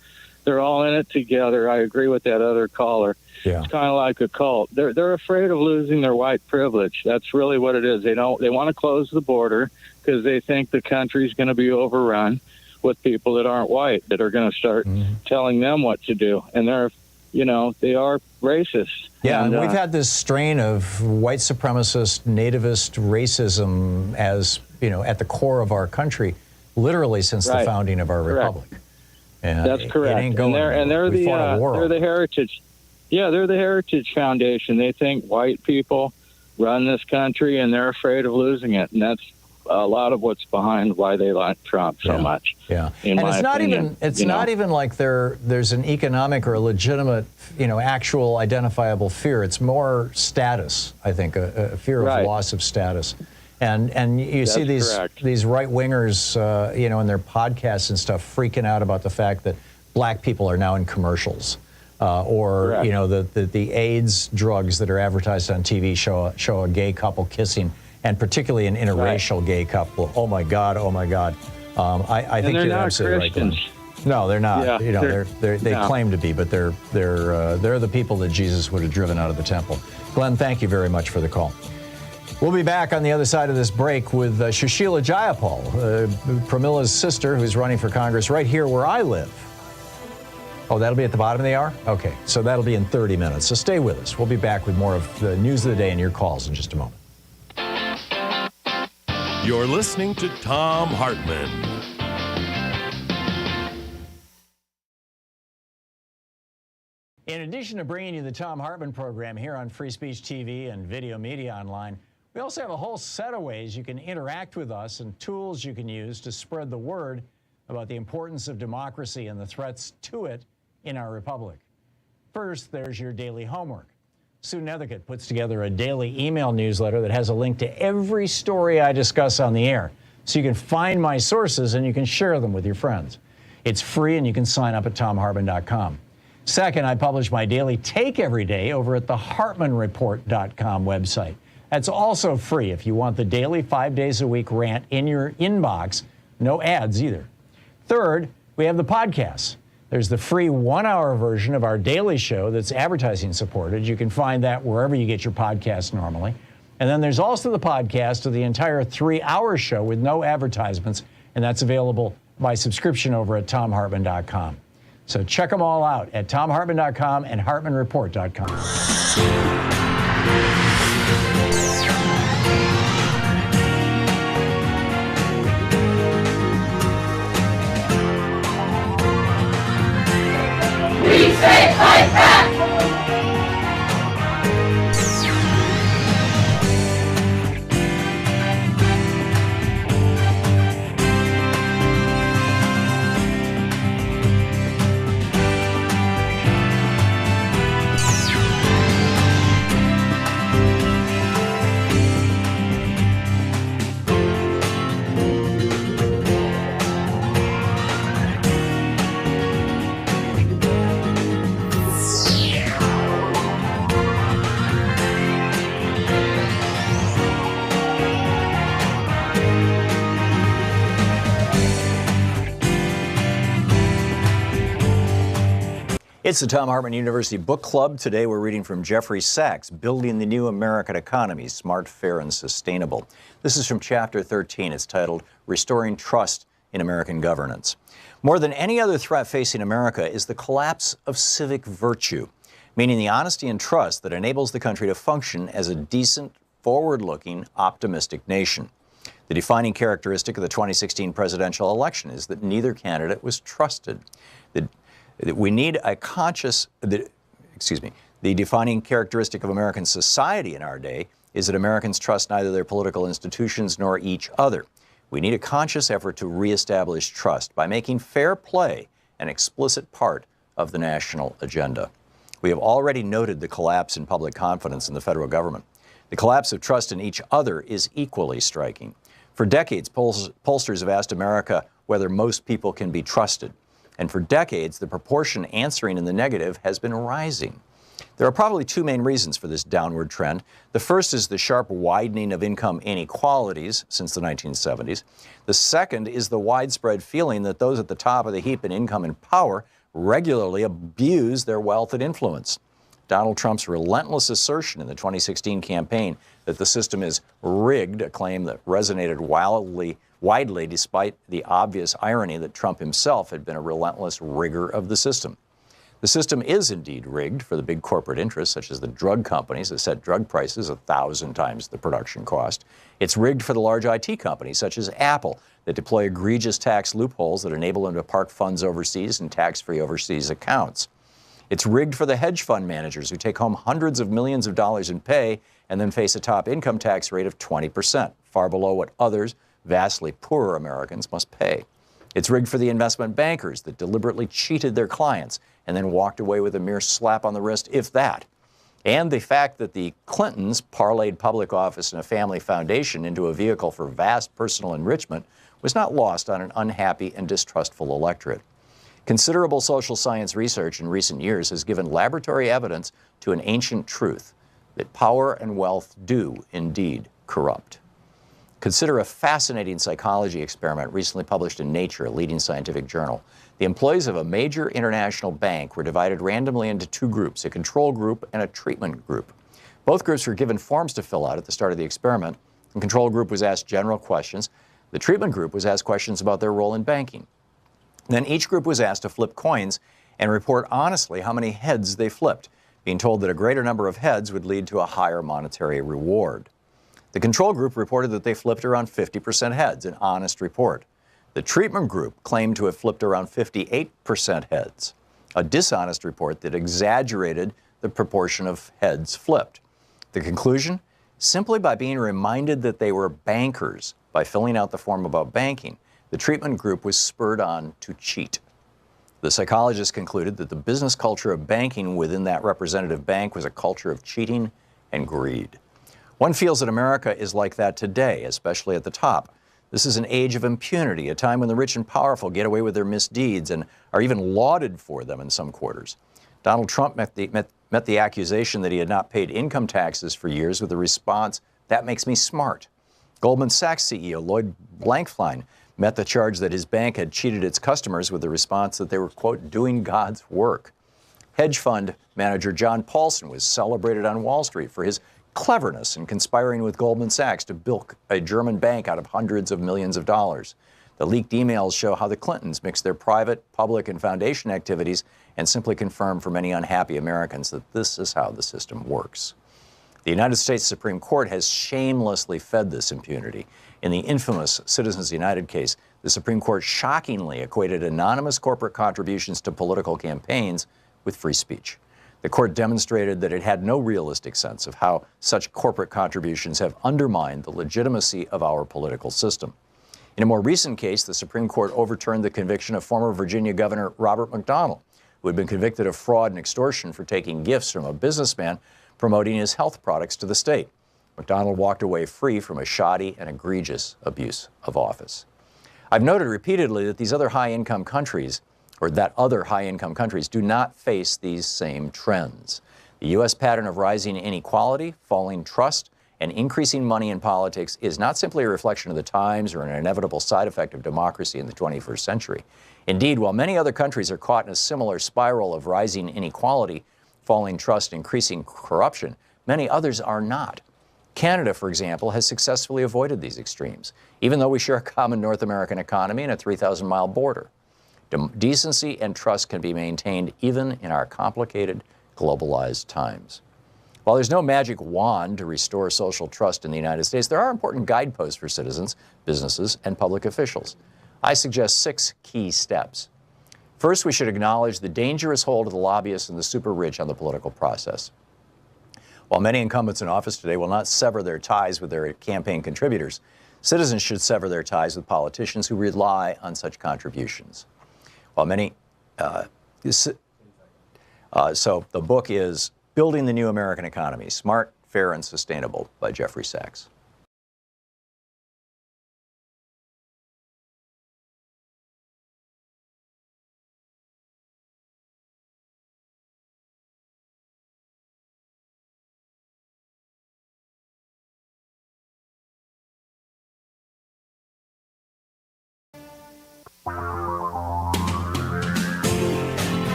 They're all in it together. I agree with that other caller. Yeah. It's kind of like a cult. They're afraid of losing their white privilege. That's really what it is. They want to close the border because they think the country's going to be overrun with people that aren't white, that are going to start telling them what to do. And they are racist.
Yeah, and we've had this strain of white supremacist, nativist racism as, at the core of our country, literally since the founding of our republic. And
that's correct.
It ain't going
they're the heritage. Yeah, they're the Heritage Foundation. They think white people run this country, and they're afraid of losing it. And that's a lot of what's behind why they like Trump so much.
Yeah, and it's not
opinion,
not even like there's an economic or a legitimate, actual identifiable fear. It's more status, I think, a fear of loss of status. And you see these right wingers, in their podcasts and stuff, freaking out about the fact that black people are now in commercials, or the AIDS drugs that are advertised on TV show a gay couple kissing. And particularly an interracial gay couple. Oh my God! I think you're absolutely right, Glenn. No, they're not. Yeah, they claim to be, but they're the people that Jesus would have driven out of the temple. Glenn, thank you very much for the call. We'll be back on the other side of this break with Susheela Jayapal, Pramila's sister, who's running for Congress right here where I live. Oh, that'll be at the bottom of the hour? Okay, so that'll be in 30 minutes. So stay with us. We'll be back with more of the news of the day and your calls in just a moment.
You're listening to Thom Hartmann.
In addition to bringing you the Thom Hartmann Program here on Free Speech TV and Video Media Online, we also have a whole set of ways you can interact with us and tools you can use to spread the word about the importance of democracy and the threats to it in our republic. First, there's your daily homework. Sue Nethercutt puts together a daily email newsletter that has a link to every story I discuss on the air, so you can find my sources and you can share them with your friends. It's free and you can sign up at ThomHartmann.com. Second, I publish my daily take every day over at the HartmannReport.com website. That's also free if you want the daily 5 days a week rant in your inbox. No ads either. Third, we have the podcasts. There's the free 1-hour version of our daily show that's advertising supported. You can find that wherever you get your podcasts normally. And then there's also the podcast of the entire 3-hour show with no advertisements, and that's available by subscription over at ThomHartmann.com. So check them all out at ThomHartmann.com and HartmannReport.com.
We say fight back!
It's the Thom Hartmann University Book Club. Today we're reading from Jeffrey Sachs, Building the New American Economy, Smart, Fair, and Sustainable. This is from Chapter 13. It's titled, Restoring Trust in American Governance. More than any other threat facing America is the collapse of civic virtue, meaning the honesty and trust that enables the country to function as a decent, forward-looking, optimistic nation. The defining characteristic of the 2016 presidential election is that neither candidate was trusted. The defining characteristic of American society in our day is that Americans trust neither their political institutions nor each other. We need a conscious effort to reestablish trust by making fair play an explicit part of the national agenda. We have already noted the collapse in public confidence in the federal government. The collapse of trust in each other is equally striking. For decades, pollsters have asked America whether most people can be trusted. And for decades, the proportion answering in the negative has been rising. There are probably two main reasons for this downward trend. The first is the sharp widening of income inequalities since the 1970s. The second is the widespread feeling that those at the top of the heap in income and power regularly abuse their wealth and influence. Donald Trump's relentless assertion in the 2016 campaign that the system is rigged, a claim that resonated widely despite the obvious irony that Trump himself had been a relentless rigger of the system. The system is indeed rigged for the big corporate interests, such as the drug companies that set drug prices 1,000 times the production cost. It's rigged for the large IT companies, such as Apple, that deploy egregious tax loopholes that enable them to park funds overseas in tax-free overseas accounts. It's rigged for the hedge fund managers who take home hundreds of millions of dollars in pay and then face a top income tax rate of 20%, far below what others, vastly poorer Americans, must pay. It's rigged for the investment bankers that deliberately cheated their clients and then walked away with a mere slap on the wrist, if that. And the fact that the Clintons parlayed public office and a family foundation into a vehicle for vast personal enrichment was not lost on an unhappy and distrustful electorate. Considerable social science research in recent years has given laboratory evidence to an ancient truth that power and wealth do indeed corrupt. Consider a fascinating psychology experiment recently published in Nature, a leading scientific journal. The employees of a major international bank were divided randomly into two groups, a control group and a treatment group. Both groups were given forms to fill out at the start of the experiment. The control group was asked general questions. The treatment group was asked questions about their role in banking. Then each group was asked to flip coins and report honestly how many heads they flipped, being told that a greater number of heads would lead to a higher monetary reward. The control group reported that they flipped around 50% heads, an honest report. The treatment group claimed to have flipped around 58% heads, a dishonest report that exaggerated the proportion of heads flipped. The conclusion? Simply by being reminded that they were bankers by filling out the form about banking, the treatment group was spurred on to cheat. The psychologist concluded that the business culture of banking within that representative bank was a culture of cheating and greed. One feels that America is like that today, especially at the top. This is an age of impunity, a time when the rich and powerful get away with their misdeeds and are even lauded for them in some quarters. Donald Trump met the accusation that he had not paid income taxes for years with the response, "That makes me smart." Goldman Sachs CEO Lloyd Blankfein met the charge that his bank had cheated its customers with the response that they were, quote, doing God's work. Hedge fund manager John Paulson was celebrated on Wall Street for his cleverness in conspiring with Goldman Sachs to bilk a German bank out of hundreds of millions of dollars. The leaked emails show how the Clintons mixed their private, public, and foundation activities and simply confirm for many unhappy Americans that this is how the system works. The United States Supreme Court has shamelessly fed this impunity. In the infamous Citizens United case, the Supreme Court shockingly equated anonymous corporate contributions to political campaigns with free speech. The court demonstrated that it had no realistic sense of how such corporate contributions have undermined the legitimacy of our political system. In a more recent case, the Supreme Court overturned the conviction of former Virginia Governor Robert McDonnell, who had been convicted of fraud and extortion for taking gifts from a businessman promoting his health products to the state. McDonnell walked away free from a shoddy and egregious abuse of office. I've noted repeatedly that other high-income countries do not face these same trends. The U.S. pattern of rising inequality, falling trust, and increasing money in politics is not simply a reflection of the times or an inevitable side effect of democracy in the 21st century. Indeed, while many other countries are caught in a similar spiral of rising inequality, falling trust, increasing corruption, many others are not. Canada, for example, has successfully avoided these extremes, even though we share a common North American economy and a 3,000-mile border. Decency and trust can be maintained even in our complicated, globalized times. While there's no magic wand to restore social trust in the United States, there are important guideposts for citizens, businesses, and public officials. I suggest 6 key steps. First, we should acknowledge the dangerous hold of the lobbyists and the super rich on the political process. While many incumbents in office today will not sever their ties with their campaign contributors, citizens should sever their ties with politicians who rely on such contributions. While many, so the book is Building the New American Economy, Smart, Fair, and Sustainable by Jeffrey Sachs.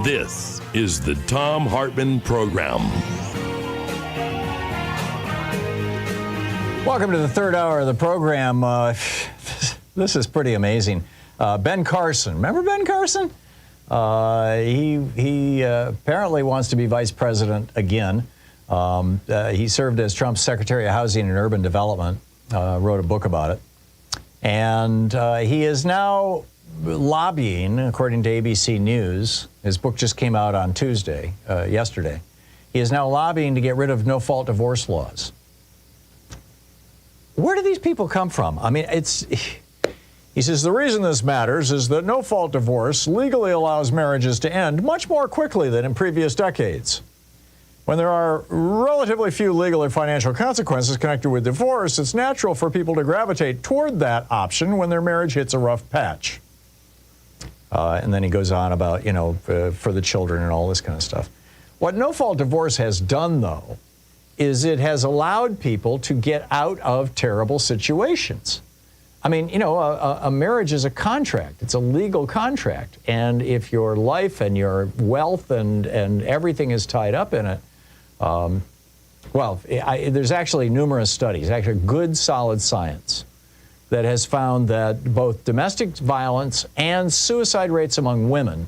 This is the Thom Hartmann Program.
Welcome to the third hour of the program. This is pretty amazing. Ben Carson, remember Ben Carson? He apparently wants to be vice president again. He served as Trump's Secretary of Housing and Urban Development, wrote a book about it. And he is now lobbying, according to ABC News. His book just came out on Tuesday, yesterday. He is now lobbying to get rid of no-fault divorce laws. Where do these people come from? I mean, he says, the reason this matters is that no-fault divorce legally allows marriages to end much more quickly than in previous decades. When there are relatively few legal or financial consequences connected with divorce, it's natural for people to gravitate toward that option when their marriage hits a rough patch. And then he goes on about, for the children and all this kind of stuff. What no-fault divorce has done, though, is it has allowed people to get out of terrible situations. I mean, a marriage is a contract. It's a legal contract. And if your life and your wealth and everything is tied up in it, there's actually numerous studies, actually good, solid science, that has found that both domestic violence and suicide rates among women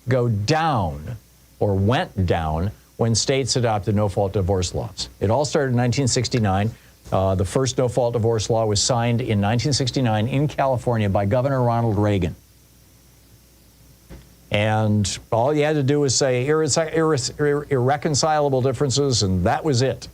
go down or went down when states adopted no-fault divorce laws. It all started in 1969. The first no-fault divorce law was signed in 1969 in California by Governor Ronald Reagan. And all you had to do was say irreconcilable differences, and that was it.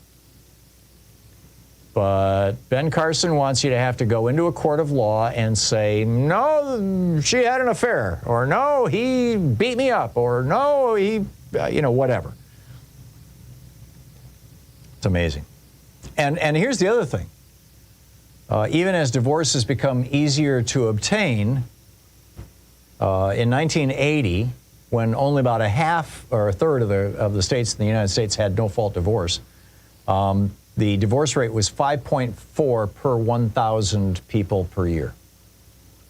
But Ben Carson wants you to have to go into a court of law and say, no, she had an affair, or no, he beat me up, or no, he, whatever. It's amazing. And here's the other thing. Even as divorce has become easier to obtain, in 1980, when only about a half or a third of the states in the United States had no-fault divorce, the divorce rate was 5.4 per 1,000 people per year.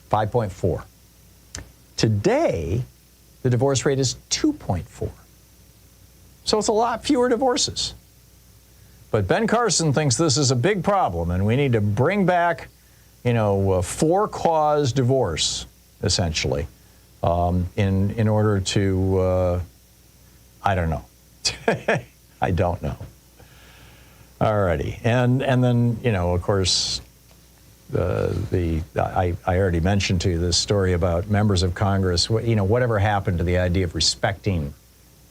5.4. Today, the divorce rate is 2.4. So it's a lot fewer divorces. But Ben Carson thinks this is a big problem, and we need to bring back, for-cause divorce, essentially, in order to, I don't know. I don't know. All righty. And then, of course, I already mentioned to you this story about members of Congress, whatever happened to the idea of respecting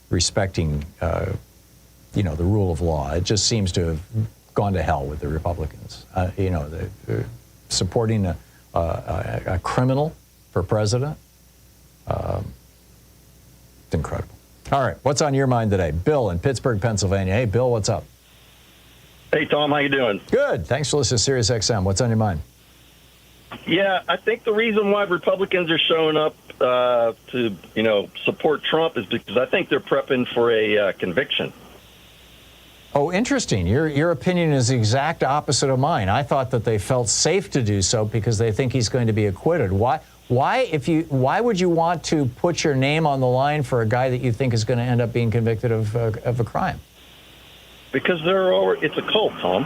the rule of law. It just seems to have gone to hell with the Republicans. They're supporting a criminal for president. It's incredible. All right, what's on your mind today? Bill in Pittsburgh, Pennsylvania. Hey, Bill, what's up?
Hey, Tom, how you doing?
Good. Thanks for listening to Sirius XM. What's on your mind?
Yeah, I think the reason why Republicans are showing up to, support Trump is because I think they're prepping for a conviction.
Oh, interesting. Your opinion is the exact opposite of mine. I thought that they felt safe to do so because they think he's going to be acquitted. Why would you want to put your name on the line for a guy that you think is going to end up being convicted of a crime?
Because it's a cult, Tom.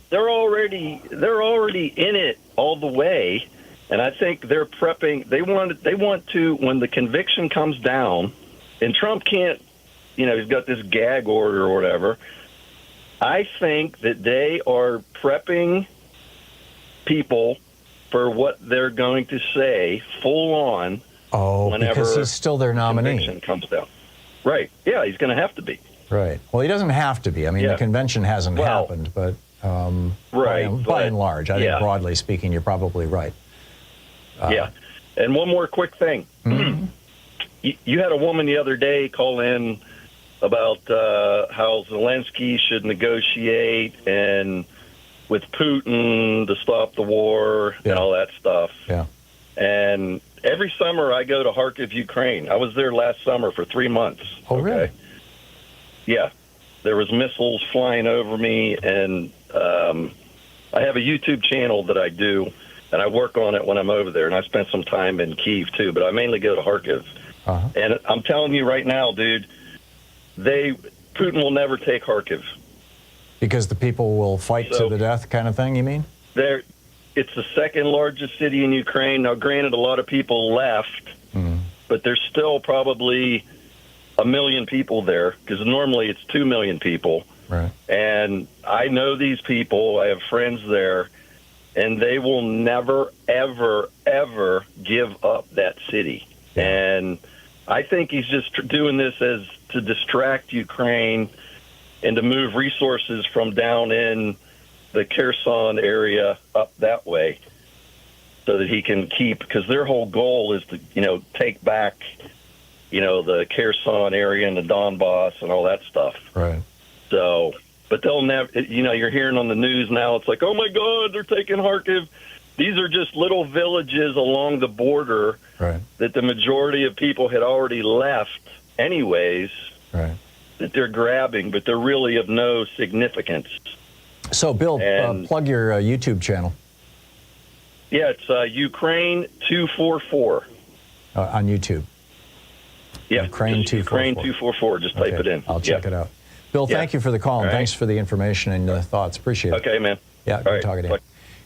They're already in it all the way, and I think they're prepping. They want to when the conviction comes down, and Trump can't. He's got this gag order or whatever. I think that they are prepping people for what they're going to say full on.
Oh,
whenever
because he's still their nominee.
Conviction comes down. Right. Yeah, he's going to have to be.
Right. Well, he doesn't have to be. I mean, the convention hasn't happened, but by and large, I think broadly speaking, you're probably right.
Yeah. And one more quick thing. Mm-hmm. You had a woman the other day call in about how Zelensky should negotiate and with Putin to stop the war and all that stuff.
Yeah.
And every summer I go to Kharkiv, Ukraine. I was there last summer for 3 months.
Oh, really?
Yeah. There was missiles flying over me, and I have a YouTube channel that I do, and I work on it when I'm over there, and I spent some time in Kyiv, too, but I mainly go to Kharkiv.
Uh-huh.
And I'm telling you right now, dude, Putin will never take Kharkiv.
Because the people will fight to the death kind of thing, you mean?
It's the second largest city in Ukraine. Now, granted, a lot of people left, but there's still probably 1 million people there, because normally it's 2 million people.
Right.
And I know these people. I have friends there, and they will never, ever, ever give up that city. Yeah. And I think he's just doing this to distract Ukraine and to move resources from down in the Kherson area up that way so that he can keep, because their whole goal is to, take back, the Kherson area and the Donbass and all that stuff.
Right.
So, but they'll never, you're hearing on the news now, it's like, oh my God, they're taking Kharkiv. These are just little villages along the border that the majority of people had already left anyways, that they're grabbing, but they're really of no significance.
So, Bill, plug your YouTube channel.
Yeah, it's Ukraine 244.
On YouTube.
Yeah,
Ukraine 244.
Ukraine 244. Just type it in.
I'll check it out. Bill, thank you for the call, and thanks for the information and the thoughts. Appreciate it.
Okay, man.
Yeah, good talking to you.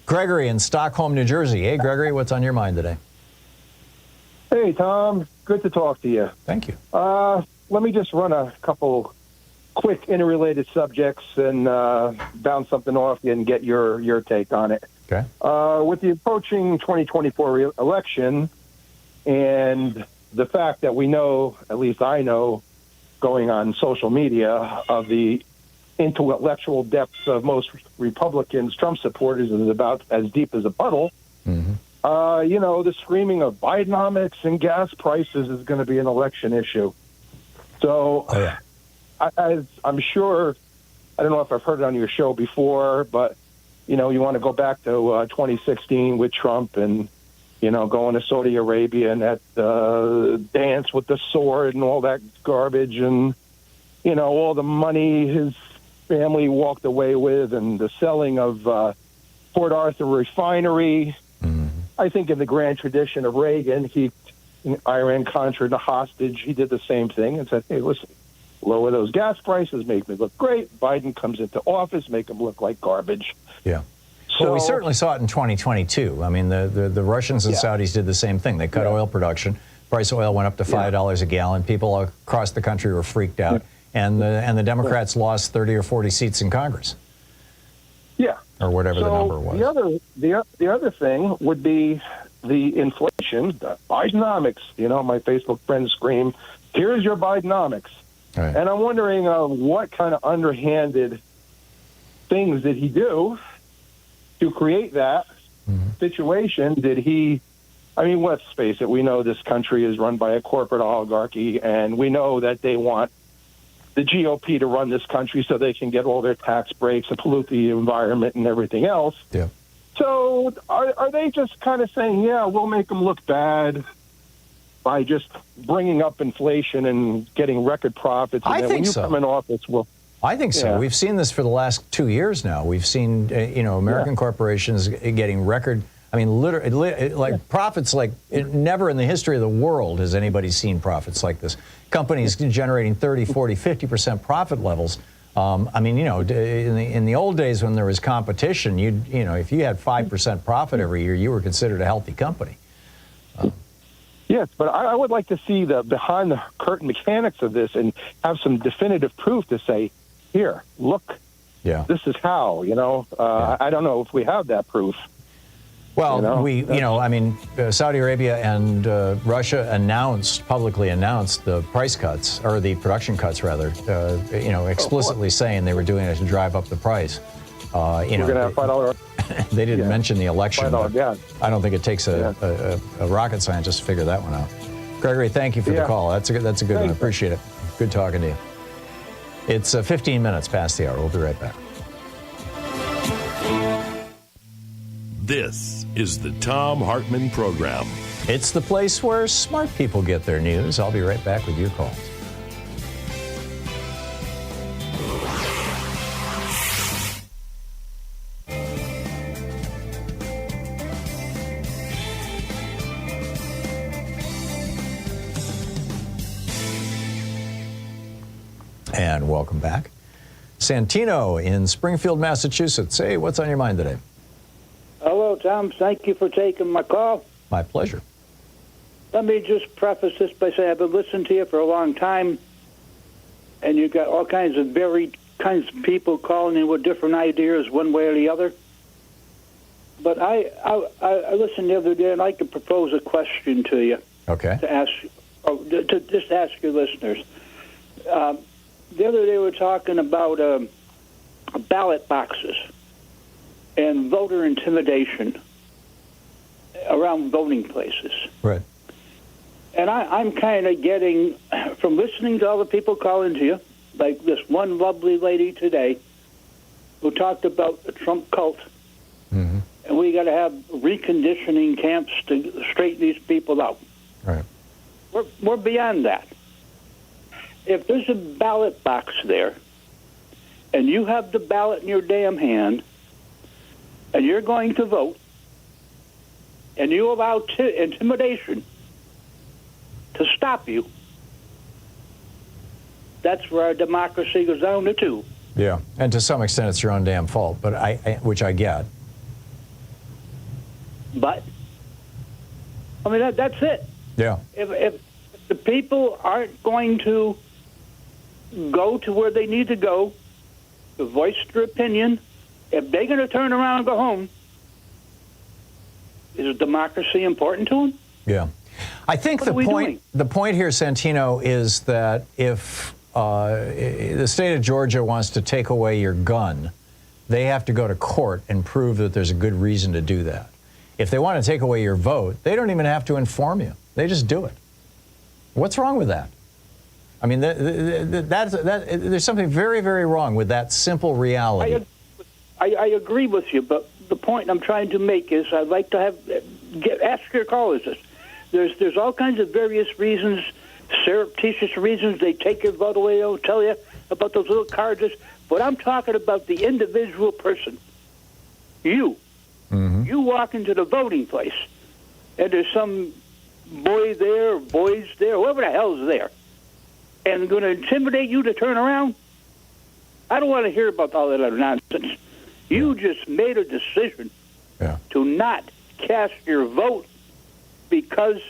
Gregory in Stockholm, New Jersey. Hey, Gregory, what's on your mind today?
Hey, Tom. Good to talk to you.
Thank you.
Let me just run a couple quick interrelated subjects and bounce something off you and get your take on it.
Okay.
With the approaching 2024 election and the fact that we know, at least I know, going on social media, of the intellectual depths of most Republicans, Trump supporters, is about as deep as a puddle.
Mm-hmm.
The screaming of Bidenomics and gas prices is going to be an election issue. So I'm sure, I don't know if I've heard it on your show before, but, you want to go back to 2016 with Trump and, going to Saudi Arabia and that dance with the sword and all that garbage and, all the money his family walked away with and the selling of Port Arthur refinery.
Mm-hmm.
I think in the grand tradition of Reagan, Iran-Contra the hostage, he did the same thing and said, hey, listen, lower those gas prices, make me look great. Biden comes into office, make him look like garbage.
Yeah. Well, we certainly saw it in 2022. I mean, the Russians and Saudis did the same thing. They cut oil production. Price of oil went up to $5 a gallon. People across the country were freaked out. And the Democrats lost 30 or 40 seats in Congress.
Yeah.
Or whatever the number was.
The other thing would be the inflation, the Bidenomics. My Facebook friends scream, here's your Bidenomics.
Right.
And I'm wondering what kind of underhanded things did he do to create that situation? Did he, let's face it, we know this country is run by a corporate oligarchy, and we know that they want the GOP to run this country so they can get all their tax breaks and pollute the environment and everything else.
Yeah.
So are they just kind of saying, yeah, we'll make them look bad by just bringing up inflation and getting record profits? And
I
then
think
when you
so.
come in office, well,
I think so.
Yeah.
We've seen this for the last 2 years now. We've seen, American corporations getting record, literally, like profits like never in the history of the world has anybody seen profits like this. Companies generating 30, 40, 50% profit levels. In the old days when there was competition, if you had 5% profit every year, you were considered a healthy company.
Yes, but I would like to see the behind the curtain mechanics of this and have some definitive proof to say, here, look, this is how, I don't know if we have that proof.
Well, Saudi Arabia and Russia publicly announced the price cuts, or the production cuts, rather, explicitly saying they were doing it to drive up the price.
We're going to have $5.
They didn't mention the election.
$5
I don't think it takes a rocket scientist to figure that one out. Gregory, thank you for the call. That's a good one. I appreciate it. Good talking to you. It's 15 minutes past the hour. We'll be right back.
This is the Thom Hartmann Program.
It's the place where smart people get their news. I'll be right back with your calls. And welcome back. Santino in Springfield, Massachusetts. Hey, what's on your mind today?
Hello, Tom. Thank you for taking my call.
My pleasure.
Let me just preface this by saying I've been listening to you for a long time, and you've got all kinds of varied kinds of people calling in with different ideas one way or the other. But I listened the other day, and I'd like to propose a question to you.
Okay.
To ask, to just ask your listeners. The other day we were talking about ballot boxes and voter intimidation around voting places.
Right.
And I'm kind of getting, from listening to all the people calling to you, like this one lovely lady today who talked about the Trump cult, and we got to have reconditioning camps to straighten these people out.
Right.
We're beyond that. If there's a ballot box there, and you have the ballot in your damn hand, and you're going to vote, and you allow intimidation to stop you, that's where our democracy goes down to two.
Yeah, and to some extent it's your own damn fault, but which I get.
But, that's it.
Yeah.
If the people aren't going to go to where they need to go to voice their opinion, if they're going to turn around and go home, is democracy important to them?
Yeah. I think the point here, Santino, is that if the state of Georgia wants to take away your gun, they have to go to court and prove that there's a good reason to do that. If they want to take away your vote, they don't even have to inform you. They just do it. What's wrong with that? I mean, there's something very, very wrong with that simple reality.
I agree with you, but the point I'm trying to make is I'd like to ask your callers this. There's all kinds of various reasons, surreptitious reasons they take your vote away. They'll tell you about those little cards. But I'm talking about the individual person. You. Mm-hmm. You walk into the voting place, and there's some boy there, or boys there, whoever the hell's there, and going to intimidate you to turn around. I don't want to hear about all that other nonsense. You just made a decision to not cast your vote because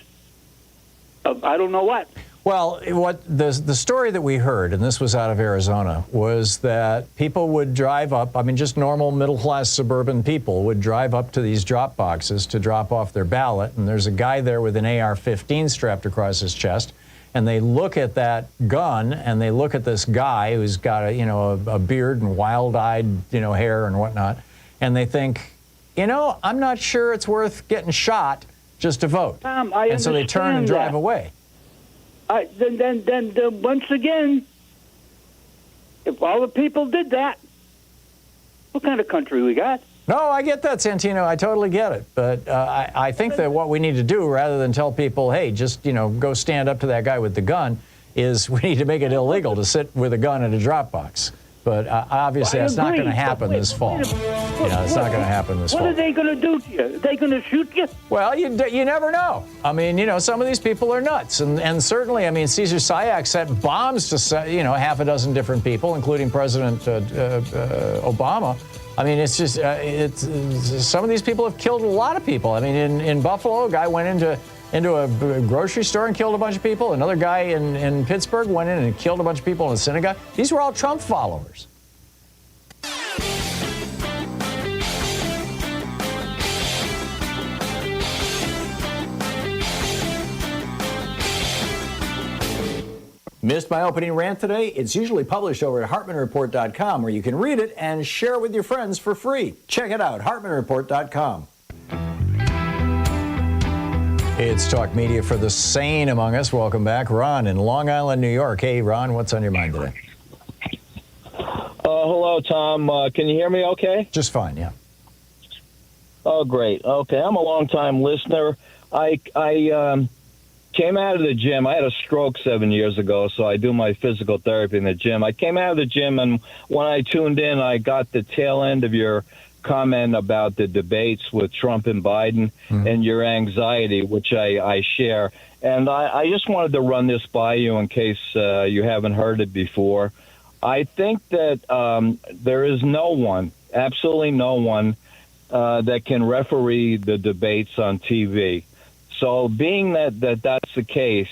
of I don't know what.
Well, what the story that we heard, and this was out of Arizona, was that people would drive up, just normal middle-class suburban people would drive up to these drop boxes to drop off their ballot, and there's a guy there with an AR-15 strapped across his chest, and they look at that gun, and they look at this guy who's got a beard and wild-eyed, hair and whatnot, and they think, I'm not sure it's worth getting shot just to vote.
Tom,
and so they turn and drive away.
Then once again, if all the people did that, what kind of country we got?
No, I get that, Santino. I totally get it. But I think that what we need to do, rather than tell people, hey, just, go stand up to that guy with the gun, is we need to make it illegal to sit with a gun in a drop box. But obviously, that's not going to happen this fall. It's not going to happen this fall.
What are they going to do to you? Are they going to shoot you?
Well, you never know. I mean, some of these people are nuts. And certainly, I mean, Caesar Sayak sent bombs to, half a dozen different people, including President Obama. I mean, it's just, some of these people have killed a lot of people. I mean, in Buffalo, a guy went into a grocery store and killed a bunch of people. Another guy in Pittsburgh went in and killed a bunch of people in a synagogue. These were all Trump followers. Missed my opening rant today? It's usually published over at HartmannReport.com, where you can read it and share it with your friends for free. Check it out, HartmannReport.com. It's Talk Media for the sane among us. Welcome back. Ron in Long Island, New York. Hey, Ron, what's on your mind today?
Hello, Tom. Can you hear me okay?
Just fine, yeah.
Oh, great. Okay, I'm a long-time listener. I came out of the gym. I had a stroke 7 years ago, so I do my physical therapy in the gym. I came out of the gym, and when I tuned in, I got the tail end of your comment about the debates with Trump and Biden and your anxiety, which I share. And I just wanted to run this by you in case you haven't heard it before. I think that there is no one, absolutely no one, that can referee the debates on TV. So being that that's the case,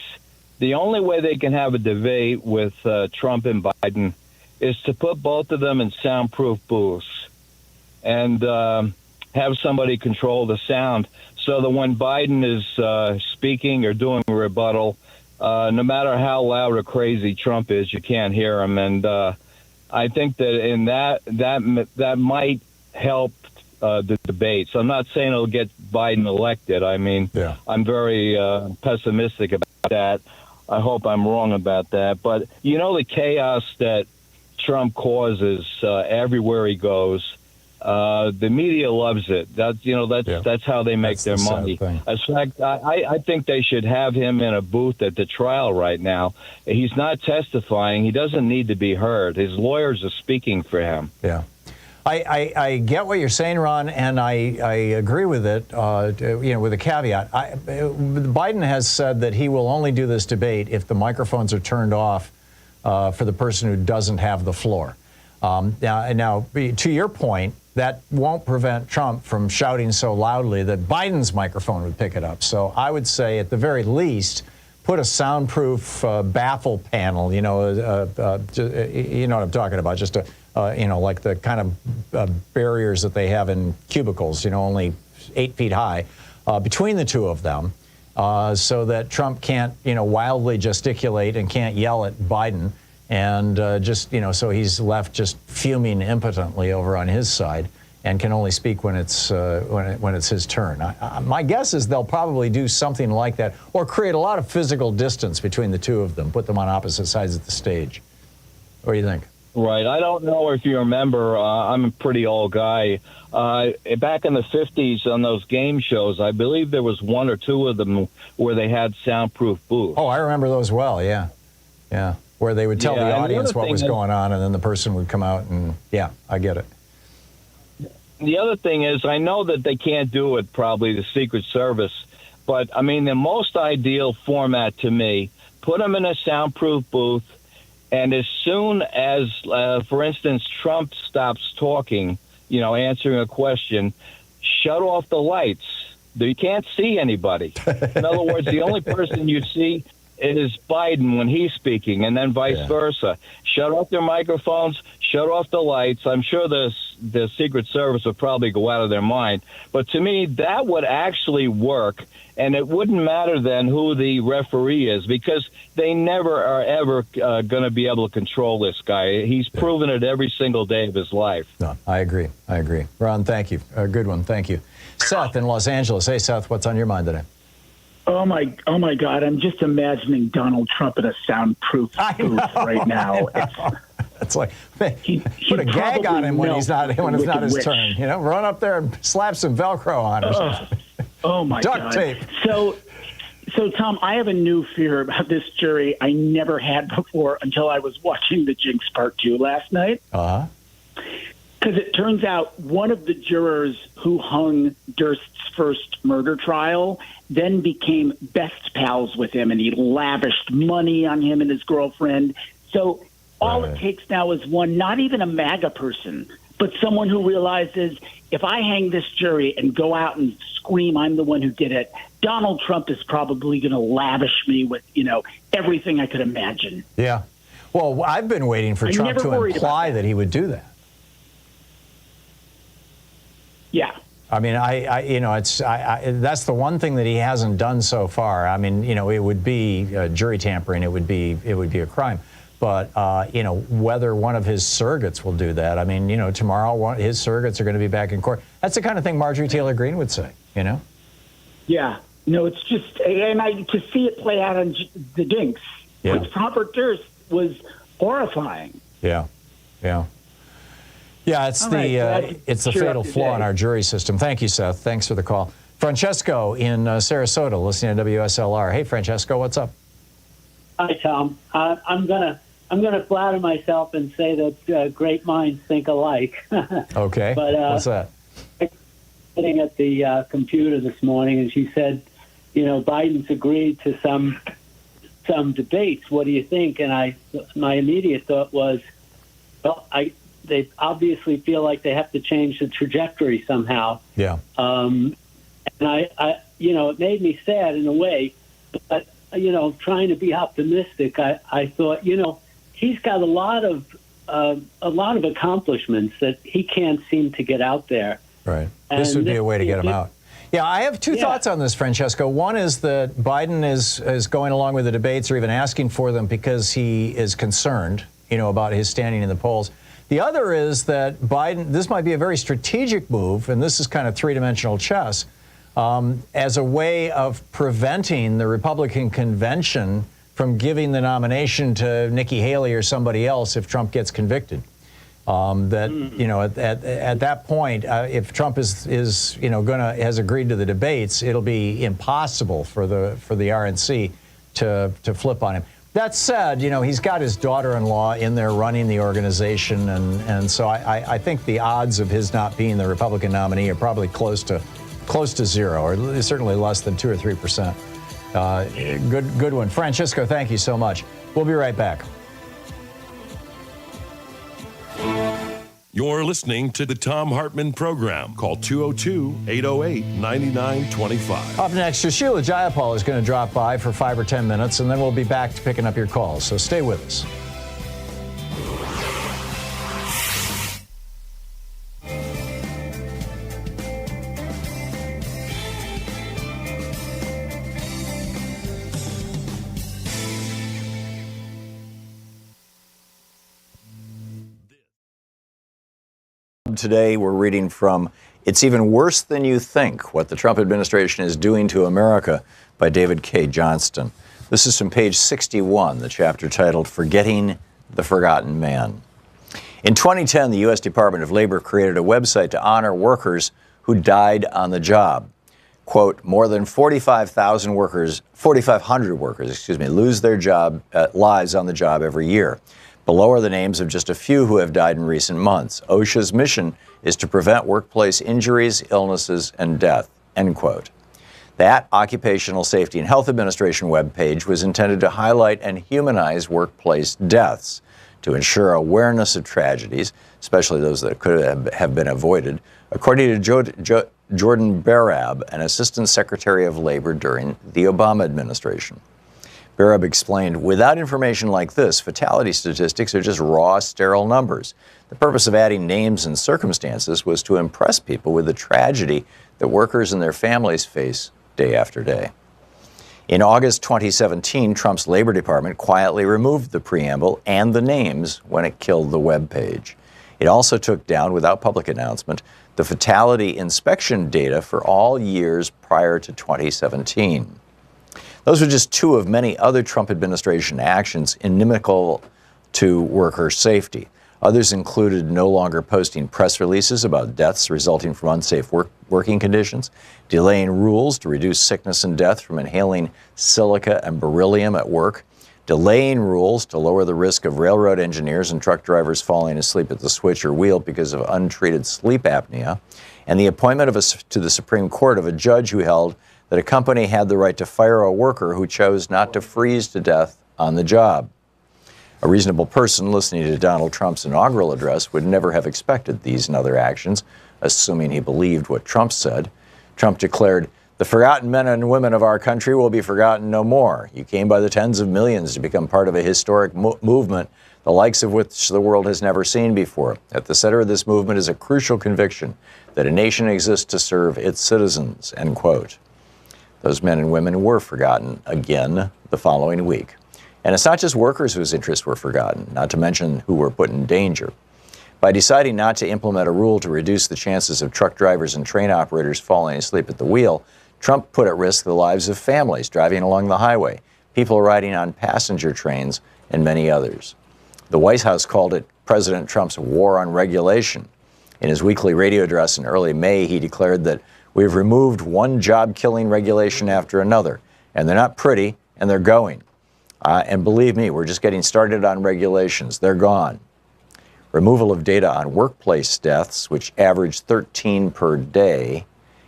the only way they can have a debate with Trump and Biden is to put both of them in soundproof booths and have somebody control the sound so that when Biden is speaking or doing a rebuttal, no matter how loud or crazy Trump is, you can't hear him. And I think that in that might help the debates. I'm not saying it'll get Biden elected. I mean, I'm very pessimistic about that. I hope I'm wrong about that. But the chaos that Trump causes everywhere he goes. The media loves it. That's how they make their money. In fact, I think they should have him in a booth at the trial right now. He's not testifying. He doesn't need to be heard. His lawyers are speaking for him.
Yeah. I get what you're saying, Ron, and I agree with it, with a caveat. Biden has said that he will only do this debate if the microphones are turned off for the person who doesn't have the floor. Now, to your point, that won't prevent Trump from shouting so loudly that Biden's microphone would pick it up. So I would say, at the very least, put a soundproof baffle panel, you know what I'm talking about, just like the kind of barriers that they have in cubicles, only 8 feet high, between the two of them, so that Trump can't, wildly gesticulate and can't yell at Biden. And so he's left just fuming impotently over on his side and can only speak when it's his turn. My guess is they'll probably do something like that or create a lot of physical distance between the two of them, put them on opposite sides of the stage. What do you think?
Right. I don't know if you remember, I'm a pretty old guy. Back in the 50s on those game shows, I believe there was 1 or 2 of them where they had soundproof booths.
Oh, I remember those well, yeah. Yeah. Where they would tell the audience what was going on, and then the person would come out and, I get it.
The other thing is, I know that they can't do it, probably, the Secret Service, but, I mean, the most ideal format to me, put them in a soundproof booth, and as soon as, for instance, Trump stops talking, answering a question, shut off the lights. You can't see anybody. In other words, the only person you see is Biden when he's speaking, and then vice versa. Shut off their microphones, shut off the lights. I'm sure the Secret Service would probably go out of their mind. But to me, that would actually work, and it wouldn't matter then who the referee is, because they never are ever going to be able to control this guy. He's proven it every single day of his life.
No, I agree. Ron, thank you. A good one. Thank you. Seth in Los Angeles. Hey, Seth, what's on your mind today?
Oh my God! I'm just imagining Donald Trump in a soundproof booth right now.
It's like, man, put a gag on him when it's not his turn. You know, run up there and slap some Velcro on or something.
Oh my God.
Duct tape.
So Tom, I have a new fear about this jury I never had before until I was watching The Jinx Part 2 last night.
Uh-huh.
Because it turns out one of the jurors who hung Durst's first murder trial then became best pals with him, and he lavished money on him and his girlfriend. So all it takes now is one, not even a MAGA person, but someone who realizes if I hang this jury and go out and scream I'm the one who did it, Donald Trump is probably going to lavish me with, everything I could imagine.
Yeah. Well, I've been waiting for Trump to imply that he would do that.
Yeah.
I mean, that's the one thing that he hasn't done so far. I mean, it would be jury tampering. It would be a crime. But, whether one of his surrogates will do that. I mean, tomorrow his surrogates are going to be back in court. That's the kind of thing Marjorie Taylor Greene would say,
Yeah. No, it's just, and to see it play out on the Jinx with Robert Durst was horrifying.
Yeah. Yeah. Yeah, it's the fatal flaw in our jury system. Thank you, Seth. Thanks for the call. Francesco in Sarasota, listening to WSLR. Hey, Francesco, what's up?
Hi, Tom. I'm gonna flatter myself and say that great minds think alike.
Okay.
But
what's that?
Sitting at the computer this morning, and she said, Biden's agreed to some debates. What do you think? And my immediate thought was, well, they obviously feel like they have to change the trajectory somehow.
Yeah.
And it made me sad in a way, but trying to be optimistic, I thought, he's got a lot of accomplishments that he can't seem to get out there.
Right. This would be a way to get him out. Yeah, I have two thoughts on this, Francesco. One is that Biden is going along with the debates or even asking for them because he is concerned, about his standing in the polls. The other is that Biden, this might be a very strategic move, and this is kind of three-dimensional chess, as a way of preventing the Republican convention from giving the nomination to Nikki Haley or somebody else if Trump gets convicted. At that point, if Trump has agreed to the debates, it'll be impossible for the RNC to flip on him. That said, he's got his daughter-in-law in there running the organization, and so I think the odds of his not being the Republican nominee are probably close to zero, or certainly less than 2 or 3%. Good one. Francisco, thank you so much. We'll be right back.
You're listening to the Thom Hartmann Program. Call 202-808-9925.
Up next, Susheela Jayapal is going to drop by for 5 or 10 minutes, and then we'll be back to picking up your calls. So stay with us.
Today, we're reading from It's Even Worse Than You Think, What the Trump Administration is Doing to America by David K. Johnston. This is from page 61, the chapter titled Forgetting the Forgotten Man. In 2010, the U.S. Department of Labor created a website to honor workers who died on the job. Quote, more than 4,500 workers, lose their lives on the job every year. Below are the names of just a few who have died in recent months. OSHA's mission is to prevent workplace injuries, illnesses, and death, end quote. That Occupational Safety and Health Administration webpage was intended to highlight and humanize workplace deaths, to ensure awareness of tragedies, especially those that could have been avoided, according to Jordan Barab, an Assistant Secretary of Labor during the Obama administration. Barab explained, without information like this, fatality statistics are just raw, sterile numbers. The purpose of adding names and circumstances was to impress people with the tragedy that workers and their families face day after day. In August 2017, Trump's Labor Department quietly removed the preamble and the names when it killed the web page. It also took down, without public announcement, the fatality inspection data for all years prior to 2017. Those were just two of many other Trump administration actions inimical to worker safety. Others included no longer posting press releases about deaths resulting from unsafe working conditions, delaying rules to reduce sickness and death from inhaling silica and beryllium at work, delaying rules to lower the risk of railroad engineers and truck drivers falling asleep at the switch or wheel because of untreated sleep apnea, and the appointment to the Supreme Court of a judge who held that a company had the right to fire a worker who chose not to freeze to death on the job. A reasonable person listening to Donald Trump's inaugural address would never have expected these and other actions, assuming he believed what Trump said. Trump declared, "The forgotten men and women of our country will be forgotten no more. You came by the tens of millions to become part of a historic movement, the likes of which the world has never seen before. At the center of this movement is a crucial conviction that a nation exists to serve its citizens," end quote. Those men and women were forgotten again the following week. And it's not just workers whose interests were forgotten, not to mention who were put in danger. By deciding not to implement a rule to reduce the chances of truck drivers and train operators falling asleep at the wheel, Trump put at risk the lives of families driving along the highway, people riding on passenger trains, and many others. The White House called it President Trump's war on regulation. In his weekly radio address in early May, he declared that we've removed one job-killing regulation after another, and they're not pretty, and they're going. And believe me, we're just getting started on regulations. They're gone. Removal of data on workplace deaths, which averaged 13 per day,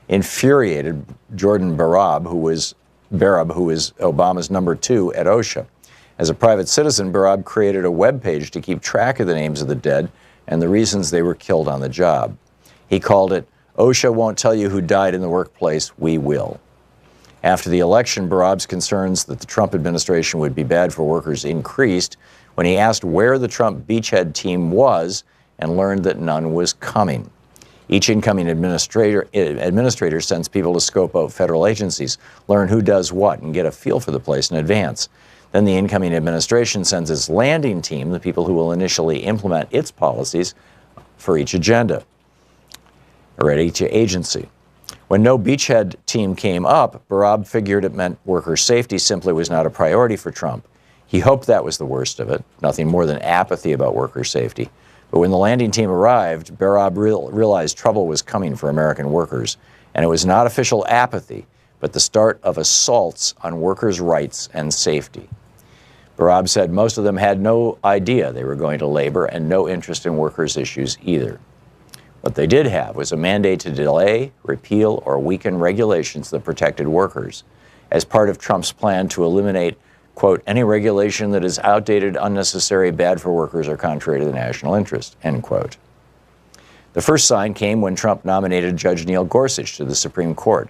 infuriated Jordan Barab, who was Obama's number 2 at OSHA. As a private citizen, Barab created a webpage to keep track of the names of the dead and the reasons they were killed on the job. He called it, "OSHA won't tell you who died in the workplace, we will." After the election, Barab's concerns that the Trump administration would be bad for workers increased when he asked where the Trump beachhead team was and learned that none was coming. Each incoming administrator sends people to scope out federal agencies, learn who does what, and get a feel for the place in advance. Then the incoming administration sends its landing team, the people who will initially implement its policies for each agenda, or at each agency. When no beachhead team came up, Barab figured it meant worker safety simply was not a priority for Trump. He hoped that was the worst of it, nothing more than apathy about worker safety. But when the landing team arrived, Barab realized trouble was coming for American workers, and it was not official apathy, but the start of assaults on workers' rights and safety. Barab said most of them had no idea they were going to labor and no interest in workers' issues either. What they did have was a mandate to delay, repeal, or weaken regulations that protected workers, as part of Trump's plan to eliminate, quote, any regulation that is outdated, unnecessary, bad for workers, or contrary to the national interest, end quote. The first sign came when Trump nominated Judge Neil Gorsuch to the Supreme Court.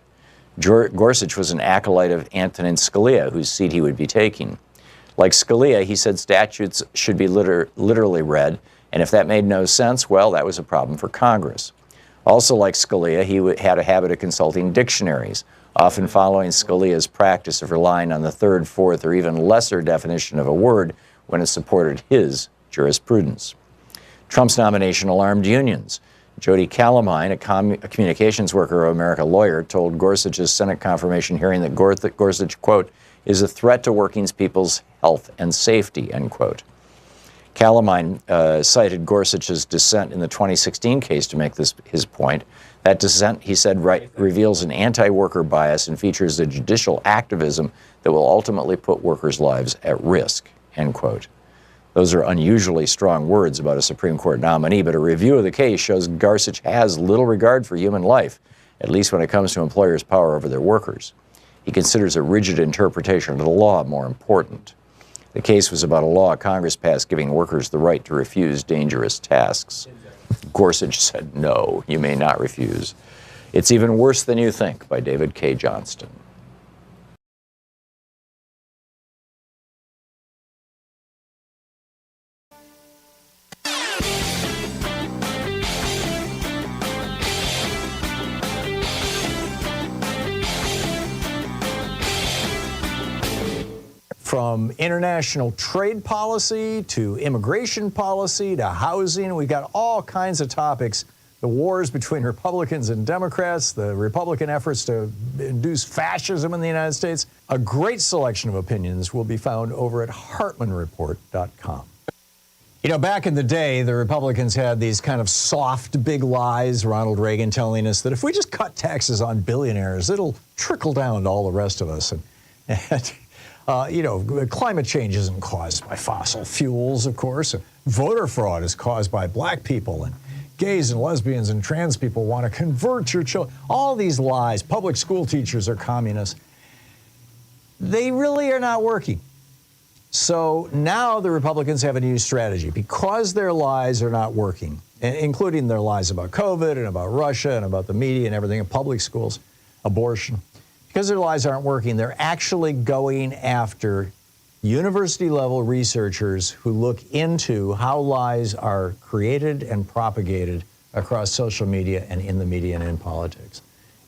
Gorsuch was an acolyte of Antonin Scalia, whose seat he would be taking. Like Scalia, he said statutes should be literally read, and if that made no sense, well, that was a problem for Congress. Also like Scalia, he had a habit of consulting dictionaries, often following Scalia's practice of relying on the third, fourth, or even lesser definition of a word when it supported his jurisprudence. Trump's nomination alarmed unions. Jody Calamine, a communications worker of America lawyer, told Gorsuch's Senate confirmation hearing that Gorsuch, quote, is a threat to working people's health and safety, end quote. Calamine cited Gorsuch's dissent in the 2016 case to make this his point. That dissent, he said, reveals an anti-worker bias and features the judicial activism that will ultimately put workers' lives at risk, end quote. Those are unusually strong words about a Supreme Court nominee, but a review of the case shows Gorsuch has little regard for human life, at least when it comes to employers' power over their workers. He considers a rigid interpretation of the law more important. The case was about a law Congress passed giving workers the right to refuse dangerous tasks. Gorsuch said, no, you may not refuse. It's even worse than you think, by David K. Johnston.
From international trade policy to immigration policy to housing, we've got all kinds of topics. The wars between Republicans and Democrats, the Republican efforts to induce fascism in the United States. A great selection of opinions will be found over at HartmannReport.com. You know, back in the day, the Republicans had these kind of soft, big lies, Ronald Reagan telling us that if we just cut taxes on billionaires, it'll trickle down to all the rest of us. And you know, climate change isn't caused by fossil fuels, of course. Voter fraud is caused by black people, and gays and lesbians and trans people want to convert your children. All these lies. Public school teachers are communists. They really are not working. So now the Republicans have a new strategy because their lies are not working, including their lies about COVID and about Russia and about the media and everything in public schools, abortion. Because their lies aren't working, they're actually going after university-level researchers who look into how lies are created and propagated across social media and in the media and in politics.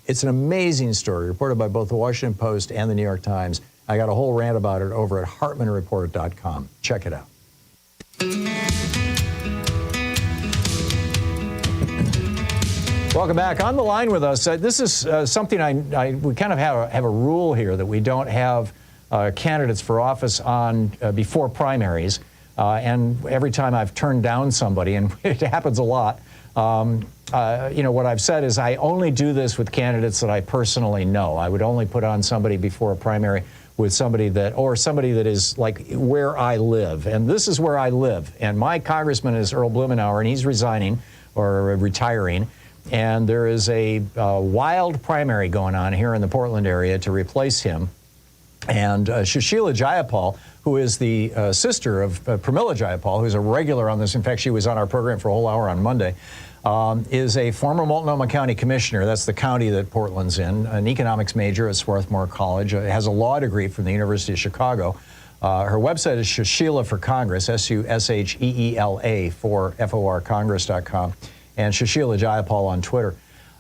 It's an amazing story reported by both the Washington Post and the New York Times. I got a whole rant about it over at HartmannReport.com. Check it out. Welcome back. On the line with us, this is something we kind of have a rule here that we don't have candidates for office on before primaries. And every time I've turned down somebody, and it happens a lot, you know, what I've said is I only do this with candidates that I personally know. I would only put on somebody before a primary with somebody that is like where I live. And this is where I live. And my congressman is Earl Blumenauer, and he's resigning or retiring. And there is a wild primary going on here in the Portland area to replace him. And Susheela Jayapal, who is the sister of Pramila Jayapal, who's a regular on this. In fact, she was on our program for a whole hour on Monday, is a former Multnomah County commissioner. That's the county that Portland's in, an economics major at Swarthmore College, has a law degree from the University of Chicago. Her website is Susheela for Congress, Susheela for FOR Congress.com, and Susheela Jayapal on Twitter.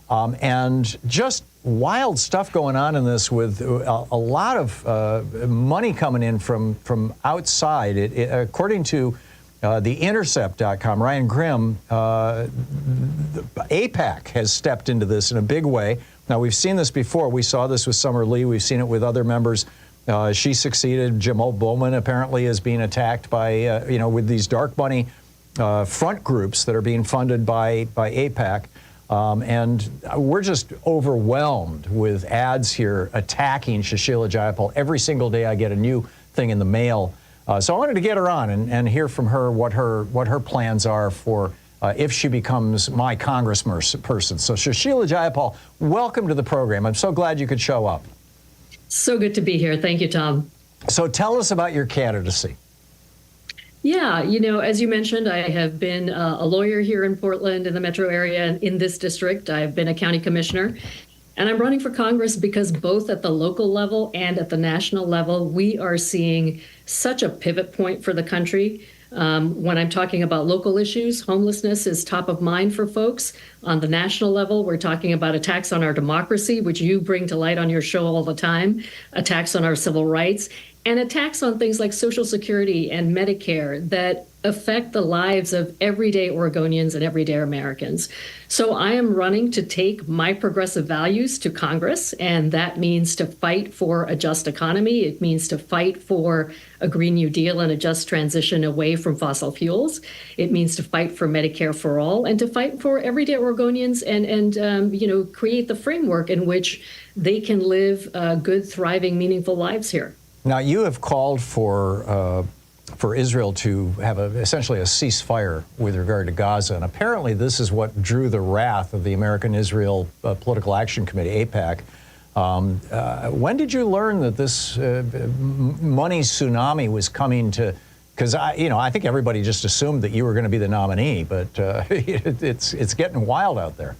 And just wild stuff going on in this with a lot of money coming in from outside. According to TheIntercept.com, Ryan Grimm, AIPAC has stepped into this in a big way. Now, we've seen this before. We saw this with Summer Lee. We've seen it with other members. She succeeded. Jamal Bowman apparently is being attacked by, you know, with these dark money front groups that are being funded by AIPAC. And we're just overwhelmed with ads here attacking Susheela Jayapal. Every single day I get a new thing in the mail. So I wanted to get her on and hear from her what her plans are for if she becomes my congressperson. So Susheela Jayapal, welcome to the program. I'm so glad you could show up.
So good to be here. Thank you, Tom.
So tell us about your candidacy.
Yeah, you know, as you mentioned, I have been a lawyer here in Portland in the metro area in this district. I've been a county commissioner, and I'm running for Congress because both at the local level and at the national level, we are seeing such a pivot point for the country. When I'm talking about local issues, homelessness is top of mind for folks. On the national level, we're talking about attacks on our democracy, which you bring to light on your show all the time, attacks on our civil rights, and attacks on things like Social Security and Medicare that affect the lives of everyday Oregonians and everyday Americans. So I am running to take my progressive values to Congress, and that means to fight for a just economy. It means to fight for a Green New Deal and a just transition away from fossil fuels. It means to fight for Medicare for all and to fight for everyday Oregonians and you know, create the framework in which they can live good, thriving, meaningful lives here.
Now, you have called for Israel to have essentially a ceasefire with regard to Gaza, and apparently this is what drew the wrath of the American-Israel Political Action Committee, AIPAC. When did you learn that this money tsunami was coming to? Because I think everybody just assumed that you were going to be the nominee, but it's getting wild out there.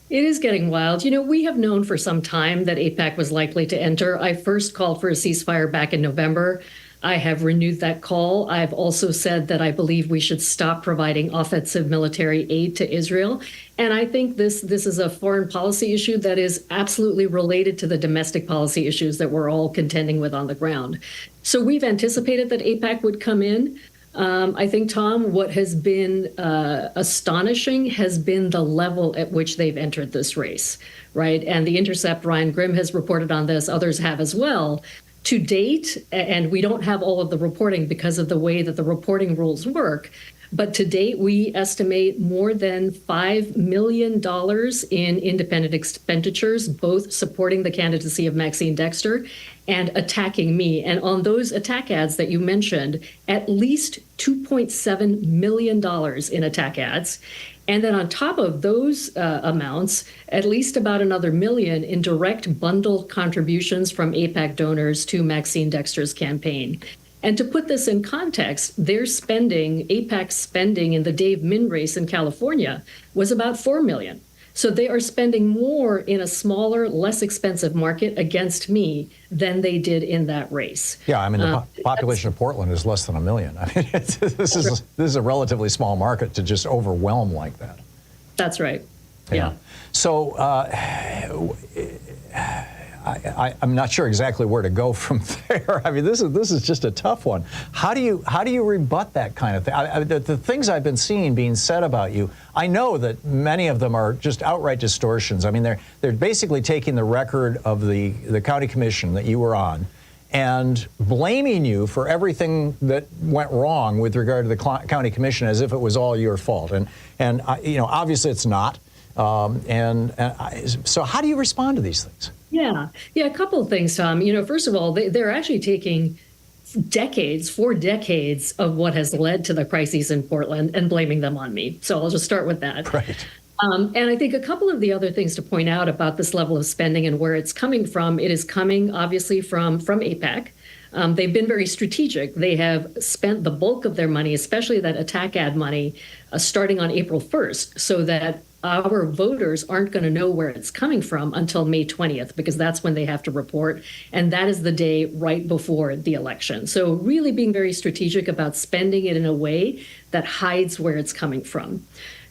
It is getting wild. You know, we have known for some time that AIPAC was likely to enter. I first called for a ceasefire back in November. I have renewed that call. I've also said that I believe we should stop providing offensive military aid to Israel. And I think this is a foreign policy issue that is absolutely related to the domestic policy issues that we're all contending with on the ground. So we've anticipated that AIPAC would come in. I think, Tom, what has been astonishing has been the level at which they've entered this race, right? And The Intercept, Ryan Grimm has reported on this, others have as well. To date, and we don't have all of the reporting because of the way that the reporting rules work, but to date, we estimate more than $5 million in independent expenditures, both supporting the candidacy of Maxine Dexter and attacking me. And on those attack ads that you mentioned, at least $2.7 million in attack ads. And then on top of those amounts, at least about another $1 million in direct bundled contributions from AIPAC donors to Maxine Dexter's campaign. And to put this in context, their spending, AIPAC's spending in the Dave Min race in California was about $4 million. So they are spending more in a smaller, less expensive market against me than they did in that race.
Yeah, I mean, the population of Portland is less than 1 million. I mean, this is a relatively small market to just overwhelm like that.
That's right. Yeah.
So I'm not sure exactly where to go from there. I mean, this is just a tough one. How do you rebut that kind of thing? The things I've been seeing being said about you, I know that many of them are just outright distortions. I mean, they're basically taking the record of the county commission that you were on and blaming you for everything that went wrong with regard to the county commission as if it was all your fault. And obviously it's not. So how do you respond to these things?
Yeah, a couple of things, Tom. First of all, they're actually taking 4 decades of what has led to the crises in Portland and blaming them on me. So I'll just start with that.
Right.
And I think a couple of the other things to point out about this level of spending and where it's coming from, it is coming obviously from AIPAC. They've been very strategic. They have spent the bulk of their money, especially that attack ad money, starting on April 1st, so that our voters aren't going to know where it's coming from until May 20th, because that's when they have to report. And that is the day right before the election. So really being very strategic about spending it in a way that hides where it's coming from.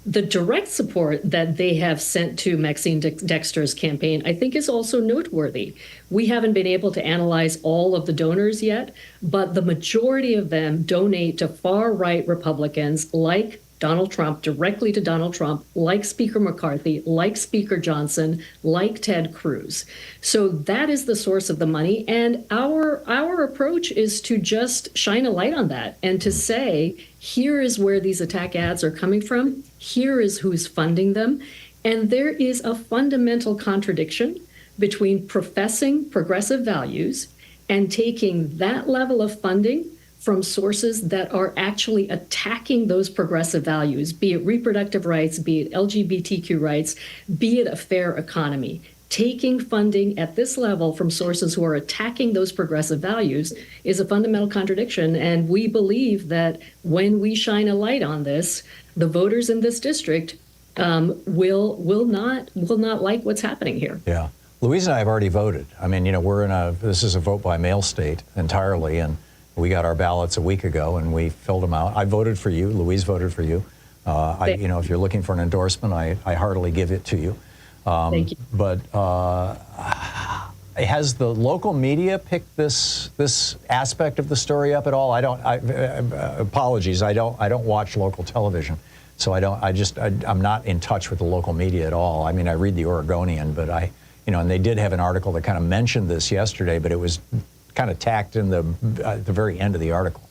The direct support that they have sent to Maxine Dexter's campaign, I think, is also noteworthy. We haven't been able to analyze all of the donors yet, but the majority of them donate to far-right Republicans like Donald Trump, directly to Donald Trump, like Speaker McCarthy, like Speaker Johnson, like Ted Cruz. So that is the source of the money. And our approach is to just shine a light on that and to say, here is where these attack ads are coming from. Here is who's funding them. And there is a fundamental contradiction between professing progressive values and taking that level of funding from sources that are actually attacking those progressive values, be it reproductive rights, be it LGBTQ rights, be it a fair economy. Taking funding at this level from sources who are attacking those progressive values is a fundamental contradiction. And we believe that when we shine a light on this, the voters in this district will not like what's happening here.
Yeah. Louise and I have already voted. I mean, this is a vote by mail state entirely, and we got our ballots a week ago and we filled them out. I voted for you. Louise voted for you. If you're looking for an endorsement, I heartily give it to you.
Thank you.
But has the local media picked this aspect of the story up at all? Apologies. I don't watch local television, so I'm not in touch with the local media at all. I mean, I read the Oregonian, but and they did have an article that kind of mentioned this yesterday, but it was kind of tacked in the very end of the article.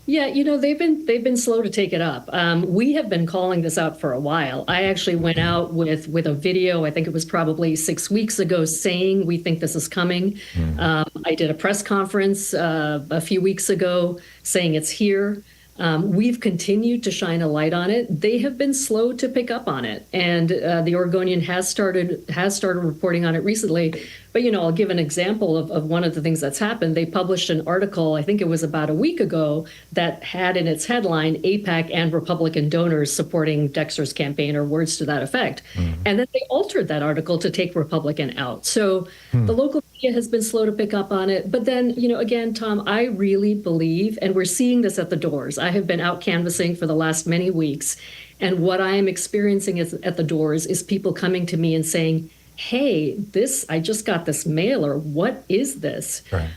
Yeah, they've been slow to take it up. We have been calling this out for a while. I actually went out with a video, I think it was probably 6 weeks ago, saying we think this is coming. I did a press conference a few weeks ago saying it's here. We've continued to shine a light on it. They have been slow to pick up on it, and the Oregonian has started reporting on it recently. But I'll give an example of one of the things that's happened. They published an article, I think it was about a week ago, that had in its headline AIPAC and Republican donors supporting Dexter's campaign, or words to that effect. And then they altered that article to take Republican out. So the local media has been slow to pick up on it. But then, again, Tom, I really believe, and we're seeing this at the doors. I have been out canvassing for the last many weeks, and what I am experiencing at the doors is people coming to me and saying, hey, I just got this mailer. What is this?
Right.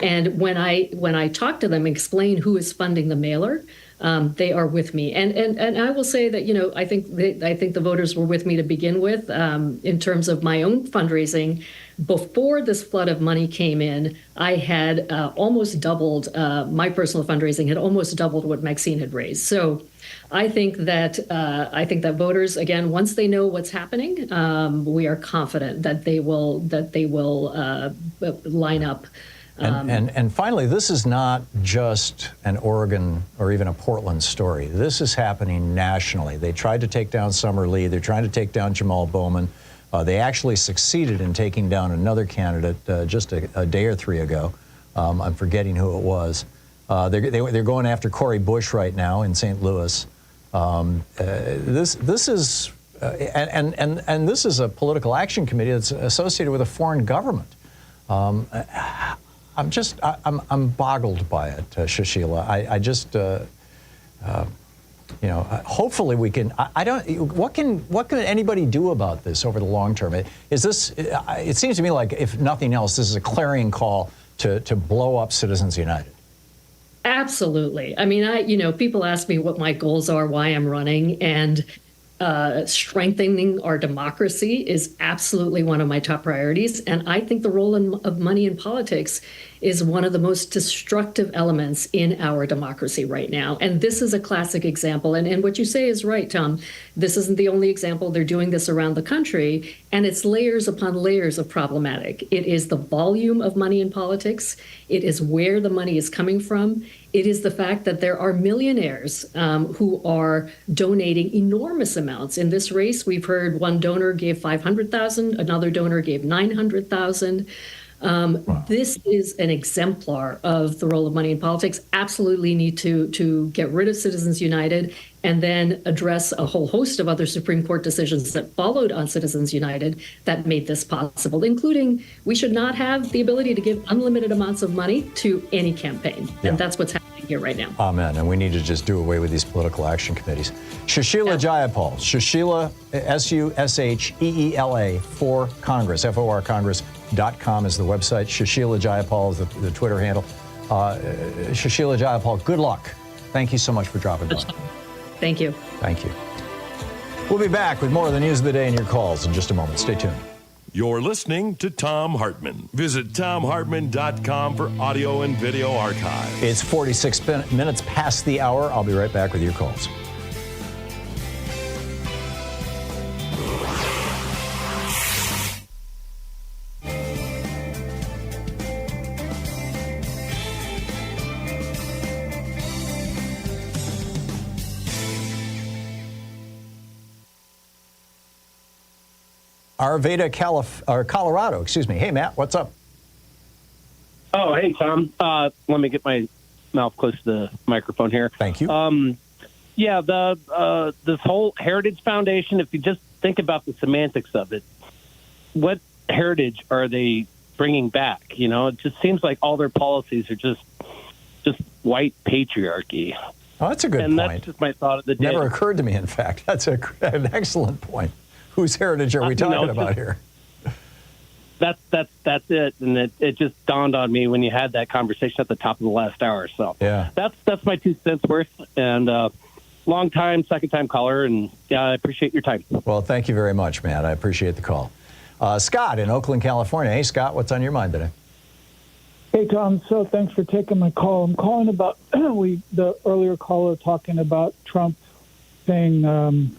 And when I talk to them, explain who is funding the mailer, they are with me. And I will say that, I think the voters were with me to begin with in terms of my own fundraising. Before this flood of money came in, I had almost doubled, my personal fundraising had almost doubled what Maxine had raised. So I think that voters, again, once they know what's happening, we are confident that they will line up.
And finally, this is not just an Oregon or even a Portland story. This is happening nationally. They tried to take down Summer Lee. They're trying to take down Jamal Bowman. They actually succeeded in taking down another candidate just a day or three ago. I'm forgetting who it was. They're going after Cori Bush right now in St. Louis. This is and this is a political action committee that's associated with a foreign government. I'm boggled by it, Susheela. I just, hopefully we can. What can anybody do about this over the long term? Is this? It seems to me like, if nothing else, this is a clarion call to blow up Citizens United.
Absolutely. I mean, people ask me what my goals are, why I'm running, and strengthening our democracy is absolutely one of my top priorities. And I think the role of money in politics is one of the most destructive elements in our democracy right now. And this is a classic example. And what you say is right, Tom. This isn't the only example. They're doing this around the country, and it's layers upon layers of problematic. It is the volume of money in politics. It is where the money is coming from. It is the fact that there are millionaires who are donating enormous amounts. In this race, we've heard one donor gave $500,000, another donor gave $900,000. This is an exemplar of the role of money in politics. Absolutely need to get rid of Citizens United and then address a whole host of other Supreme Court decisions that followed on Citizens United that made this possible, including we should not have the ability to give unlimited amounts of money to any campaign. Yeah. And that's what's happening here right now. Amen.
And we need to just do away with these political action committees. Susheela Jayapal, Susheela, Susheela for Congress, FOR Congress.com is the website. Susheela Jayapal is the Twitter handle. Susheela Jayapal, good luck. Thank you so much for dropping by.
Thank you.
Thank you. We'll be back with more of the news of the day and your calls in just a moment. Stay tuned.
You're listening to Thom Hartmann. Visit thomhartmann.com for audio and video archives.
It's 46 minutes past the hour. I'll be right back with your calls. Arvada, Colorado, excuse me. Hey, Matt, what's up?
Oh, hey, Tom. Let me get my mouth close to the microphone here.
Thank you.
Yeah, this whole Heritage Foundation, if you just think about the semantics of it, what heritage are they bringing back? You know, it just seems like all their policies are just white patriarchy.
Oh, that's a good point.
And that's just my thought of the day.
Never occurred to me, in fact. That's an excellent point. Whose heritage are we talking about here?
That's it, and it just dawned on me when you had that conversation at the top of the last hour. So
yeah,
that's my 2 cents worth. And long time, second time caller, and I appreciate your time.
Well, thank you very much, Matt. I appreciate the call. Scott in Oakland, California. Hey, Scott, what's on your mind today?
Hey, Tom. So thanks for taking my call. I'm calling about the earlier caller talking about Trump saying.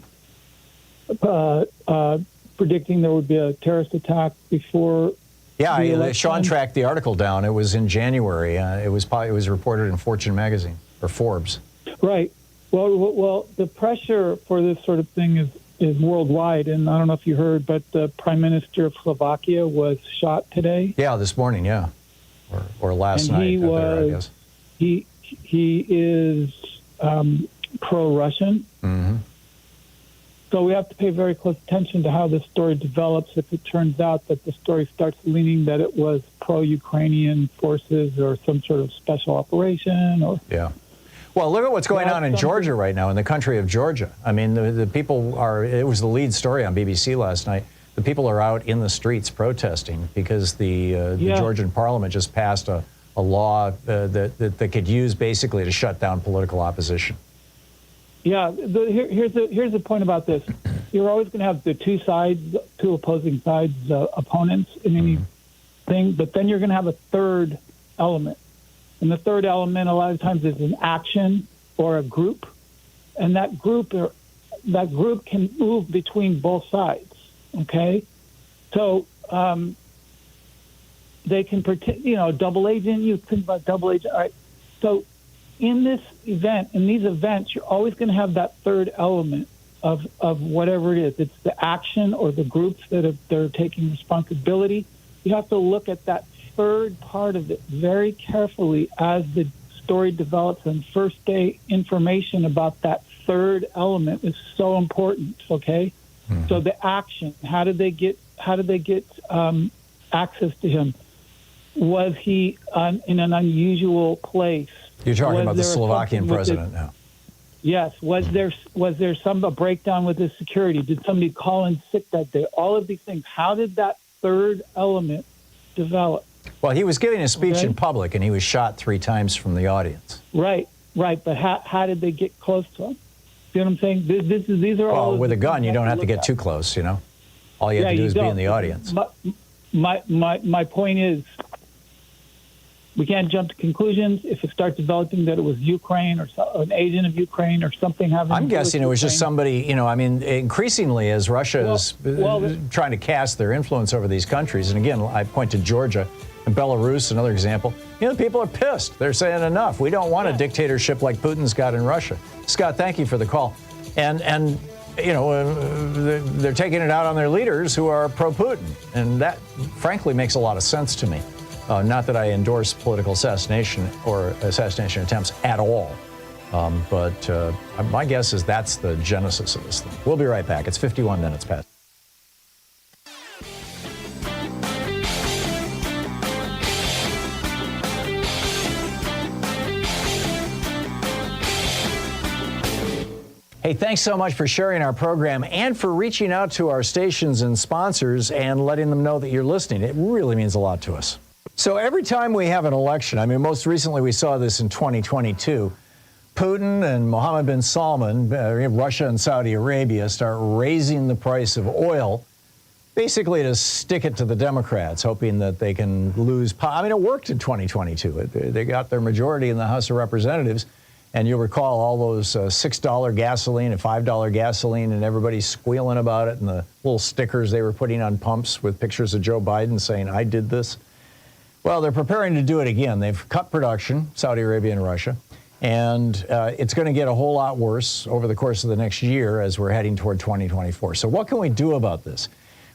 Predicting there would be a terrorist attack before.
Yeah, Sean tracked the article down. It was in January. It was reported in Fortune magazine or Forbes.
Right. Well, the pressure for this sort of thing is worldwide, and I don't know if you heard, but the Prime Minister of Slovakia was shot today.
Yeah, this morning. Yeah, or last night. I guess
he is pro-Russian.
Mm-hmm.
So we have to pay very close attention to how this story develops. If it turns out that the story starts leaning that it was pro-Ukrainian forces or some sort of special operation, or
yeah. Well, look at what's going on in Georgia right now, in the country of Georgia. I mean, the people are. It was the lead story on BBC last night. The people are out in the streets protesting because the Georgian Parliament just passed a law that they could use basically to shut down political opposition.
Yeah, here's the point about this. You're always going to have the two opposing sides, opponents in anything, but then you're going to have a third element. And the third element a lot of times is an action or a group. And that group can move between both sides, okay? So they can pretend, double agent, you think about double agent. All right. So in these events, you're always going to have that third element of whatever it is. It's the action or the groups that are taking responsibility. You have to look at that third part of it very carefully as the story develops, and first day information about that third element is so important. Okay, so the action. How did they get access to him? Was he in an unusual place?
You're talking about the Slovakian president now.
Yes. Was there a breakdown with his security? Did somebody call in sick that day? All of these things. How did that third element develop?
Well, he was giving a speech in public, and he was shot 3 times from the audience.
Right. But how did they get close to him? See what I'm saying? These are all.
Well, with a gun, you don't have to get too close. All you have to do is be in the audience.
My point is, we can't jump to conclusions. If it starts developing that it was Ukraine or an agent of Ukraine or something having.
I'm guessing it was just somebody. Increasingly as Russia is trying to cast their influence over these countries, and again, I point to Georgia and Belarus, another example. People are pissed. They're saying enough. We don't want a dictatorship like Putin's got in Russia. Scott, thank you for the call. And they're taking it out on their leaders who are pro-Putin, and that, frankly, makes a lot of sense to me. Not that I endorse political assassination or assassination attempts at all, but my guess is that's the genesis of this thing. We'll be right back. It's 51 minutes past. Hey, thanks so much for sharing our program and for reaching out to our stations and sponsors and letting them know that you're listening. It really means a lot to us. So every time we have an election, most recently we saw this in 2022, Putin and Mohammed bin Salman, Russia and Saudi Arabia, start raising the price of oil, basically to stick it to the Democrats, hoping that they can lose power. It worked in 2022. They got their majority in the House of Representatives. And you'll recall all those $6 gasoline and $5 gasoline, and everybody squealing about it, and the little stickers they were putting on pumps with pictures of Joe Biden saying, I did this. Well, they're preparing to do it again. They've cut production, Saudi Arabia and Russia, and it's going to get a whole lot worse over the course of the next year as we're heading toward 2024. So what can we do about this?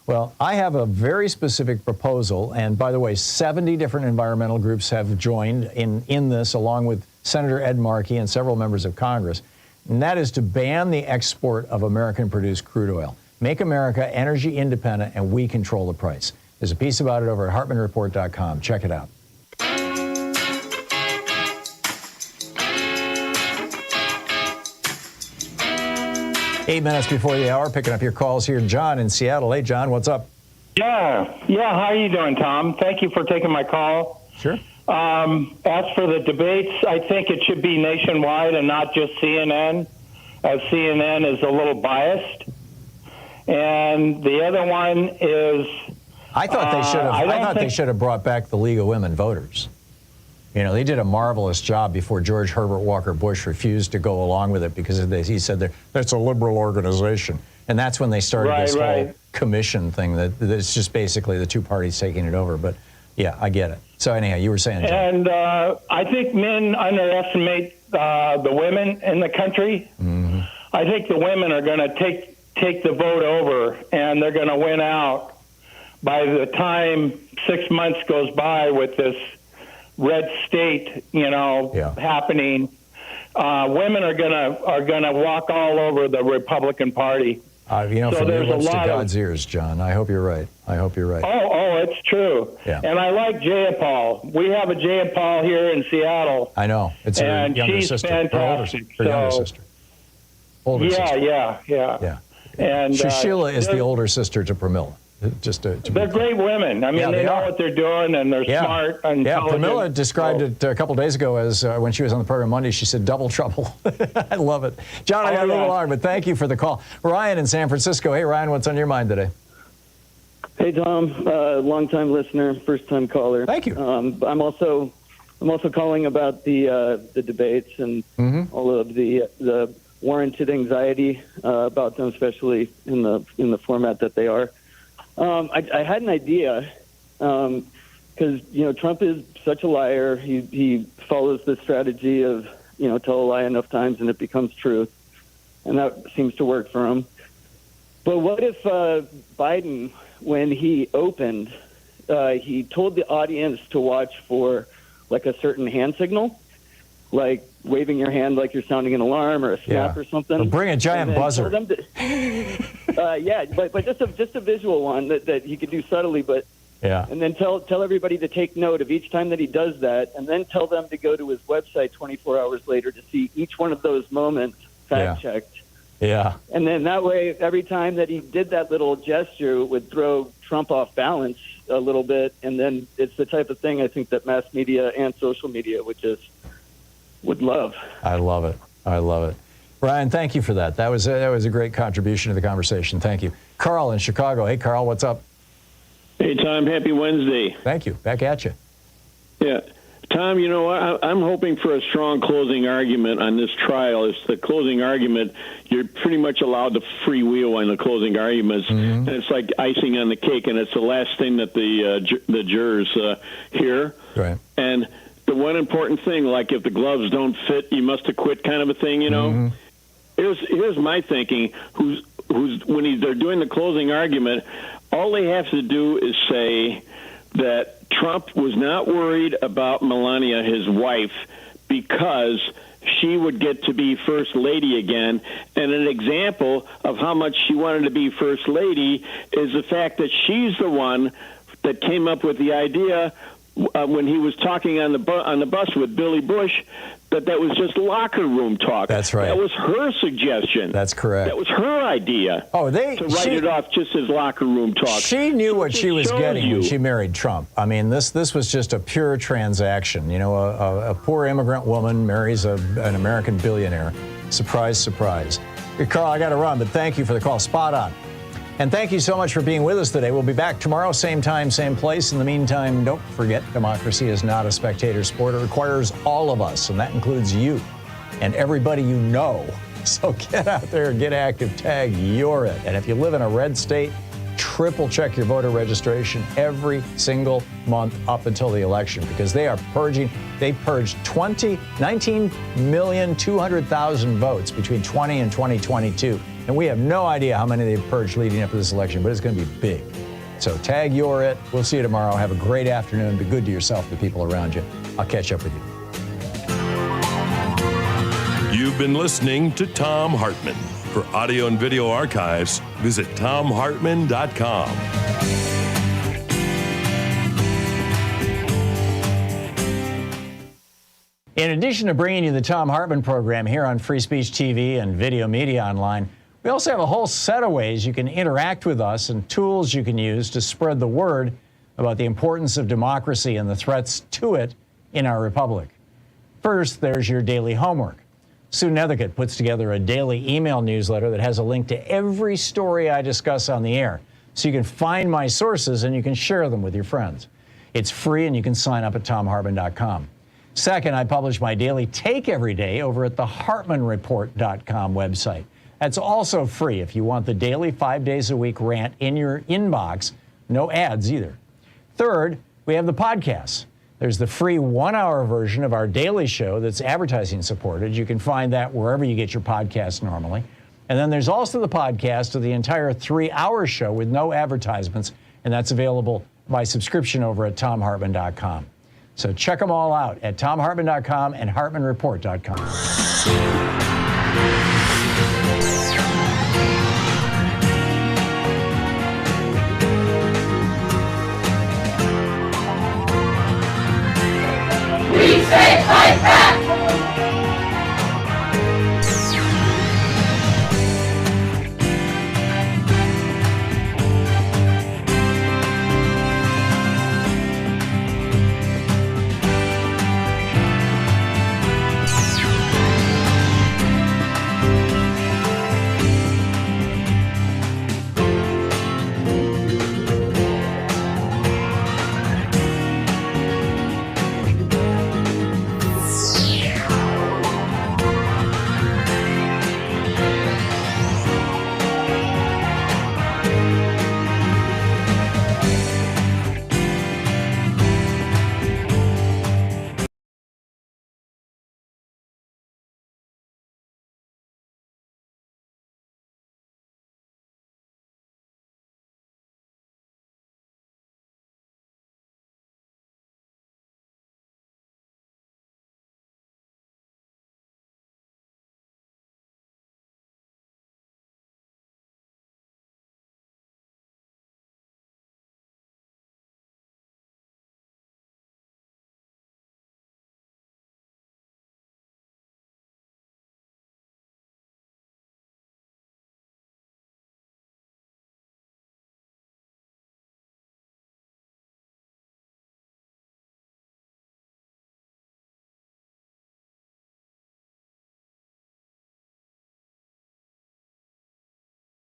Well, I have a very specific proposal, and by the way, 70 different environmental groups have joined in this, along with Senator Ed Markey and several members of Congress, and that is to ban the export of American-produced crude oil. Make America energy independent, and we control the price. There's a piece about it over at HartmannReport.com. Check it out. 8 minutes before the hour, picking up your calls here. John in Seattle. Hey, John, what's up?
Yeah. How are you doing, Tom? Thank you for taking my call.
Sure.
As for the debates, I think it should be nationwide and not just CNN, as CNN is a little biased. And the other one is...
I thought they should have brought back the League of Women Voters. They did a marvelous job before George Herbert Walker Bush refused to go along with it because he said that's a liberal organization. And that's when they started this whole commission thing that it's just basically the two parties taking it over. But yeah, I get it. So anyhow, you were saying, John.
And I think men underestimate the women in the country.
Mm-hmm.
I think the women are going to take the vote over, and they're going to win out by the time 6 months goes by with this red state, happening. Women are gonna walk all over the Republican Party.
From your lips to God's ears, John. I hope you're right.
Oh, it's true.
Yeah.
And I like Jayapal. We have a Jayapal here in Seattle.
I know. It's her younger sister.
Fantastic.
Her younger sister. Older sister.
Yeah.
And Susheela is the older sister to Pramila.
They're great women. I mean, they know what they're doing, and they're smart and intelligent.
Pramila described it a couple days ago as when she was on the program Monday, she said double trouble. I love it. John, I got a little long, but thank you for the call. Ryan in San Francisco. Hey, Ryan, what's on your mind today?
Hey, Tom, long-time listener, first-time caller.
Thank you.
I'm also calling about the debates and all of the warranted anxiety about them, especially in the format that they are. I had an idea because Trump is such a liar. He follows the strategy of tell a lie enough times and it becomes truth, and that seems to work for him. But what if Biden, when he opened, he told the audience to watch for like a certain hand signal, like waving your hand like you're sounding an alarm or a snap or something.
Or bring a giant buzzer.
But just a visual one that he could do subtly, but and then tell everybody to take note of each time that he does that, and then tell them to go to his website 24 hours later to see each one of those moments fact-checked.
Yeah.
And then that way, every time that he did that little gesture, it would throw Trump off balance a little bit, and then it's the type of thing I think that mass media and social media would love.
I love it. I love it. Ryan, thank you for that. That was a great contribution to the conversation. Thank you. Carl in Chicago. Hey, Carl, what's up?
Hey, Tom, happy Wednesday.
Thank you. Back at you.
Yeah. Tom, I'm hoping for a strong closing argument on this trial. It's the closing argument. You're pretty much allowed to freewheel on the closing arguments, and it's like icing on the cake, and it's the last thing that the jurors hear.
Right.
And the one important thing, like if the gloves don't fit, you must have quit kind of a thing, Here's my thinking. They're doing the closing argument, all they have to do is say that Trump was not worried about Melania, his wife, because she would get to be first lady again. And an example of how much she wanted to be first lady is the fact that she's the one that came up with the idea when he was talking on the bus with Billy Bush, that was just locker room talk.
That's right.
That was her suggestion.
That's correct.
That was her idea.
Oh,
to write it off just as locker room talk.
She knew what she was getting when she married Trump. I mean, this was just a pure transaction. A poor immigrant woman marries an American billionaire. Surprise, surprise. Hey, Carl, I got to run, but thank you for the call. Spot on. And thank you so much for being with us today. We'll be back tomorrow, same time, same place. In the meantime, don't forget, democracy is not a spectator sport. It requires all of us, and that includes you and everybody you know. So get out there, get active, tag, you're it. And if you live in a red state, triple check your voter registration every single month up until the election, because they are purging. They purged 19,200,000 votes between 20 and 2022. And we have no idea how many they've purged leading up to this election, but it's going to be big. So tag you're it. We'll see you tomorrow. Have a great afternoon. Be good to yourself, the people around you. I'll catch up with you.
You've been listening to Thom Hartmann. For audio and video archives, visit thomhartmann.com.
In addition to bringing you the Thom Hartmann Program here on Free Speech TV and Video Media Online, we also have a whole set of ways you can interact with us and tools you can use to spread the word about the importance of democracy and the threats to it in our republic. First, there's your daily homework. Sue Nethercutt puts together a daily email newsletter that has a link to every story I discuss on the air, so you can find my sources and you can share them with your friends. It's free and you can sign up at thomhartmann.com. Second, I publish my daily take every day over at the hartmannreport.com website. That's also free if you want the daily 5 days a week rant in your inbox. No ads either. Third, we have the podcasts. There's the free 1-hour version of our daily show that's advertising supported. You can find that wherever you get your podcasts normally. And then there's also the podcast of the entire 3-hour show with no advertisements, and that's available by subscription over at thomhartmann.com. So check them all out at thomhartmann.com and hartmannreport.com.